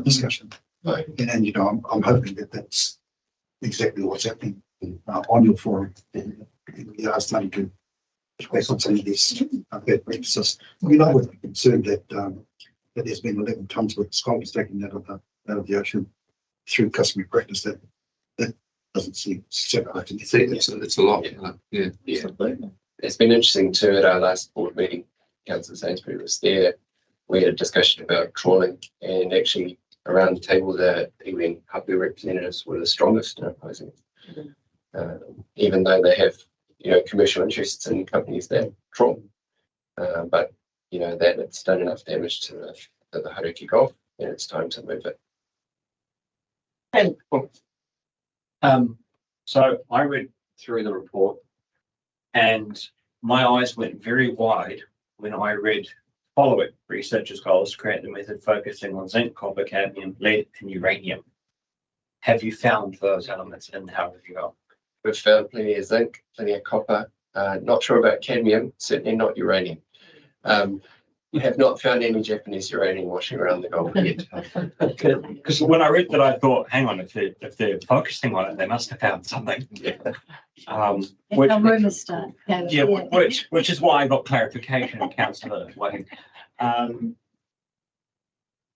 discussion. And I'm hoping that that's exactly what's happening on your forum. You are starting to reflect on some of these bad practices. We're concerned that there's been 11 tonnes worth of scallops taken out of the ocean through customary practice that doesn't seem separate. It's a lot. Yeah. It's been interesting too. At our last board meeting, Councillor Sainsbury was there. We had a discussion about trawling, and actually around the table, the iwi and hapu representatives were the strongest in opposing it. Even though they have, commercial interests in companies that trawl, but that it's done enough damage to the Hauraki Golf, and it's time to move it. So I read through the report, and my eyes went very wide when I read following researchers' goals to create the method focusing on zinc, copper, cadmium, lead, and uranium. Have you found those elements in Hauraki Golf? We've found plenty of zinc, plenty of copper. Not sure about cadmium, certainly not uranium. We have not found any Japanese uranium washing around the Gulf yet. Because when I read that, I thought, hang on, if they're focusing on it, they must have found something. Rumours start. Which is why I got clarification, Councillor Wade.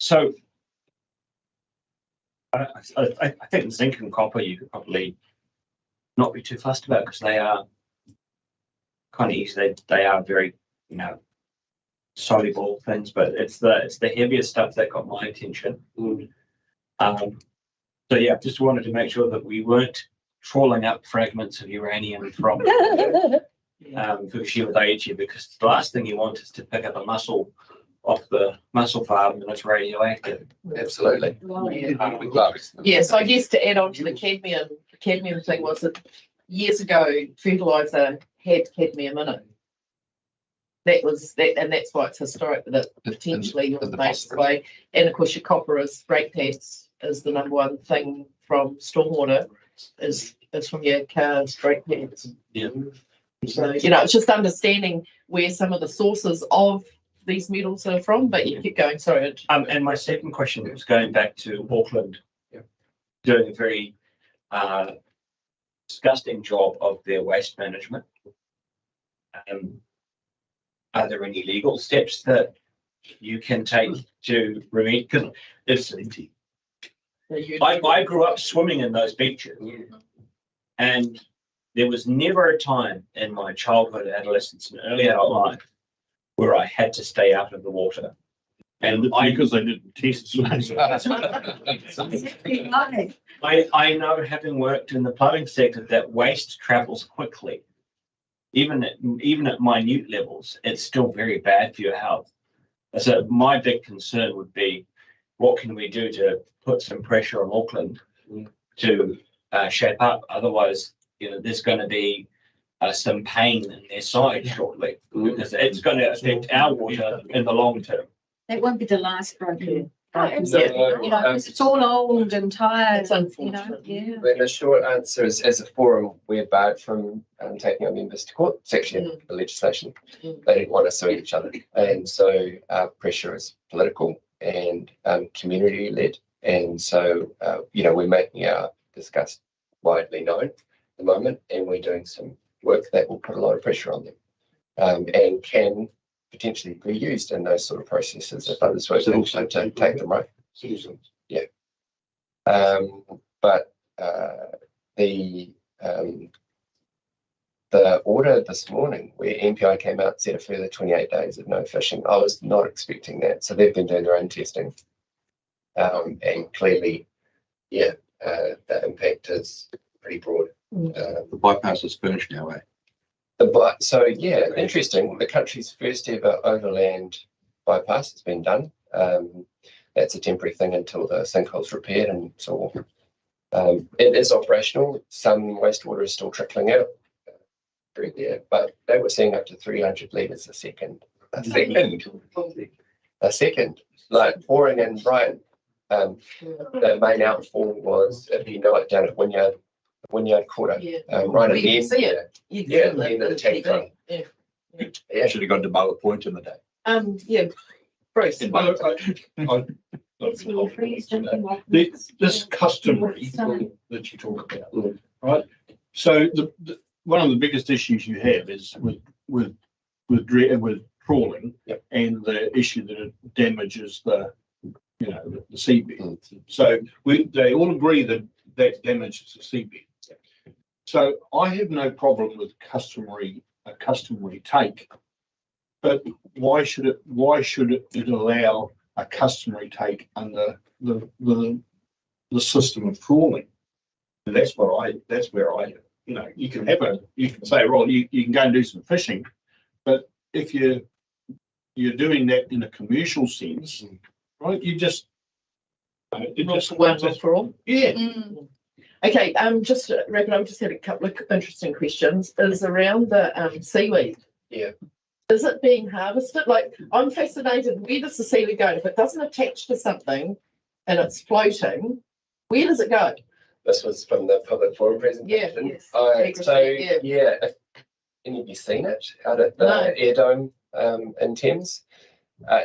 So I think zinc and copper you could probably not be too fussed about, because they are kind of easy. They are very, soluble things, but it's the heavier stuff that got my attention. So yeah, just wanted to make sure that we weren't trawling up fragments of uranium from Fukushima Daiichi, because the last thing you want is to pick up a mussel off the mussel farm and it's radioactive. Absolutely. Yeah, so I guess to add on to the cadmium thing was that years ago fertiliser had cadmium in it. That was that, and that's why it's historic, that it potentially was made this way. And of course, your copper is brake pads is the number one thing from stormwater is from your car straight pits. Yeah. So, you know, it's just understanding where some of the sources of these metals are from, but you keep going, sorry. And my second question was going back to Auckland, doing a very disgusting job of their waste management. Are there any legal steps that you can take to remedy? Because it's I grew up swimming in those beaches, and there was never a time in my childhood, adolescence, and early adult life where I had to stay out of the water. And because they didn't test. I know, having worked in the plumbing sector, that waste travels quickly. Even at minute levels, it's still very bad for your health. So my big concern would be, what can we do to put some pressure on Auckland to shape up? Otherwise, you know, there's going to be some pain in their side shortly, because it's going to affect our water in the long term. That won't be the last broken. absolutely. You know, 'cause it's all old and tired. It's unfortunate. You know, Then the short answer is, as a forum, we're barred from taking our members to court. It's actually the legislation. They didn't want us suing each other. And so our pressure is political and community led. And so, you know, we're making our disgust widely known at the moment, and we're doing some work that will put a lot of pressure on them and can potentially be used in those sort of processes if others were to take them right. Yeah. But the order this morning where MPI came out and said a further 28 days of no fishing, I was not expecting that. So they've been doing their own testing. And clearly, yeah, the impact is pretty broad. The bypass is finished now, eh? So yeah, interesting. The country's first ever overland bypass has been done. That's a temporary thing until the sinkhole's repaired and so on. It is operational. Some wastewater is still trickling out through there, but they were seeing up to 300 litres a second. A second, like pouring in right. The main outfall was, if you know it, down at Wynyard Quarter, right at the end. See it. Yeah, at the end of the tank front. Yeah. Should have gone to Muller Point in the day. Yeah, Bruce. This customary that you talk about, right? So one of the biggest issues you have is with trawling, and the issue that it damages the seabed. So they all agree that damages the seabed. So I have no problem with a customary take, but why should it allow a customary take under the system of trawling? And that's where I you can say, well, you can go and do some fishing, but if you're doing that in a commercial sense, right, you just for all. Yeah. Okay, just wrapping up, just had a couple of interesting questions. Is around the seaweed. Yeah. Is it being harvested? Like, I'm fascinated, where does the seaweed go? If it doesn't attach to something and it's floating, where does it go? This was from the public forum presentation. Yeah, yes. If any of you seen it out at the Air Dome in Thames?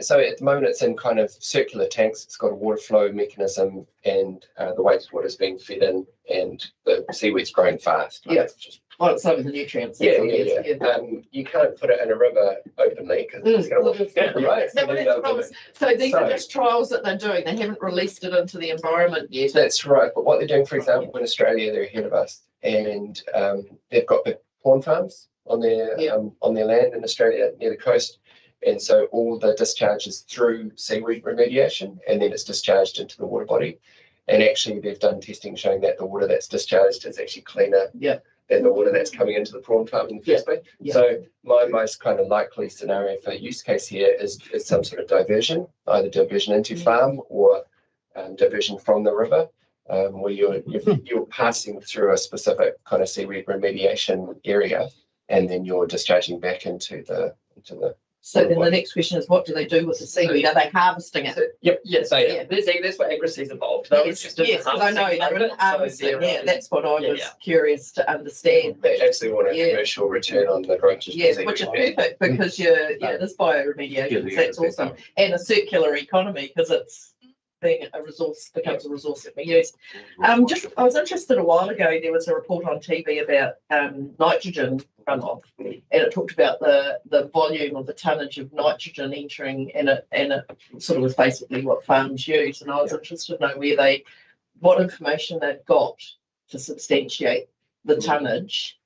So at the moment it's in kind of circular tanks. It's got a water flow mechanism, and the wastewater is being fed in, and the seaweed's growing fast. Yeah, it's over the nutrients. Yeah. You can't put it in a river openly because it's going to right. So these are just trials that they're doing. They haven't released it into the environment yet. That's right. But what they're doing, for example, in Australia, they're ahead of us, and they've got big prawn farms on their land in Australia near the coast. And so all the discharge is through seaweed remediation, and then it's discharged into the water body. And actually, they've done testing showing that the water that's discharged is actually cleaner than the water that's coming into the prawn farm in the first place. So my most kind of likely scenario for use case here is some sort of diversion, either diversion into farm or diversion from the river, where you're passing through a specific kind of seaweed remediation area, and then you're discharging back into the So then the next question is, what do they do with the seaweed? Are they harvesting it? Yep, Yeah, so yeah. that's what Agrisea's involved. They were Yes, interested in yes, I know, harvesting they're in it, harvesting, so yeah, that's what I was yeah. curious to understand. They absolutely want a Yeah. commercial return on the growth. Yeah, which is perfect because this bioremediation, that's awesome. And a circular economy because it's being a resource, becomes a resource that we use. I was interested a while ago, there was a report on TV about nitrogen runoff, and it talked about the volume of the tonnage of nitrogen entering, and it sort of was basically what farms use. And I was interested to know what information they've got to substantiate the tonnage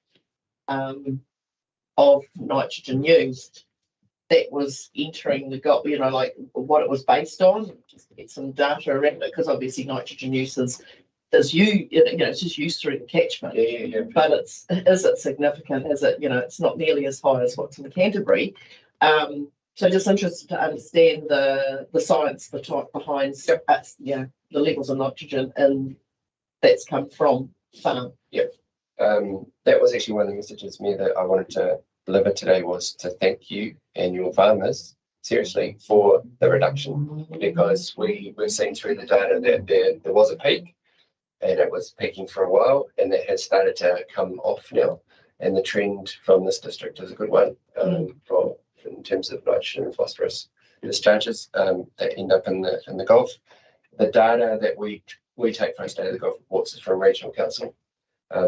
of nitrogen used that was entering like what it was based on, just get some data around it, because obviously nitrogen use is it's just used through the catchment. But is it significant? Is it, it's not nearly as high as what's in Canterbury. So just interested to understand the science behind the levels of nitrogen and that's come from farm. Yep. That was actually one of the messages me that I wanted to deliver today, was to thank you and your farmers seriously for the reduction, because we're seeing through the data that there was a peak and it was peaking for a while, and that has started to come off now. And the trend from this district is a good one in terms of nitrogen and phosphorus discharges that end up in the Gulf. The data that we take from State of the Gulf reports is from Regional Council.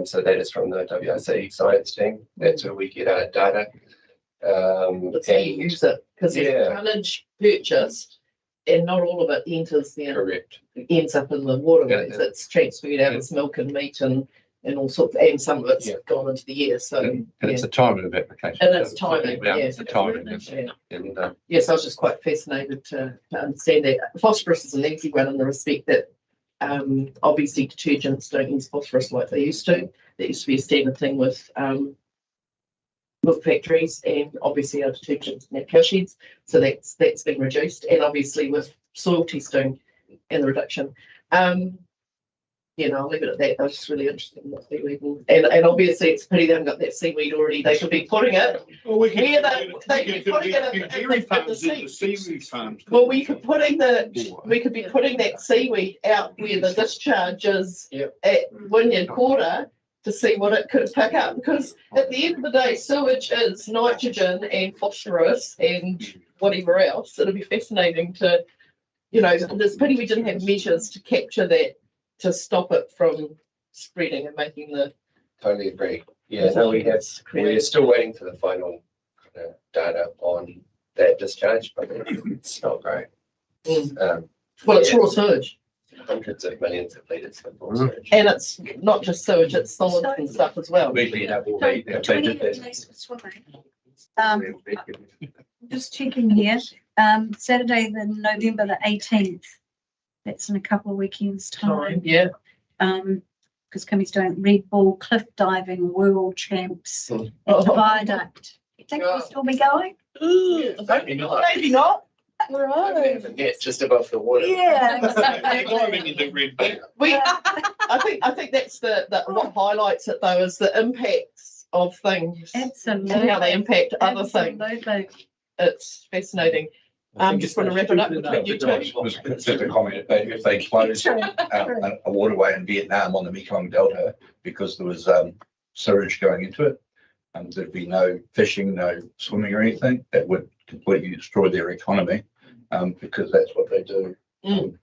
So that is from the WRC science team. That's where we get our data. That's how you use it, because there's tonnage purchased and not all of it enters ends up in the waterways. It's transferred out as milk and meat and all sorts, and some of it's gone into the air. So and it's a timing of application. And it's timing, it's a timing. Yes, I was just quite fascinated to understand that. Phosphorus is an easy one in the respect that obviously detergents don't use phosphorus like they used to. That used to be a standard thing with milk factories, and obviously our detergents and our cow sheds. So that's been reduced, and obviously with soil testing and the reduction. I'll leave it at that. I was just really interested in that seaweed, and obviously it's a pity they haven't got that seaweed already. They should be putting it Well, they could be putting it in the seaweed farms. Well, we could be putting that seaweed out where the discharge is at Wynyard Quarter to see what it could pick up, because at the end of the day, sewage is nitrogen and phosphorus and whatever else. It'll be fascinating to, it's a pity we didn't have measures to capture that, to stop it from spreading and making the. Totally agree. Yeah, no, we're still waiting for the final data on that discharge, but it's not great. It's raw sewage. Hundreds of millions of litres of raw sewage. And it's not just sewage, it's solids and stuff as well. Just checking here, Saturday, November the 18th. That's in a couple of weekends' time. Yeah. Because Kimmy's doing Red Bull cliff diving world champs at the viaduct. You think we'll still be going? Maybe not. Maybe not. Right. The net just above the water. Yeah. I think that's the what highlights it though, is the impacts of things. Absolutely. And how they impact other things. It's fascinating. Just want to wrap it up between you two. Just a comment, if they closed a waterway in Vietnam on the Mekong Delta because there was sewage going into it, there'd be no fishing, no swimming or anything. That would completely destroy their economy, because that's what they do.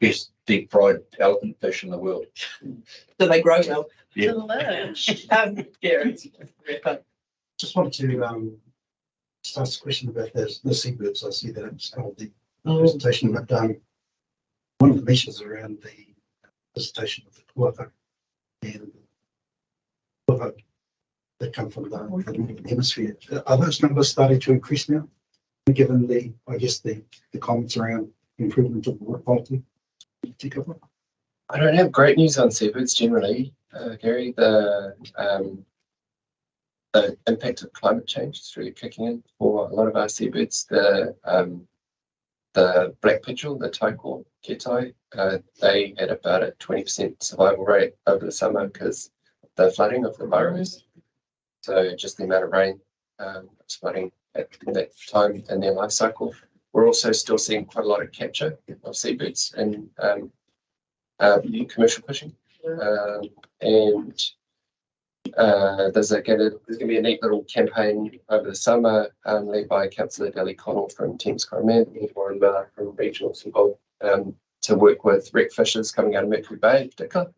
Best deep fried elephant fish in the world. Do they grow well? Yeah. Gary. Just wanted to just ask a question about the seabirds. I see that it's part of the presentation, but one of the measures around the visitation of the kuaha and kuaha that come from the northern hemisphere, are those numbers starting to increase now? Given the comments around improvement of water quality? I don't have great news on seabirds generally, Gary. The impact of climate change is really kicking in for a lot of our seabirds. The black petrel, the taiko ketai, they had about a 20% survival rate over the summer because of the flooding of the burrows. So just the amount of rain, it's flooding at that time in their life cycle. We're also still seeing quite a lot of capture of seabirds in commercial fishing. And there's gonna be a neat little campaign over the summer led by Councillor Delly Connell from Thames Coromandel and Warren Miller from Regionals involved to work with wreck fishers coming out of Mercury Bay in particular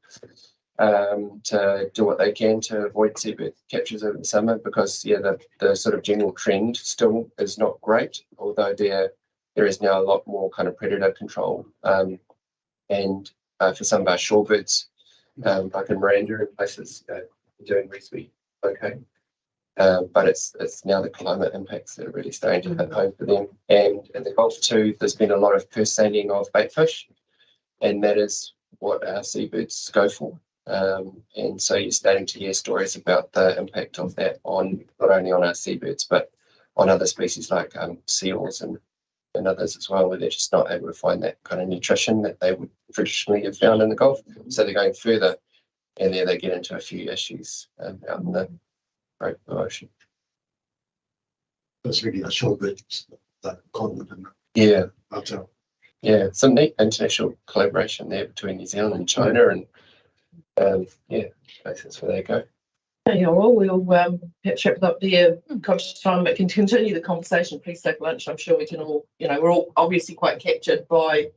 to do what they can to avoid seabird captures over the summer, because the sort of general trend still is not great, although there is now a lot more kind of predator control and for some of our shorebirds like in Miranda and places doing reasonably okay. But it's now the climate impacts that are really starting to hit home for them. And in the Gulf too, there's been a lot of first seining of bait fish, and that is what our seabirds go for. And so you're starting to hear stories about the impact of that on not only on our seabirds, but on other species like seals and others as well, where they're just not able to find that kind of nutrition that they would traditionally have found in the Gulf. So they're going further, and there they get into a few issues out in the Great Blue Ocean. That's really the shorebirds, that continent. Yeah. Hotel. Yeah, some neat international collaboration there between New Zealand and China, and places where they go. Yeah, well, we'll perhaps wrap it up there. Conscious time, but can continue the conversation. Please take lunch. I'm sure we can all, we're all obviously quite captured by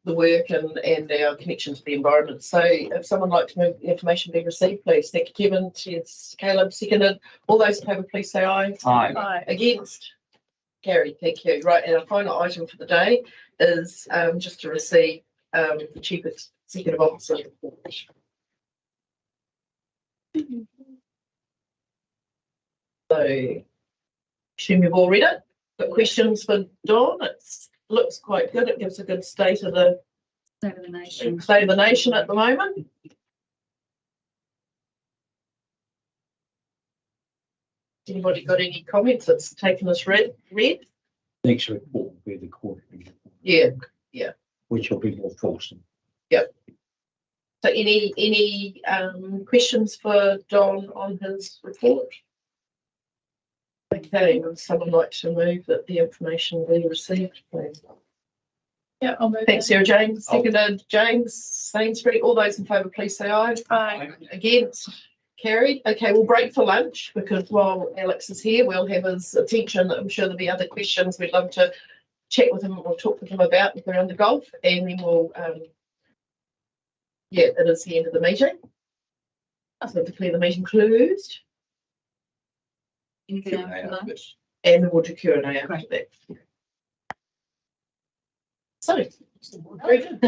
the work and our connection to the environment. So if someone would like to move the information be received, please. Thank you, Kevin. Cheers, Caleb. Seconded. All those in favour, please say aye. Aye. Against? Carried. Thank you. Right, and our final item for the day is just to receive the Chief Executive Officer's report. So, assume you've all read it. Got questions for Dawn? It looks quite good. It gives a good state of the nation. State of the nation at the moment. Anybody got any comments? It's taken us read. Next report will be the quarterly report. Yeah. Which will be more fulsome. Yep. So any questions for Don on his report? Okay, would someone like to move that the information be received, please? Yeah, I'll move. Thanks, Sarah James. Seconded, James Sainsbury. All those in favour, please say aye. Aye. Against? Carried. Okay, we'll break for lunch, because while Alex is here, we'll have his attention. I'm sure there'll be other questions we'd love to chat with him or talk with him about if they're on the golf, and then we'll it is the end of the meeting. So declare the meeting closed. Anything after lunch? And we'll do Q&A after that. So, very good.